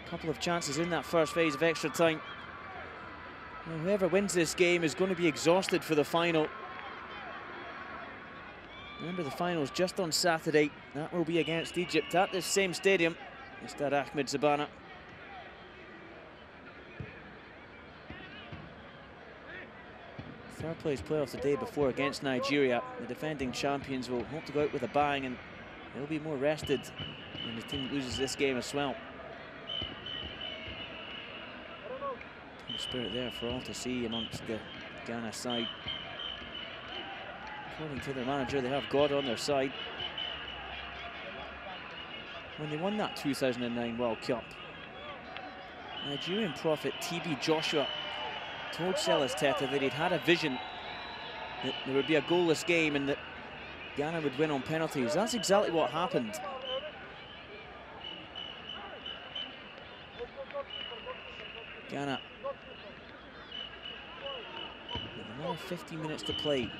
A couple of chances in that first phase of extra time. Well, whoever wins this game is going to be exhausted for the final. Remember, the final's just on Saturday. That will be against Egypt at this same stadium, the Stade Ahmed Zabana. Third place playoff the day before against Nigeria. The defending champions will hope to go out with a bang, and they'll be more rested when the team loses this game as well. The spirit there for all to see amongst the Ghana side. According to their manager, they have God on their side. When they won that 2009 World Cup, Nigerian prophet TB Joshua told Celes Teta that he'd had a vision that there would be a goalless game and that Ghana would win on penalties. That's exactly what happened. Ghana with another 15 minutes to play.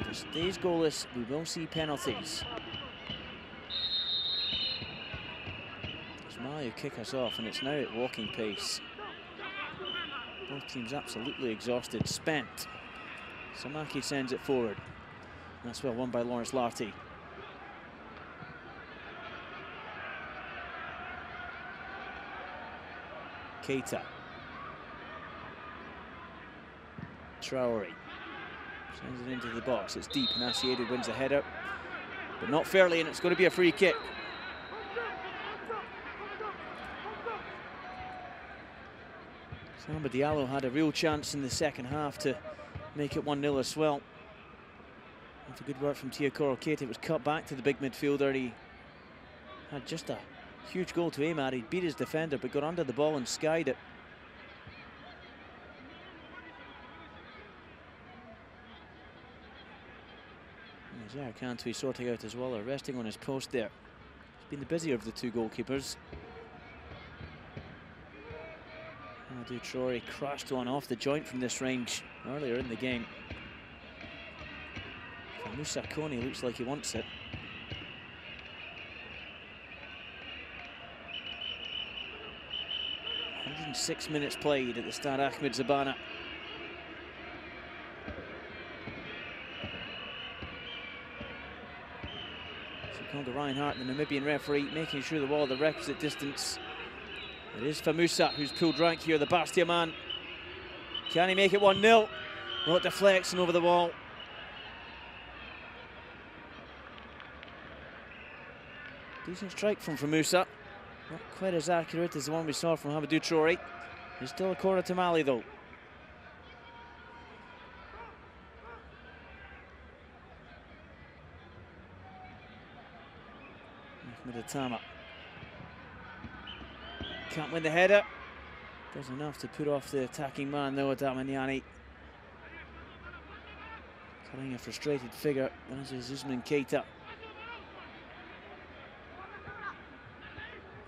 If it stays goalless, we will see penalties. Somalia kick us off, and it's now at walking pace. Both teams absolutely exhausted, spent. Samaki sends it forward. That's well won by Lawrence Larty. Keita. Traore. Sends it into the box. It's deep, and Asiedu wins the header, but not fairly, and it's going to be a free kick. Samba Diallo had a real chance in the second half to make it 1-0 as well. After good work from Teokoro Keita, it was cut back to the big midfielder. He had just a huge goal to aim at. He beat his defender but got under the ball and skied it. Kantwi sorting out as well, or resting on his post there. He's been the busier of the two goalkeepers. Amadou Traoré crashed one off the joint from this range earlier in the game. Moussa Kone looks like he wants it. "106 minutes played at the Stade Ahmed Zabana. To Reinhardt, the Namibian referee, making sure the wall the requisite distance. It is Famusa who's pulled rank here, the Bastia man. Can he make it 1-0? Well, it deflects and over the wall. Decent strike from Famusa. Not quite as accurate as the one we saw from Amadou Traoré. There's still a corner to Mali though. Tama can't win the header. Does enough to put off the attacking man though, Adamaniani. Cutting a frustrated figure, as is Usman Keita.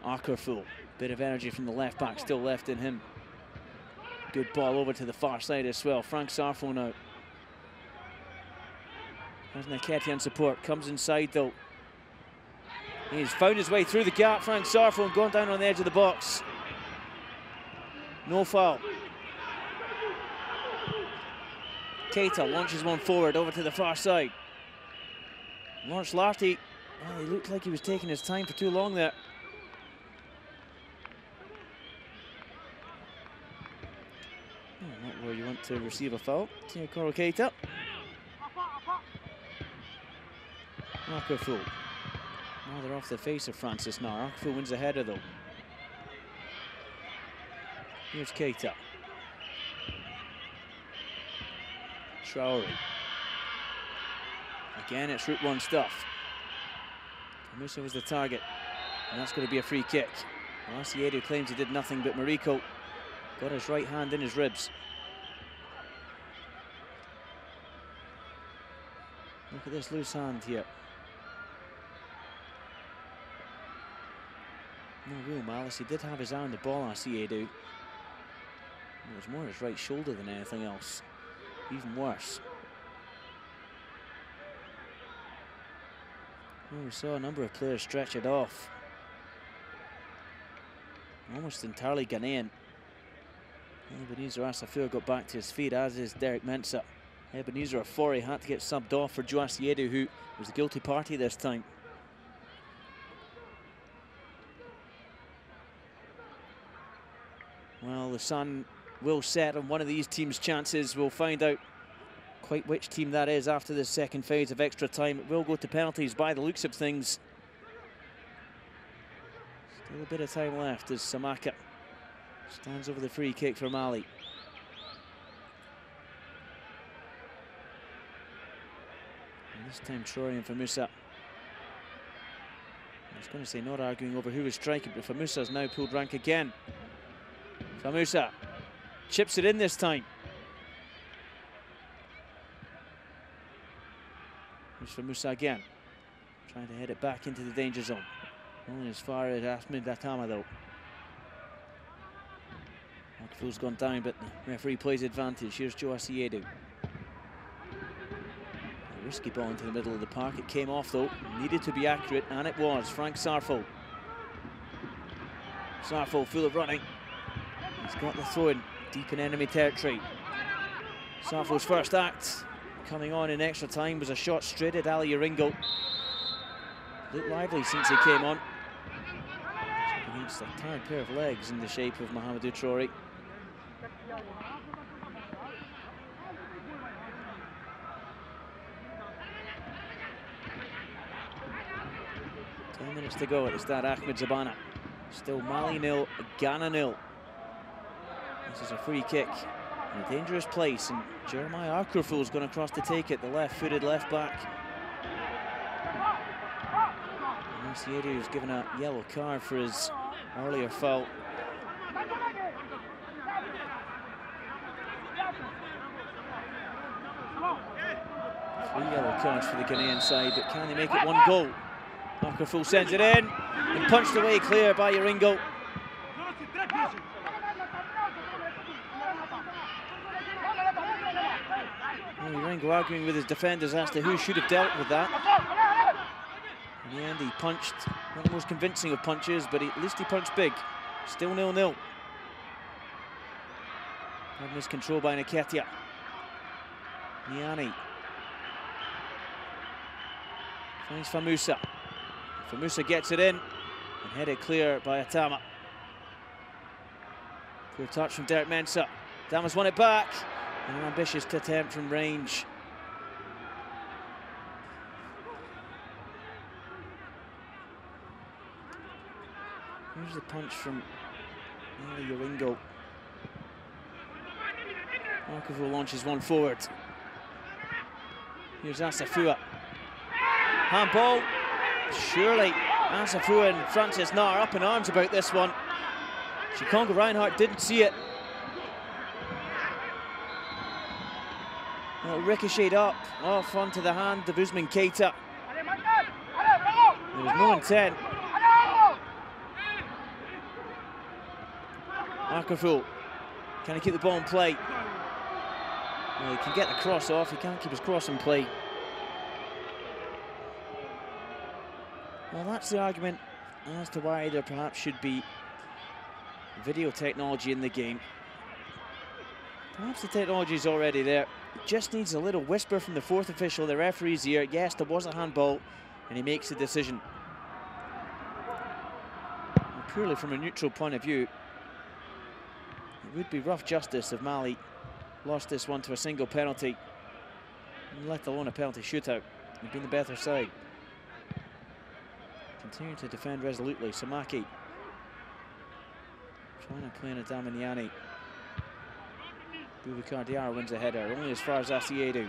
Arkerful, bit of energy from the left back still left in him. Good ball over to the far side as well. Frank Sarfo now. There's Nketiah support, comes inside though. He's found his way through the gap, Frank Sarfo, and gone down on the edge of the box. No foul. Keita launches one forward over to the far side. Lawrence Larty, well, he looked like he was taking his time for too long there. Oh, not where you want to receive a foul. Teokoro Keita. Arkerful. Now they're off the face of Francis now. Arkerful wins the header though. Here's Keita. Traoré. Again, it's Route 1 stuff. Musa was the target, and that's going to be a free kick. Asiedu claims he did nothing, but Mariko got his right hand in his ribs. Look at this loose hand here. No real malice. He did have his eye on the ball, Asiedu. It was more his right shoulder than anything else. Even worse. Well, we saw a number of players stretch it off. Almost entirely Ghanaian. Ebenezer Asafua got back to his feet, as is Derek Mensah. Ebenezer Afori had to get subbed off for Joe Asiedu, who was the guilty party this time. Well, the sun will set on one of these teams' chances. We'll find out quite which team that is after this second phase of extra time. It will go to penalties by the looks of things. Still a bit of time left as Samaka stands over the free kick for Mali. And this time Traoré and Famusa. I was going to say not arguing over who was striking, but Famusa has now pulled rank again. Famusa chips it in this time. Here's Famusa again, trying to head it back into the danger zone. Only as far as Ahmed Atama though. Arkerful's gone down, but the referee plays advantage. Here's Joe Asiedu. A risky ball into the middle of the park. It came off though, needed to be accurate, and it was. Frank Sarfo. Sarfo full of running. He's got the throw in deep in enemy territory. Sarfo's first act coming on in extra time was a shot straight at Ali Yaringo. Looked lively since he came on. Against a tired pair of legs in the shape of Mahamadou Traoré. Minutes to go at the Stade Ahmed Zabana. Still Mali 0, Ghana 0. This is a free kick in a dangerous place, and Jeremiah Arkerful's gone across to take it, the left-footed left back. Asiedi was given a yellow card for his earlier foul. 3 yellow cards for the Ghanaian side, but can they make it 1 goal? Arkerful sends it in and punched away clear by Yaringo. Well, Yaringo arguing with his defenders as to who should have dealt with that. In the end, he punched, not the most convincing of punches, but at least he punched big. Still 0-0. Miscontrol by Nketiah. Niani finds Famusa. Famusa gets it in and headed clear by Atama. Poor touch from Derek Mensah. Damas won it back, and ambitious to attempt from range. Here's the punch from Yaringo. Arkerful launches one forward. Here's Asafua. Handball. Surely Asafua and Francis Nair up in arms about this one. Chikonga Reinhardt didn't see it. Well, ricocheted up, off onto the hand of Usman Keita. There was no intent. Arkerful, can he keep the ball in play? Well, he can get the cross off, he can't keep his cross in play. Well, that's the argument as to why there perhaps should be video technology in the game. Perhaps the technology is already there. It just needs a little whisper from the 4th official, the referee's ear. Yes, there was a handball, and he makes the decision. And purely from a neutral point of view, it would be rough justice if Mali lost this one to a single penalty, let alone a penalty shootout. They've been the better side. Continuing to defend resolutely. Samaki trying to play in a Damaniani. Boubacar Diarra wins a header, only as far as Asiedu.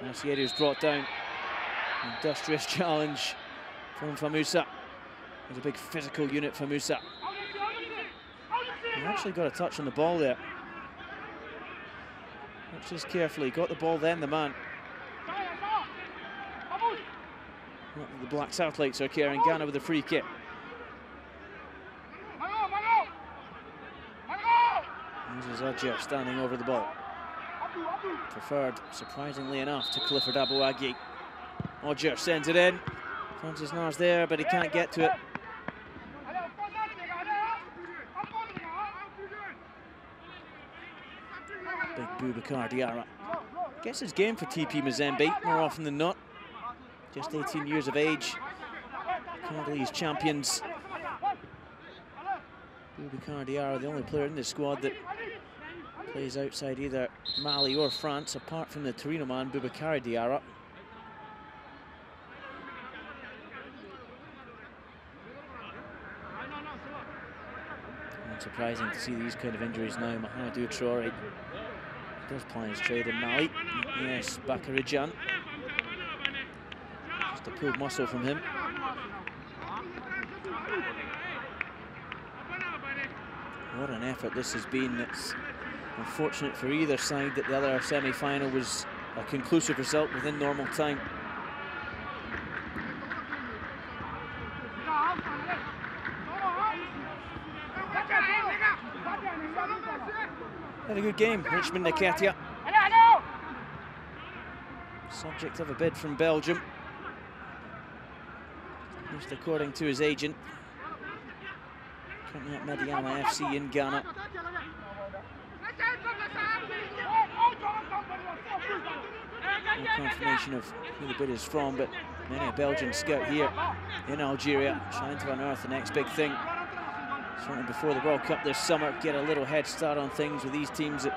Asiedu is brought down. Industrious challenge from Famusa. There's a big physical unit, Famusa. He actually got a touch on the ball there. Watch this carefully. Got the ball then, the man. The black satellites are carrying Ghana with a free kick. This is Odger standing over the ball. Preferred, surprisingly enough, to Clifford Abuagi. Odger sends it in. Francis Nair's there, but he can't get to it. Big Boubacar Diarra. Gets his game for TP Mazembe more often than not. Just 18 years of age. Congolese champions. Boubacar Diarra, the only player in this squad that plays outside either Mali or France, apart from the Torino man, Boubacar Diarra. Not surprising to see these kind of injuries now. Mahamadou Traore does play his trade in Mali. Yes, Bakarijan. Just a pulled muscle from him. What an effort this has been. It's unfortunate for either side that the other semi-final was a conclusive result within normal time. Had a good game, Richmond Nketiah. Subject of a bid from Belgium. Just according to his agent. Currently at Mediana FC in Ghana. No confirmation of who the bid is from, but many a Belgian scout here in Algeria trying to unearth the next big thing. Certainly before the World Cup this summer, get a little head start on things with these teams that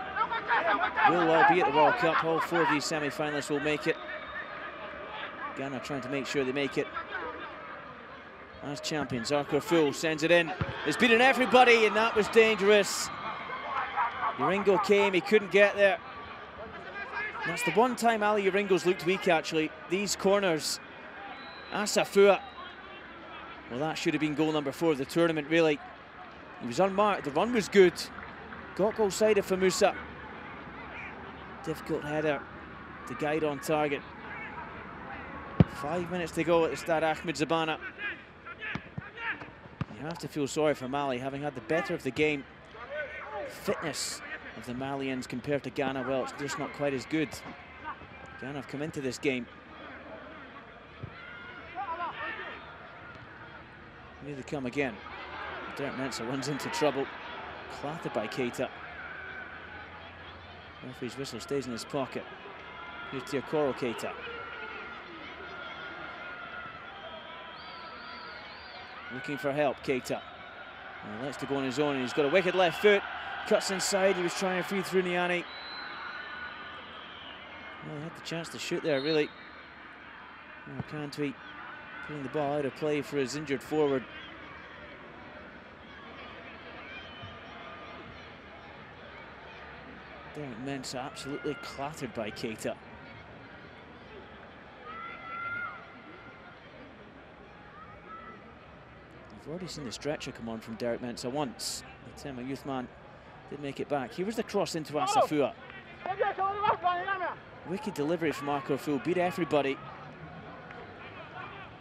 will all be at the World Cup. All 4 of these semi-finalists will make it. Ghana trying to make sure they make it as champions. Arkerful sends it in. It's beaten everybody, and that was dangerous. Uringo came, he couldn't get there. And that's the one time Ali Uringo's looked weak, actually. These corners. Asafua. Well, that should have been goal number 4 of the tournament, really. He was unmarked, the run was good. Got goal side of Famusa. Difficult header to guide on target. 5 minutes to go at the Stade Ahmed Zabana. You have to feel sorry for Mali, having had the better of the game. Fitness of the Malians compared to Ghana, well, it's just not quite as good. Ghana have come into this game. Here they come again. Dirk Mensah runs into trouble. Clattered by Keita. Referee's whistle stays in his pocket. Here's Teokoro Keita. Looking for help, Keita. Well, likes to go on his own, and he's got a wicked left foot. Cuts inside, he was trying to free through Niani. Well, he had the chance to shoot there, really. Oh, Cantwee putting the ball out of play for his injured forward. Derek Mensah absolutely clattered by Keita. We've already seen the stretcher come on from Derek Mensah once. The time a youth man did make it back. Here was the cross into Asafua. Wicked delivery from Marco Fool, beat everybody.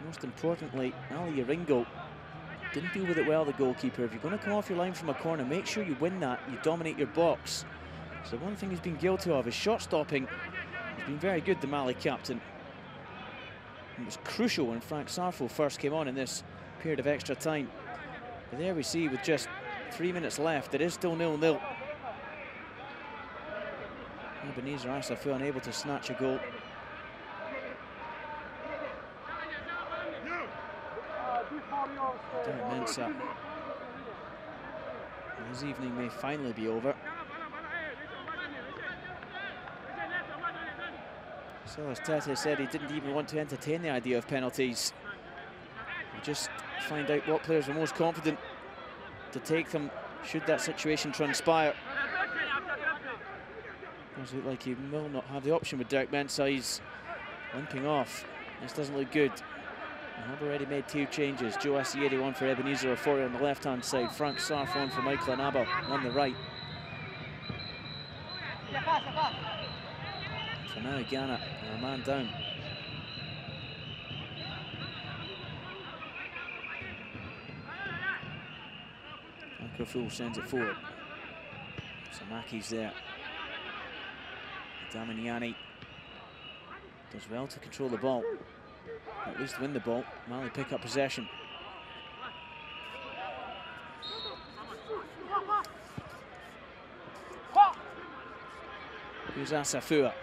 Most importantly, Ali Uringo didn't deal with it well, the goalkeeper. If you're going to come off your line from a corner, make sure you win that, you dominate your box. So one thing he's been guilty of is shot stopping. He's been very good, the Mali captain. It was crucial when Frank Sarfo first came on in this period of extra time. But there we see, with just 3 minutes left, it is still 0-0. Ebenezer Asafua unable to snatch a goal. Derek Mensah. His evening may finally be over. Silas Tete said he didn't even want to entertain the idea of penalties. We'll just find out what players are most confident to take them should that situation transpire. Does look like he will not have the option with Derek Mensah. He's limping off. This doesn't look good. I have already made 2 changes. Joe Asieri one for Ebenezer Ofori on the left-hand side. Frank Sarf one for Michael Anaba on the right. For now, Ghana are a man down. Marco Fool sends it forward. Samaki's there. Damiani does well to control the ball. At least win the ball. Mali pick up possession. Here's Asafua.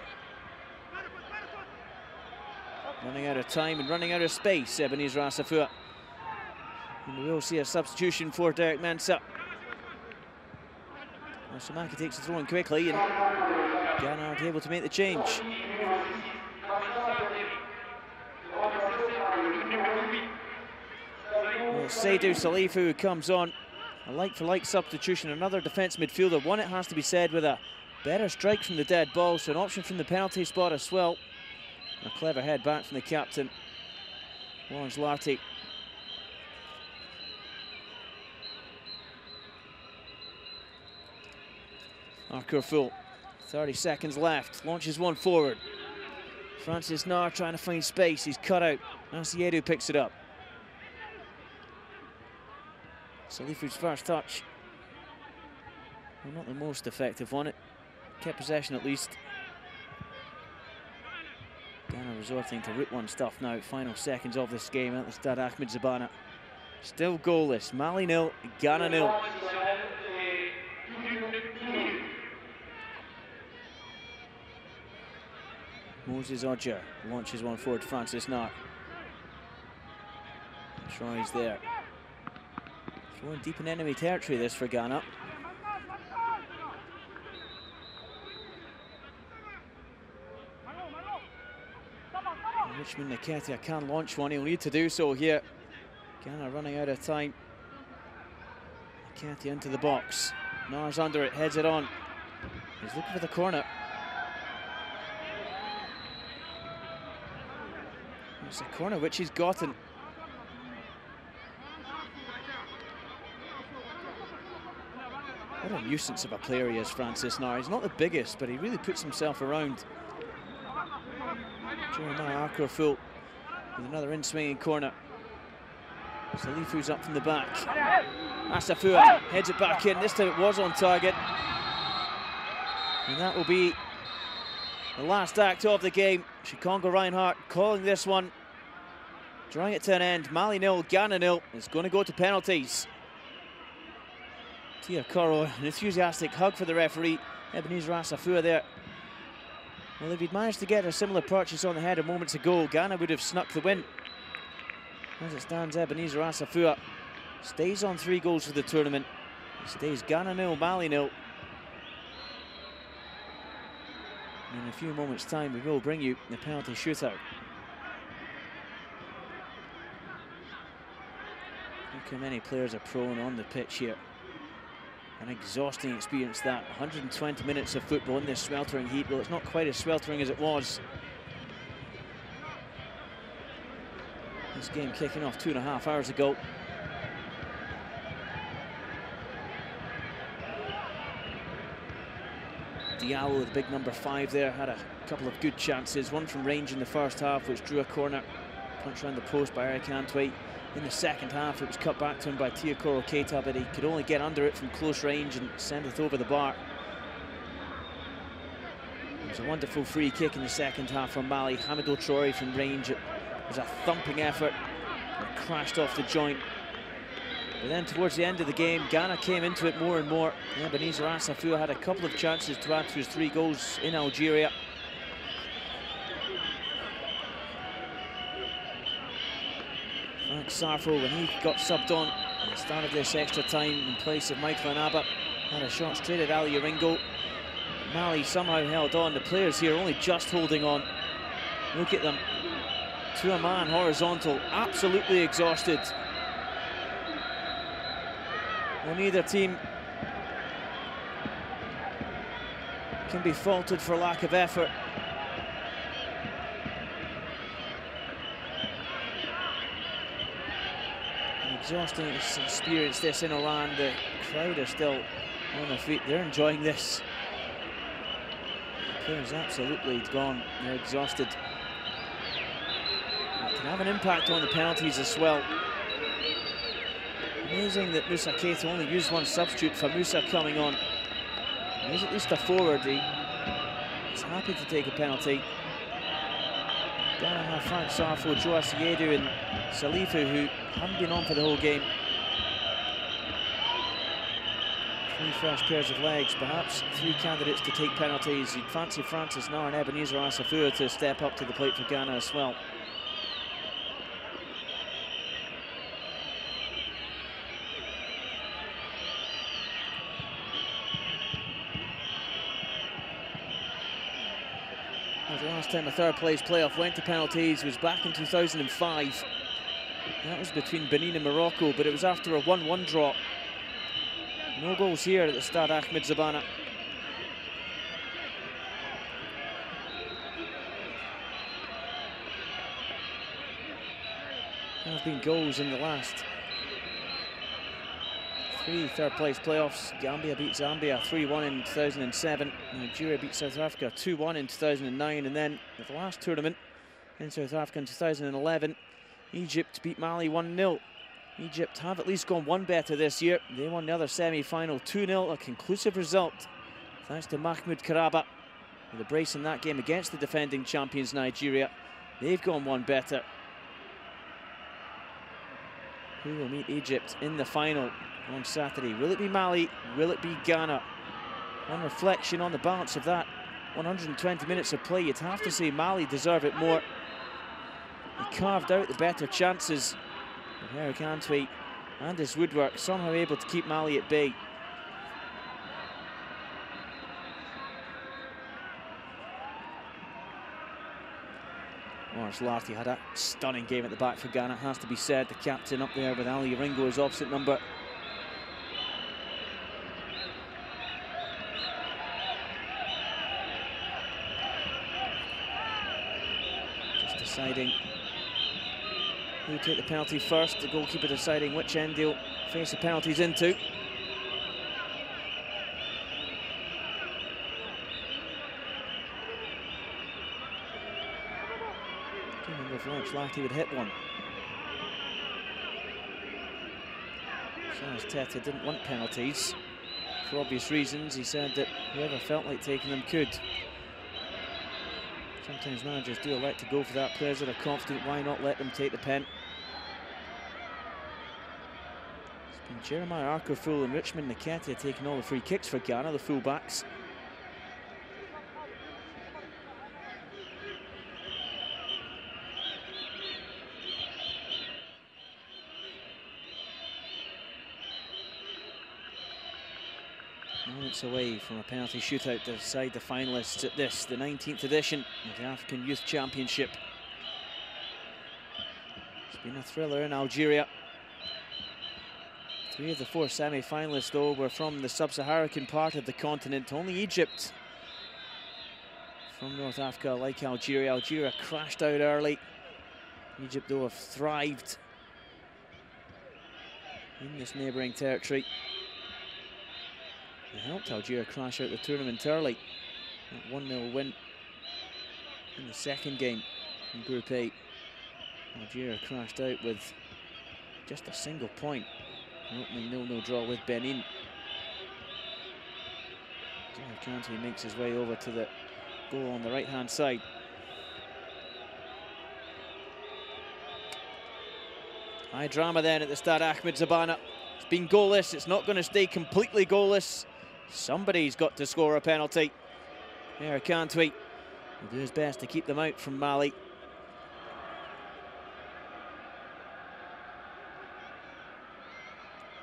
Running out of time and running out of space, Ebenezer Asafua. And we will see a substitution for Derek Mensah. Well, Samaki takes the throw in quickly, and Ghana aren't able to make the change. Well, Seydou Salifu who comes on. A like-for-like substitution, another defence midfielder. One, it has to be said, with a better strike from the dead ball, so an option from the penalty spot as well. A clever head back from the captain, Lawrence Larty. Marco Fool, 30 seconds left, launches one forward. Francis Nar trying to find space, he's cut out. Asiedu picks it up. Salifu's first touch. Well, not the most effective one, it kept possession at least. Ghana resorting to Route 1 stuff now, final seconds of this game at the Stade Ahmed Zabana. Still goalless, Mali 0, Ghana 0. Moses Odger launches one forward, Francis Nar. Tries there. Throwing deep in enemy territory this for Ghana. Richmond Nketia can launch one, he'll need to do so here. Ghana running out of time. Nketia into the box. Nars under it, heads it on. He's looking for the corner. It's a corner which he's gotten. What a nuisance of a player he is, Francis Nair. He's not the biggest, but he really puts himself around. Jeremiah Akraful with another in-swinging corner. Salifu's up from the back. Asafua heads it back in. This time it was on target. And that will be the last act of the game. Shikonga Reinhardt calling this one, drawing it to an end. Mali 0, Ghana 0. It's going to go to penalties. Tia Koro, an enthusiastic hug for the referee. Ebenezer Asafua there. Well, if he'd managed to get a similar purchase on the header moments ago, Ghana would have snuck the win. As it stands, Ebenezer Asafua stays on 3 goals for the tournament. It stays Ghana 0, Mali 0. In a few moments' time, we will bring you the penalty shootout. Look how many players are prone on the pitch here. An exhausting experience, that. 120 minutes of football in this sweltering heat. Well, it's not quite as sweltering as it was. This game kicking off 2.5 hours ago. Diallo, with big number 5 there, had a couple of good chances. One from range in the first half, which drew a corner. Punch around the post by Eric Antwi. In the second half, it was cut back to him by Teokoro Keita, but he could only get under it from close range and send it over the bar. It was a wonderful free kick in the second half from Mali. Hamidou Traoré from range. It was a thumping effort. It crashed off the joint. But then towards the end of the game, Ghana came into it more and more. Ebenezer Asafua had a couple of chances to add to his 3 goals in Algeria. Frank Sarfo, when he got subbed on at the start of this extra time in place of Michael Anaba, had a shot straight at Ali Aringo. Mali somehow held on. The players here only just holding on. Look at them. To a man, horizontal, absolutely exhausted. Well, neither team can be faulted for lack of effort. An exhausting experience this in Oman. The crowd are still on their feet. They're enjoying this. The players absolutely gone. They're exhausted. It can have an impact on the penalties as well. Amazing that Moussa Keita only used 1 substitute for Moussa coming on. He's at least a forward. He's happy to take a penalty. Ghana have Frank Sarfo, Joe Asiedu and Salifu, who haven't been on for the whole game. 3 fresh pairs of legs, perhaps 3 candidates to take penalties. You'd fancy Francis Nair and Ebenezer Asafua to step up to the plate for Ghana as well. The last time a 3rd place playoff went to penalties was back in 2005. That was between Benin and Morocco, but it was after a 1-1 draw. No goals here at the Stade Ahmed Zabana. There have been goals in the last 3 3rd place playoffs. Gambia beat Zambia 3-1 in 2007. Nigeria beat South Africa 2-1 in 2009. And then at the last tournament in South Africa in 2011, Egypt beat Mali 1-0. Egypt have at least gone 1 better this year. They won the other semi-final 2-0, a conclusive result thanks to Mahmoud Karaba with a brace in that game against the defending champions Nigeria. They've gone 1 better. Who will meet Egypt in the final on Saturday? Will it be Mali? Will it be Ghana? On reflection on the balance of that 120 minutes of play, you'd have to say Mali deserve it more. They carved out the better chances. But Eric Antwi and his woodwork somehow able to keep Mali at bay. Morris Larty had a stunning game at the back for Ghana, has to be said. The captain up there with Ali Ringo as opposite number. Just deciding who take the penalty first. The goalkeeper deciding which end he'll face the penalties into. Don't remember if Lawrence Larky would hit one. Charles Teta didn't want penalties for obvious reasons. He said that whoever felt like taking them could. Sometimes managers do elect to go for that. Players that are confident, why not let them take the pen? It's been Jeremiah Arkerfull and Richmond Nketiah taking all the free kicks for Ghana, the full-backs. Moments away from a penalty shootout to decide the finalists at this, the 19th edition of the African Youth Championship. It's been a thriller in Algeria. 3 of the 4 semi-finalists, though, were from the sub-Saharan part of the continent. Only Egypt from North Africa, like Algeria. Algeria crashed out early. Egypt, though, have thrived in this neighbouring territory. It helped Algeria crash out the tournament early. That 1-0 win in the second game in Group A. Algeria crashed out with just a single point. An opening 0-0 draw with Benin. Zahir Kante makes his way over to the goal on the right-hand side. High drama then at the Stade Ahmed Zabana. It's been goalless. It's not going to stay completely goalless. Somebody's got to score a penalty. Zahir Kante will do his best to keep them out from Mali.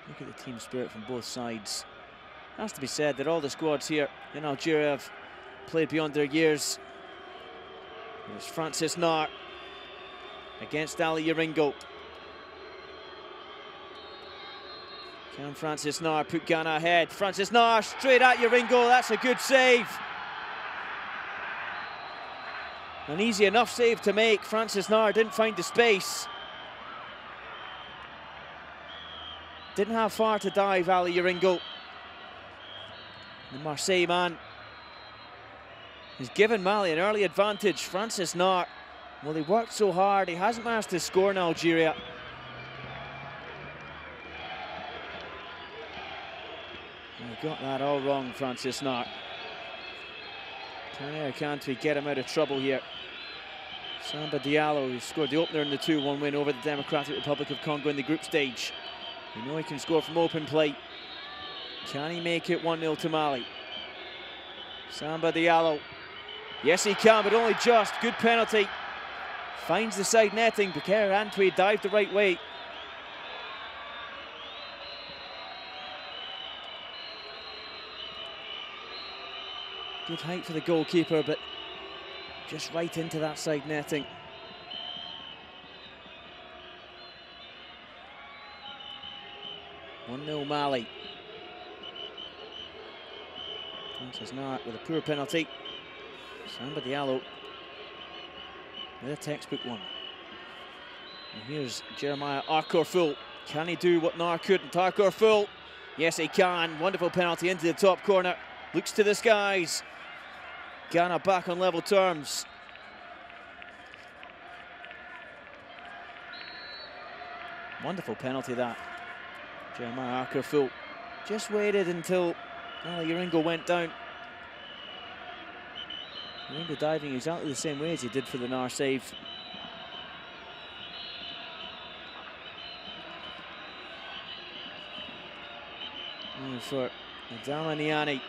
Look at the team spirit from both sides. It has to be said that all the squads here in Algeria have played beyond their years. There's Francis Nar against Ali Yaringo. Can Francis Nar put Ghana ahead? Francis Nar straight at Yaringo. That's a good save. An easy enough save to make. Francis Nar didn't find the space. Didn't have far to dive, Ali Yaringo. The Marseille man has given Mali an early advantage. Francis Nar, well, he worked so hard. He hasn't managed to score in Algeria. He got that all wrong, Francis Nar. Can Zahir Kante get him out of trouble here? Samba Diallo, who scored the opener in the 2-1 win over the Democratic Republic of Congo in the group stage. We know he can score from open play. Can he make it 1-0 to Mali? Samba Diallo. Yes, he can, but only just. Good penalty. Finds the side netting. Bakary Antwi dived the right way. Good height for the goalkeeper, but just right into that side netting. One-0 Mali. Francis Nar with a poor penalty. Samba Diallo with a textbook one. And here's Jeremiah Arkerfull. Can he do what Nar couldn't? Arkerfull, yes he can. Wonderful penalty into the top corner. Looks to the skies. Ghana back on level terms. Wonderful penalty that. Jeremiah Arkerfull just waited until Ali Yaringo went down. Yaringo diving exactly the same way as he did for the Nar save. And for Adama Niani.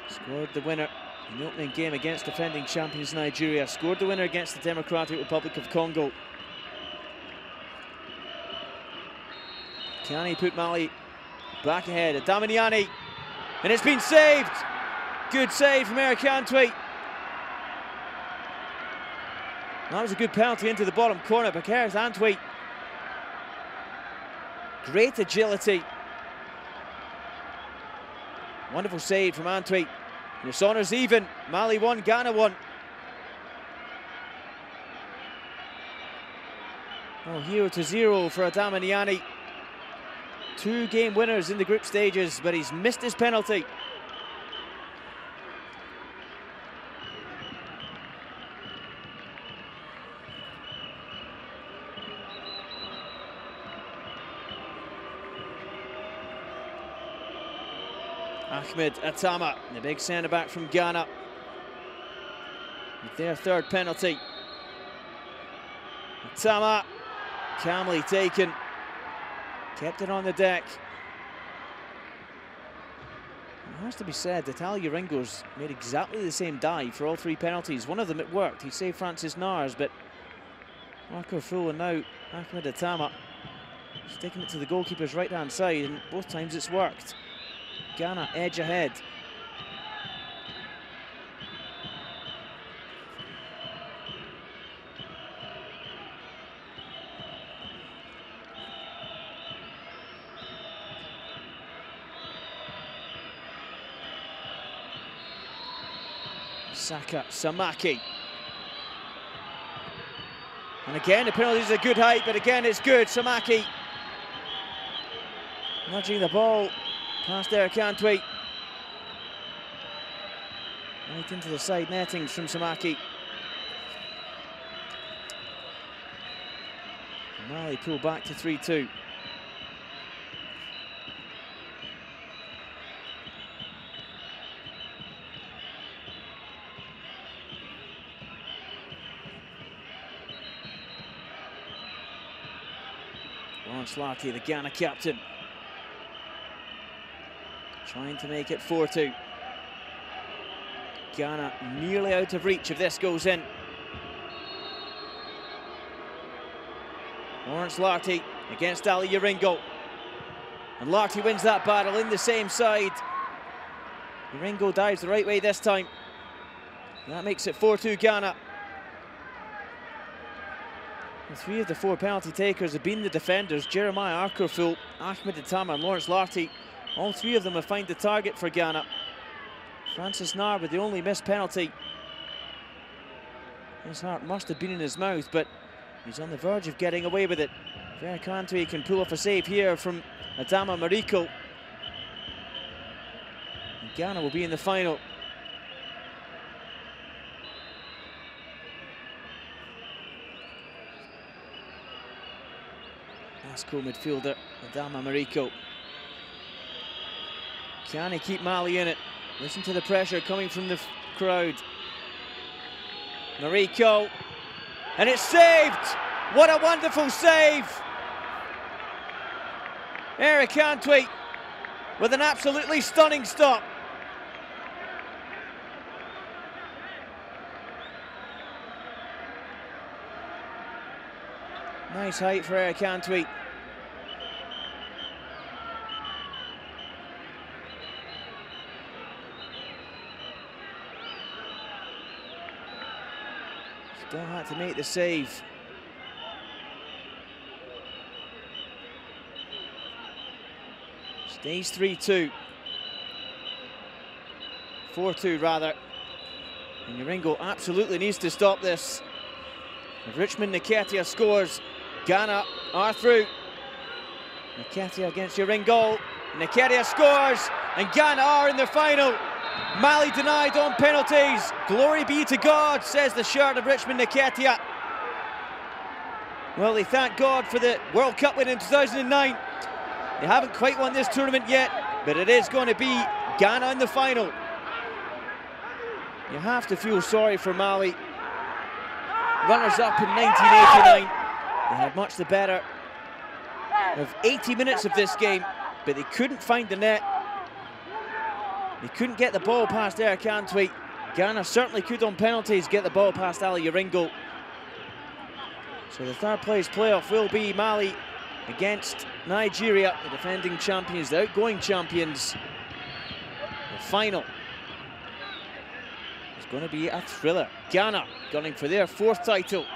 Scored the winner in the opening game against defending champions Nigeria. Scored the winner against the Democratic Republic of Congo. Can he put Mali back ahead? Adama Niani. And it's been saved. Good save from Zahir Kante. That was a good penalty into the bottom corner. Bakary Antwi. Great agility. Wonderful save from Antwi. This honours even. Mali 1, Ghana 1. Oh, 0-0 for Adama Niani. 2 game winners in the group stages, but he's missed his penalty. Ahmed Atama, the big centre-back from Ghana, with their 3rd penalty. Atama, calmly taken, kept it on the deck. It has to be said that Ali Yaringo's made exactly the same dive for all 3 penalties. One of them it worked, he saved Francis Nars, but Marco Full and now Ahmed Atama sticking it to the goalkeeper's right-hand side, and both times it's worked. Ghana edge ahead. Saka, Samaki. And again, the penalty is a good height, but again, it's good. Samaki nudging the ball past Eric Cantway. Right into the side nettings from Samaki. Mali pull back to 3-2. Lawrence Larky, the Ghana captain, trying to make it 4-2. Ghana nearly out of reach if this goes in. Lawrence Larty against Ali Yaringo. And Larty wins that battle in the same side. Yaringo dives the right way this time. That makes it 4-2 Ghana. And 3 of the 4 penalty takers have been the defenders. Jeremiah Arkorful, Ahmed Atama and Lawrence Larty. All 3 of them have found the target for Ghana. Francis Nar with the only missed penalty. His heart must have been in his mouth, but he's on the verge of getting away with it. Verkantwe can pull off a save here from Adama Mariko. And Ghana will be in the final. Asco midfielder Adama Mariko. Can he keep Mali in it? Listen to the pressure coming from the crowd. Mariko, and it's saved! What a wonderful save! Eric Cantway with an absolutely stunning stop. Nice height for Eric Cantway. Still had to make the save. Stays 3-2. 4-2 rather. And Yaringo absolutely needs to stop this. If Richmond Nketia scores, Ghana are through. Nketia against Yaringo. Nketia scores, and Ghana are in the final. Mali denied on penalties. Glory be to God, says the shirt of Richmond Nketia. Well, they thank God for the World Cup win in 2009. They haven't quite won this tournament yet, but it is going to be Ghana in the final. You have to feel sorry for Mali. Runners-up in 1989. They had much the better of 80 minutes of this game, but they couldn't find the net. They couldn't get the ball past Eric Cantway. Ghana certainly could on penalties get the ball past Ali Yaringo. So the third place playoff will be Mali against Nigeria, the defending champions, the outgoing champions. The final is going to be a thriller. Ghana gunning for their 4th title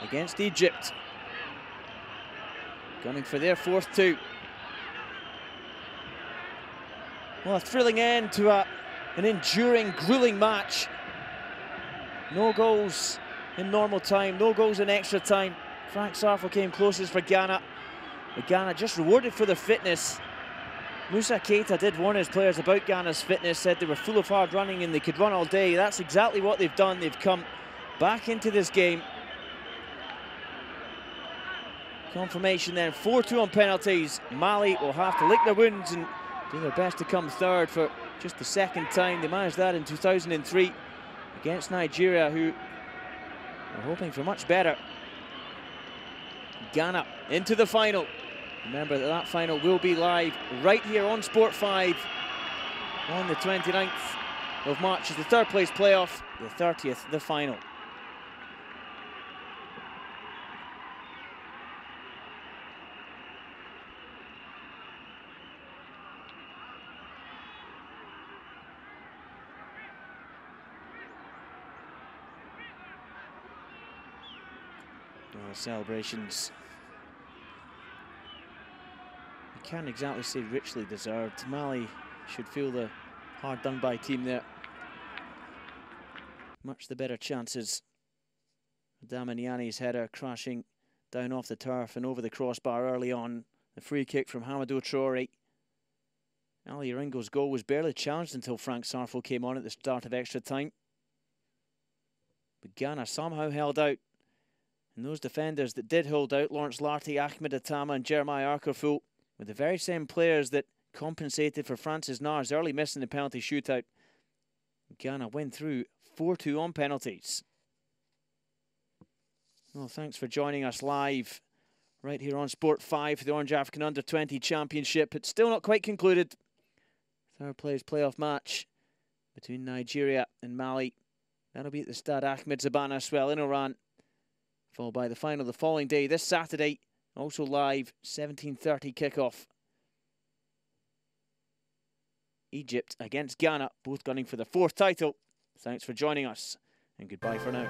against Egypt. Gunning for their 4th too. Well, a thrilling end to a an enduring, grueling match. No goals in normal time, no goals in extra time. Frank Sarfo came closest for Ghana. But Ghana just rewarded for their fitness. Musa Keita did warn his players about Ghana's fitness, said they were full of hard running and they could run all day. That's exactly what they've done. They've come back into this game. Confirmation then, 4-2 on penalties. Mali will have to lick their wounds and do their best to come third for just the second time. They managed that in 2003 against Nigeria, who are hoping for much better. Ghana into the final. Remember that that final will be live right here on Sport 5 on the 29th of March. Is the third place playoff, the 30th the final. Celebrations, you can't exactly say richly deserved. Mali should feel the hard done by team there. Much the better chances. Damaniani's header crashing down off the turf and over the crossbar early on. The free kick from Hamadou Traore. Ali Ringo's goal was barely challenged until Frank Sarfo came on at the start of extra time. But Ghana somehow held out. And those defenders that did hold out, Lawrence Lartey, Ahmed Atama and Jeremiah Arkerful, were the very same players that compensated for Francis Nar's early miss in the penalty shootout. Ghana went through 4-2 on penalties. Well, thanks for joining us live right here on Sport 5 for the Orange African Under-20 Championship. It's still not quite concluded. Third place playoff match between Nigeria and Mali. That'll be at the Stade Ahmed Zabana Swell in Oran. Followed by the final the following day, this Saturday, also live, 17:30 kickoff. Egypt against Ghana, both gunning for the fourth title. Thanks for joining us, and goodbye for now.